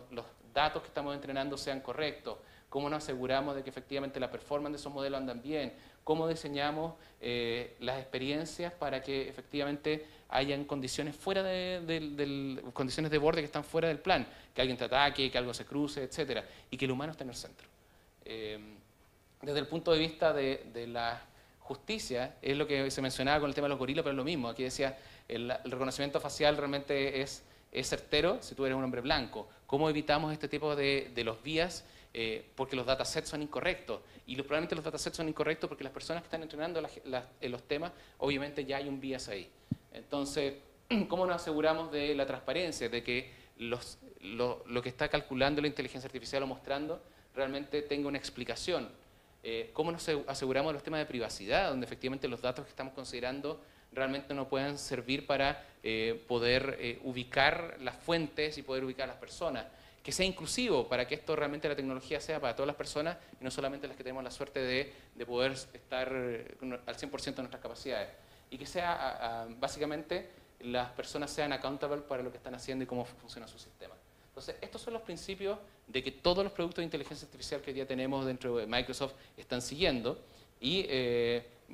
[SPEAKER 6] datos que estamos entrenando sean correctos, cómo nos aseguramos de que efectivamente la performance de esos modelos andan bien, cómo diseñamos las experiencias para que efectivamente hayan condiciones fuera condiciones de borde que están fuera del plan, que alguien te ataque, que algo se cruce, etcétera, y que el humano esté en el centro. Desde el punto de vista de la justicia, es lo que se mencionaba con el tema de los gorilas, pero es lo mismo. Aquí decía, el reconocimiento facial realmente es certero si tú eres un hombre blanco. ¿Cómo evitamos este tipo de los vías? Porque los datasets son incorrectos. Y probablemente los datasets son incorrectos porque las personas que están entrenando en los temas, obviamente ya hay un bias ahí. Entonces, ¿cómo nos aseguramos de la transparencia? De que lo que está calculando la inteligencia artificial o mostrando realmente tenga una explicación. ¿Cómo nos aseguramos de los temas de privacidad, donde efectivamente los datos que estamos considerando realmente no puedan servir para poder ubicar las fuentes y poder ubicar a las personas? Que sea inclusivo, para que esto realmente la tecnología sea para todas las personas y no solamente las que tenemos la suerte de poder estar al 100% de nuestras capacidades. Y que sea, básicamente, las personas sean accountable para lo que están haciendo y cómo funciona su sistema. Entonces, estos son los principios de que todos los productos de inteligencia artificial que hoy día tenemos dentro de Microsoft están siguiendo y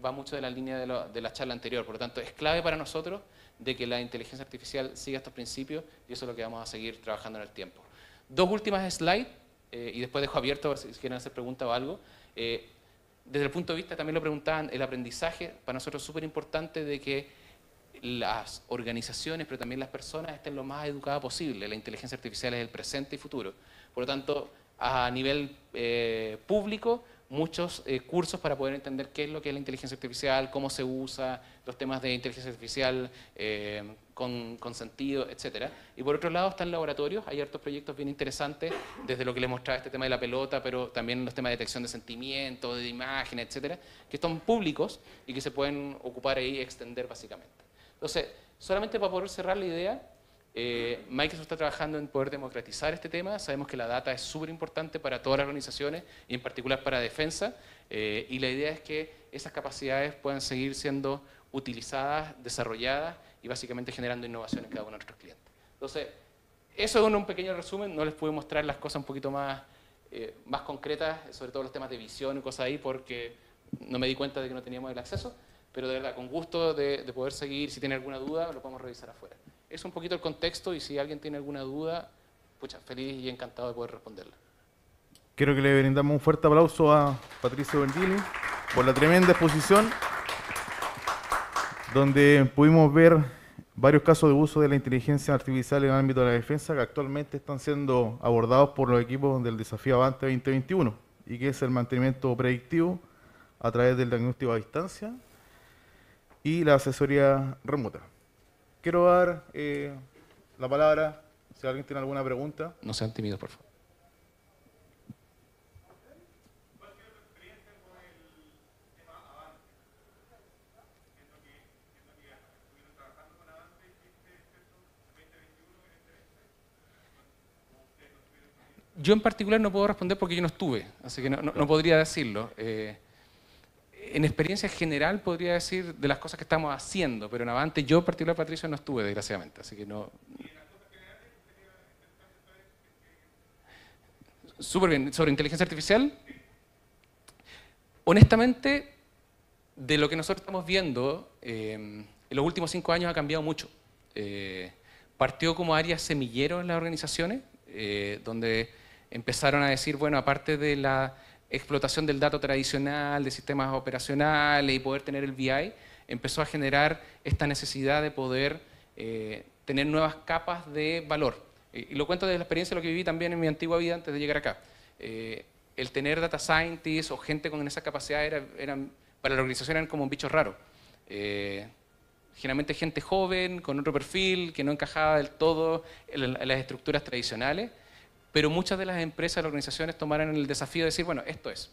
[SPEAKER 6] va mucho de la línea de la charla anterior. Por lo tanto, es clave para nosotros de que la inteligencia artificial siga estos principios y eso es lo que vamos a seguir trabajando en el tiempo. Dos últimas slides y después dejo abierto si quieren hacer preguntas o algo. Desde el punto de vista, también lo preguntaban, el aprendizaje para nosotros es súper importante de que las organizaciones, pero también las personas estén lo más educadas posible. La inteligencia artificial es el presente y futuro. Por lo tanto, a nivel público, muchos cursos para poder entender qué es lo que es la inteligencia artificial, cómo se usa, los temas de inteligencia artificial con sentido, etc. Y por otro lado están laboratorios, hay hartos proyectos bien interesantes, desde lo que les mostraba este tema de la pelota, pero también los temas de detección de sentimientos, de imágenes, etcétera, que son públicos y que se pueden ocupar ahí y extender básicamente. Entonces, solamente para poder cerrar la idea, Microsoft está trabajando en poder democratizar este tema. Sabemos que la data es súper importante para todas las organizaciones y en particular para defensa, y la idea es que esas capacidades puedan seguir siendo utilizadas, desarrolladas y básicamente generando innovación en cada uno de nuestros clientes. Entonces, eso es un pequeño resumen. No les pude mostrar las cosas un poquito más concretas, sobre todo los temas de visión y cosas ahí, porque no me di cuenta de que no teníamos el acceso, pero de verdad, con gusto de poder seguir. Si tienen alguna duda, lo podemos revisar afuera. Es un poquito el contexto y si alguien tiene alguna duda, pucha, feliz y encantado de poder responderla.
[SPEAKER 3] Quiero que le brindamos un fuerte aplauso a Patricio Bendini por la tremenda exposición, donde pudimos ver varios casos de uso de la inteligencia artificial en el ámbito de la defensa que actualmente están siendo abordados por los equipos del Desafío Avante 2021, y que es el mantenimiento predictivo a través del diagnóstico a distancia y la asesoría remota. Quiero dar la palabra, si alguien tiene alguna pregunta.
[SPEAKER 6] No sean tímidos, por favor. Yo en particular no puedo responder porque yo no estuve, así que no podría decirlo. En experiencia general podría decir de las cosas que estamos haciendo, pero en Avante yo en particular, Patricio, no estuve, desgraciadamente, así que no... Súper bien. Sobre inteligencia artificial, honestamente, de lo que nosotros estamos viendo, en los últimos 5 años ha cambiado mucho. Partió como área semillero en las organizaciones, donde empezaron a decir, bueno, aparte de la explotación del dato tradicional, de sistemas operacionales y poder tener el BI, empezó a generar esta necesidad de poder tener nuevas capas de valor. Y lo cuento desde la experiencia de lo que viví también en mi antigua vida antes de llegar acá. El tener data scientists o gente con esa capacidad para la organización eran como un bicho raro. Generalmente gente joven, con otro perfil, que no encajaba del todo en las estructuras tradicionales, pero muchas de las empresas, las organizaciones tomaron el desafío de decir, bueno, esto es.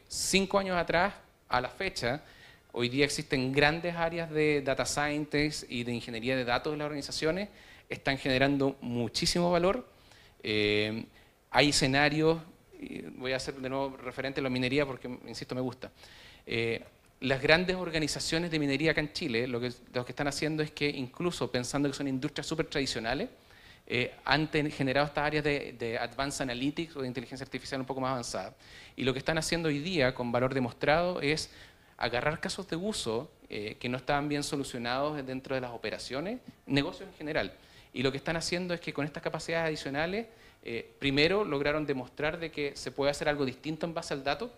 [SPEAKER 6] 5 años atrás, a la fecha, hoy día existen grandes áreas de data scientists y de ingeniería de datos en las organizaciones, están generando muchísimo valor. Hay escenarios, y voy a hacer de nuevo referente a la minería porque, insisto, me gusta. Las grandes organizaciones de minería acá en Chile, lo que están haciendo es que incluso pensando que son industrias súper tradicionales, han generado estas áreas de Advanced Analytics o de inteligencia artificial un poco más avanzada. Y lo que están haciendo hoy día con valor demostrado es agarrar casos de uso que no estaban bien solucionados dentro de las operaciones, negocios en general. Y lo que están haciendo es que con estas capacidades adicionales, primero lograron demostrar de que se puede hacer algo distinto en base al dato.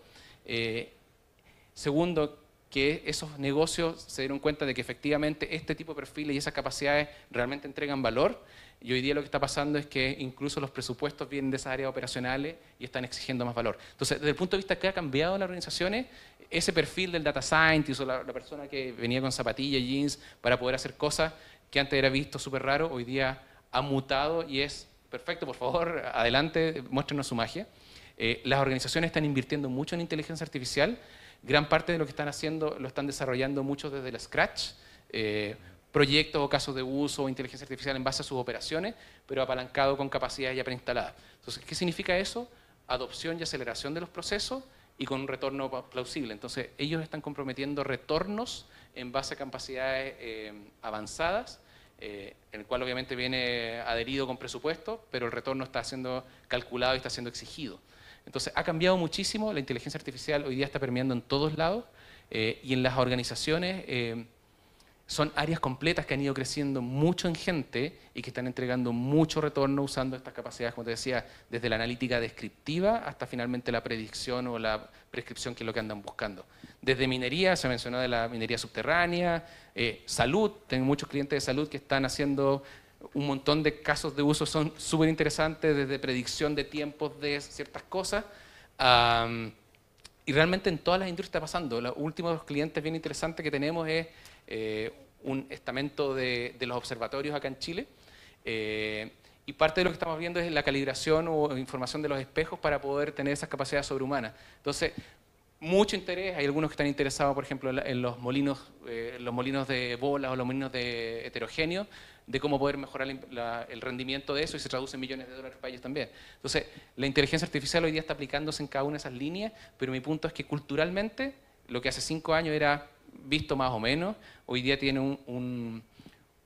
[SPEAKER 6] Segundo, que esos negocios se dieron cuenta de que efectivamente este tipo de perfiles y esas capacidades realmente entregan valor. Y hoy día lo que está pasando es que incluso los presupuestos vienen de esas áreas operacionales y están exigiendo más valor. Entonces, desde el punto de vista que ha cambiado en las organizaciones, ese perfil del data scientist o la persona que venía con zapatillas y jeans para poder hacer cosas que antes era visto súper raro, hoy día ha mutado y es perfecto. Por favor, adelante, muéstrenos su magia. Las organizaciones están invirtiendo mucho en inteligencia artificial. Gran parte de lo que están haciendo lo están desarrollando mucho desde el scratch, proyectos o casos de uso o inteligencia artificial en base a sus operaciones, pero apalancado con capacidades ya preinstaladas. Entonces, ¿qué significa eso? Adopción y aceleración de los procesos y con un retorno plausible. Entonces, ellos están comprometiendo retornos en base a capacidades avanzadas, en el cual obviamente viene adherido con presupuesto, pero el retorno está siendo calculado y está siendo exigido. Entonces, ha cambiado muchísimo, la inteligencia artificial hoy día está permeando en todos lados y en las organizaciones son áreas completas que han ido creciendo mucho en gente y que están entregando mucho retorno usando estas capacidades, como te decía, desde la analítica descriptiva hasta finalmente la predicción o la prescripción, que es lo que andan buscando. Desde minería, se mencionó de la minería subterránea, salud, tengo muchos clientes de salud que están haciendo un montón de casos de uso, son súper interesantes, desde predicción de tiempos de ciertas cosas, y realmente en todas las industrias está pasando. Los últimos clientes bien interesantes que tenemos es un estamento de los observatorios acá en Chile, y parte de lo que estamos viendo es la calibración o información de los espejos para poder tener esas capacidades sobrehumanas. Entonces, mucho interés, hay algunos que están interesados, por ejemplo, en los molinos de bolas o los molinos de heterogéneo, de cómo poder mejorar el rendimiento de eso, y se traduce en millones de dólares para ellos también. Entonces, la inteligencia artificial hoy día está aplicándose en cada una de esas líneas, pero mi punto es que culturalmente, lo que hace 5 años era visto más o menos, hoy día tiene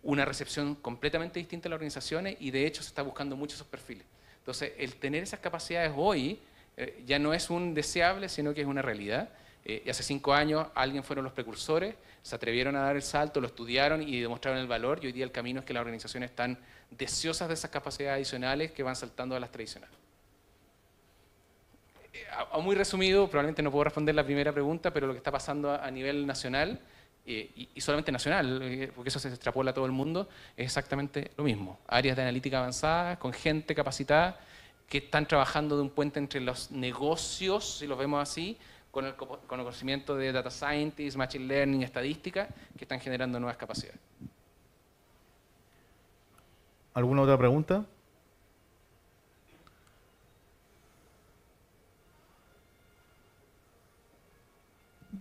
[SPEAKER 6] una recepción completamente distinta en las organizaciones y de hecho se está buscando mucho esos perfiles. Entonces, el tener esas capacidades hoy ya no es un deseable, sino que es una realidad. Y hace 5 años alguien fueron los precursores, se atrevieron a dar el salto, lo estudiaron y demostraron el valor, y hoy día el camino es que las organizaciones están deseosas de esas capacidades adicionales que van saltando a las tradicionales. Muy resumido, probablemente no puedo responder la primera pregunta, pero lo que está pasando a nivel nacional, y solamente nacional, porque eso se extrapola a todo el mundo, es exactamente lo mismo. Áreas de analítica avanzada, con gente capacitada, que están trabajando de un puente entre los negocios, si los vemos así, con el conocimiento de data scientists, machine learning, estadística, que están generando nuevas capacidades.
[SPEAKER 3] ¿Alguna otra pregunta?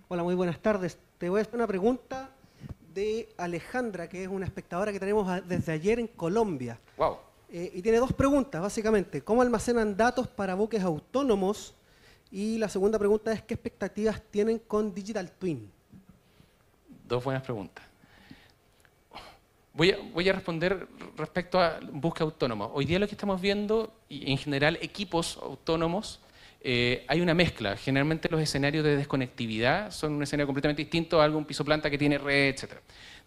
[SPEAKER 7] Hola, muy buenas tardes. Te voy a hacer una pregunta de Alejandra, que es una espectadora que tenemos desde ayer en Colombia.
[SPEAKER 6] Wow.
[SPEAKER 7] Y tiene dos preguntas, básicamente. ¿Cómo almacenan datos para buques autónomos? Y la segunda pregunta es, ¿qué expectativas tienen con Digital Twin?
[SPEAKER 6] Dos buenas preguntas. Voy a responder respecto a búsqueda autónoma. Hoy día lo que estamos viendo, y en general equipos autónomos, hay una mezcla. Generalmente los escenarios de desconectividad son un escenario completamente distinto a algún piso planta que tiene red, etc.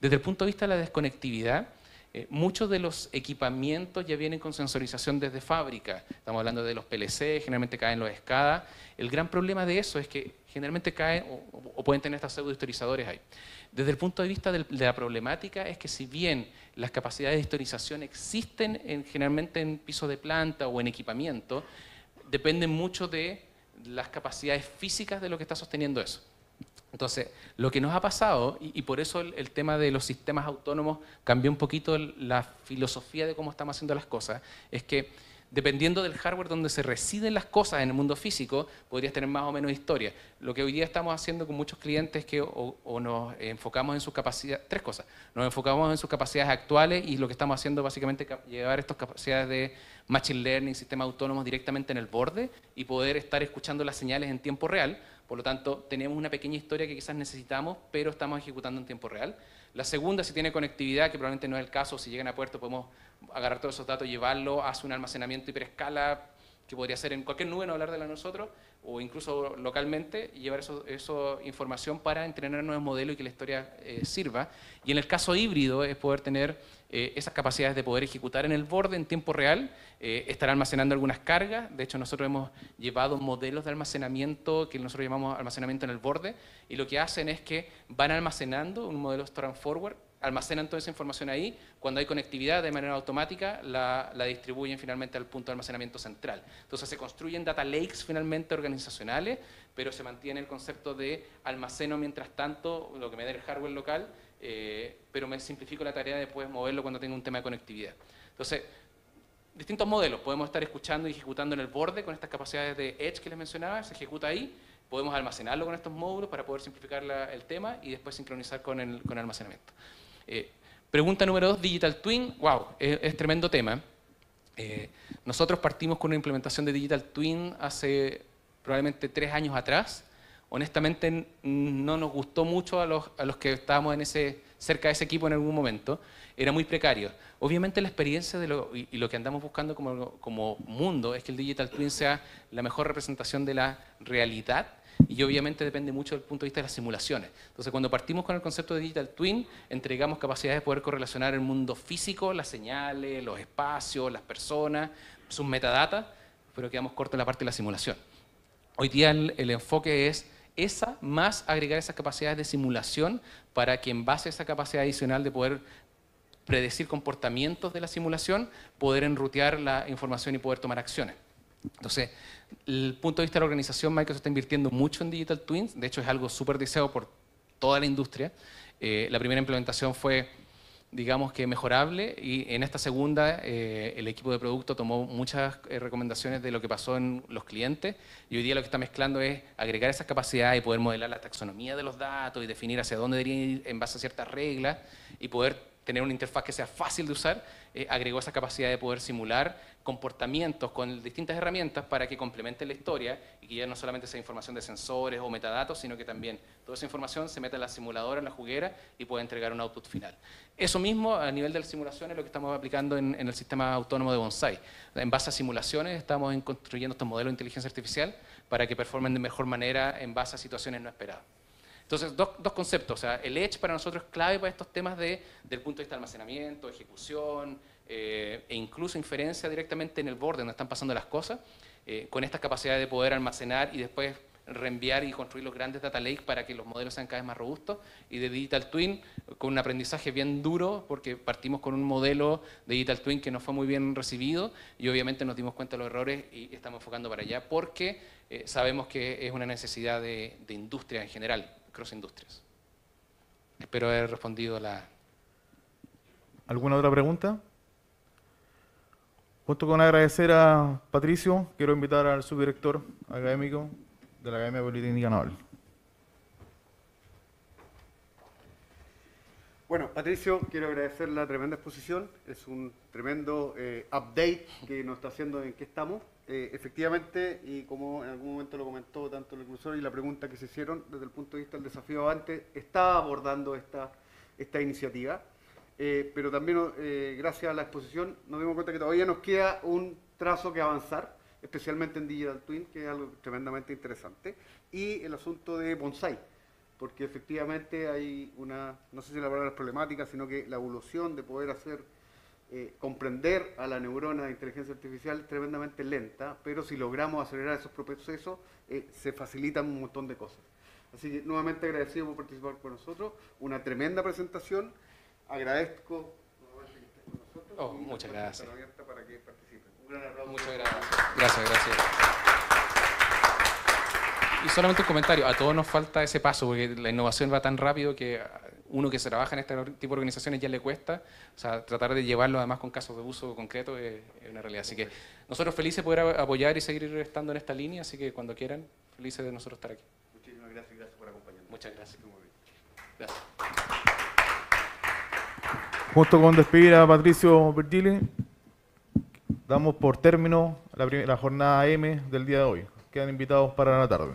[SPEAKER 6] Desde el punto de vista de la desconectividad, muchos de los equipamientos ya vienen con sensorización desde fábrica. Estamos hablando de los PLC, generalmente caen los SCADA. El gran problema de eso es que generalmente caen o pueden tener estos pseudohistorizadores ahí. Desde el punto de vista de la problemática es que si bien las capacidades de historización existen generalmente en piso de planta o en equipamiento, dependen mucho de las capacidades físicas de lo que está sosteniendo eso. Entonces, lo que nos ha pasado, y por eso el tema de los sistemas autónomos cambió un poquito la filosofía de cómo estamos haciendo las cosas, es que dependiendo del hardware donde se residen las cosas en el mundo físico, podrías tener más o menos historia. Lo que hoy día estamos haciendo con muchos clientes es que o nos enfocamos en sus capacidades, tres cosas, nos enfocamos en sus capacidades actuales y lo que estamos haciendo básicamente es llevar estas capacidades de Machine Learning, sistemas autónomos directamente en el borde y poder estar escuchando las señales en tiempo real. Por lo tanto, tenemos una pequeña historia que quizás necesitamos, pero estamos ejecutando en tiempo real. La segunda, si tiene conectividad, que probablemente no es el caso, si llegan a puerto podemos agarrar todos esos datos, llevarlo, hacer un almacenamiento hiperescala, que podría ser en cualquier nube, no hablar de la nosotros, o incluso localmente, y llevar esa información para entrenar nuevos modelos y que la historia sirva. Y en el caso híbrido es poder tener esas capacidades de poder ejecutar en el borde en tiempo real, estar almacenando algunas cargas. De hecho, nosotros hemos llevado modelos de almacenamiento que nosotros llamamos almacenamiento en el borde, y lo que hacen es que van almacenando un modelo Store and Forward, almacenan toda esa información ahí, cuando hay conectividad de manera automática la distribuyen finalmente al punto de almacenamiento central. Entonces se construyen data lakes finalmente organizacionales, pero se mantiene el concepto de almaceno mientras tanto, lo que me da el hardware local, pero me simplifico la tarea de después moverlo cuando tengo un tema de conectividad. Entonces, distintos modelos, podemos estar escuchando y ejecutando en el borde con estas capacidades de Edge que les mencionaba, se ejecuta ahí, podemos almacenarlo con estos módulos para poder simplificar el tema y después sincronizar con el almacenamiento. Pregunta número 2, Digital Twin. Wow, es tremendo tema. Nosotros partimos con una implementación de Digital Twin hace probablemente 3 años atrás. Honestamente no nos gustó mucho a los que estábamos cerca de ese equipo en algún momento. Era muy precario. Obviamente la experiencia y lo que andamos buscando como mundo es que el Digital Twin sea la mejor representación de la realidad, y obviamente depende mucho del punto de vista de las simulaciones. Entonces, cuando partimos con el concepto de Digital Twin, entregamos capacidades de poder correlacionar el mundo físico, las señales, los espacios, las personas, sus metadatas, pero quedamos cortos en la parte de la simulación. Hoy día el enfoque es esa más agregar esas capacidades de simulación para que en base a esa capacidad adicional de poder predecir comportamientos de la simulación, poder enrutear la información y poder tomar acciones. Entonces, el punto de vista de la organización, Microsoft está invirtiendo mucho en Digital Twins, de hecho es algo súper deseado por toda la industria. La primera implementación fue, digamos que mejorable, y en esta segunda el equipo de producto tomó muchas recomendaciones de lo que pasó en los clientes, y hoy día lo que está mezclando es agregar esas capacidades y poder modelar la taxonomía de los datos y definir hacia dónde deberían ir en base a ciertas reglas y poder tener una interfaz que sea fácil de usar. Agregó esa capacidad de poder simular comportamientos con distintas herramientas para que complementen la historia y que ya no solamente sea información de sensores o metadatos, sino que también toda esa información se meta en la simuladora, en la juguera, y pueda entregar un output final. Eso mismo a nivel de las simulaciones es lo que estamos aplicando en el sistema autónomo de Bonsai. En base a simulaciones estamos construyendo estos modelos de inteligencia artificial para que performen de mejor manera en base a situaciones no esperadas. Entonces, dos conceptos. O sea, el Edge para nosotros es clave para estos temas del punto de vista de almacenamiento, ejecución e incluso inferencia directamente en el borde donde están pasando las cosas, con esta capacidad de poder almacenar y después reenviar y construir los grandes data lakes para que los modelos sean cada vez más robustos. Y de Digital Twin, con un aprendizaje bien duro, porque partimos con un modelo de Digital Twin que no fue muy bien recibido y obviamente nos dimos cuenta de los errores y estamos enfocando para allá porque sabemos que es una necesidad de industria en general, cross industrias. Espero haber respondido a la...
[SPEAKER 3] ¿Alguna otra pregunta? Junto con agradecer a Patricio, quiero invitar al subdirector académico de la Academia Politécnica Naval.
[SPEAKER 5] Bueno, Patricio, quiero agradecer la tremenda exposición. Es un tremendo update que nos está haciendo en qué estamos. Efectivamente, y como en algún momento lo comentó tanto el profesor y la pregunta que se hicieron desde el punto de vista del desafío Avante, está abordando esta iniciativa. Pero también, gracias a la exposición, nos dimos cuenta que todavía nos queda un trazo que avanzar, especialmente en Digital Twin, que es algo tremendamente interesante, y el asunto de Bonsai, porque efectivamente hay una, no sé si la palabra es problemática, sino que la evolución de poder hacer, comprender a la neurona de inteligencia artificial es tremendamente lenta, pero si logramos acelerar esos procesos, se facilitan un montón de cosas. Así que nuevamente agradecido por participar con nosotros, una tremenda presentación, agradezco nuevamente que estén con nosotros. Y
[SPEAKER 6] Muchas gracias.
[SPEAKER 5] Abierta para que participen. Un gran aplauso.
[SPEAKER 6] Muchas gracias. Gracias. Y solamente un comentario, a todos nos falta ese paso, porque la innovación va tan rápido que uno que se trabaja en este tipo de organizaciones ya le cuesta, o sea, tratar de llevarlo además con casos de uso concreto es una realidad. Así que nosotros felices de poder apoyar y seguir estando en esta línea, así que cuando quieran, felices de nosotros estar aquí.
[SPEAKER 5] Muchísimas gracias y gracias por acompañarnos.
[SPEAKER 6] Muchas gracias.
[SPEAKER 5] Muy bien.
[SPEAKER 6] Gracias.
[SPEAKER 3] Junto con despedir a Patricio Virgili, damos por término la jornada M del día de hoy. Quedan invitados para la tarde.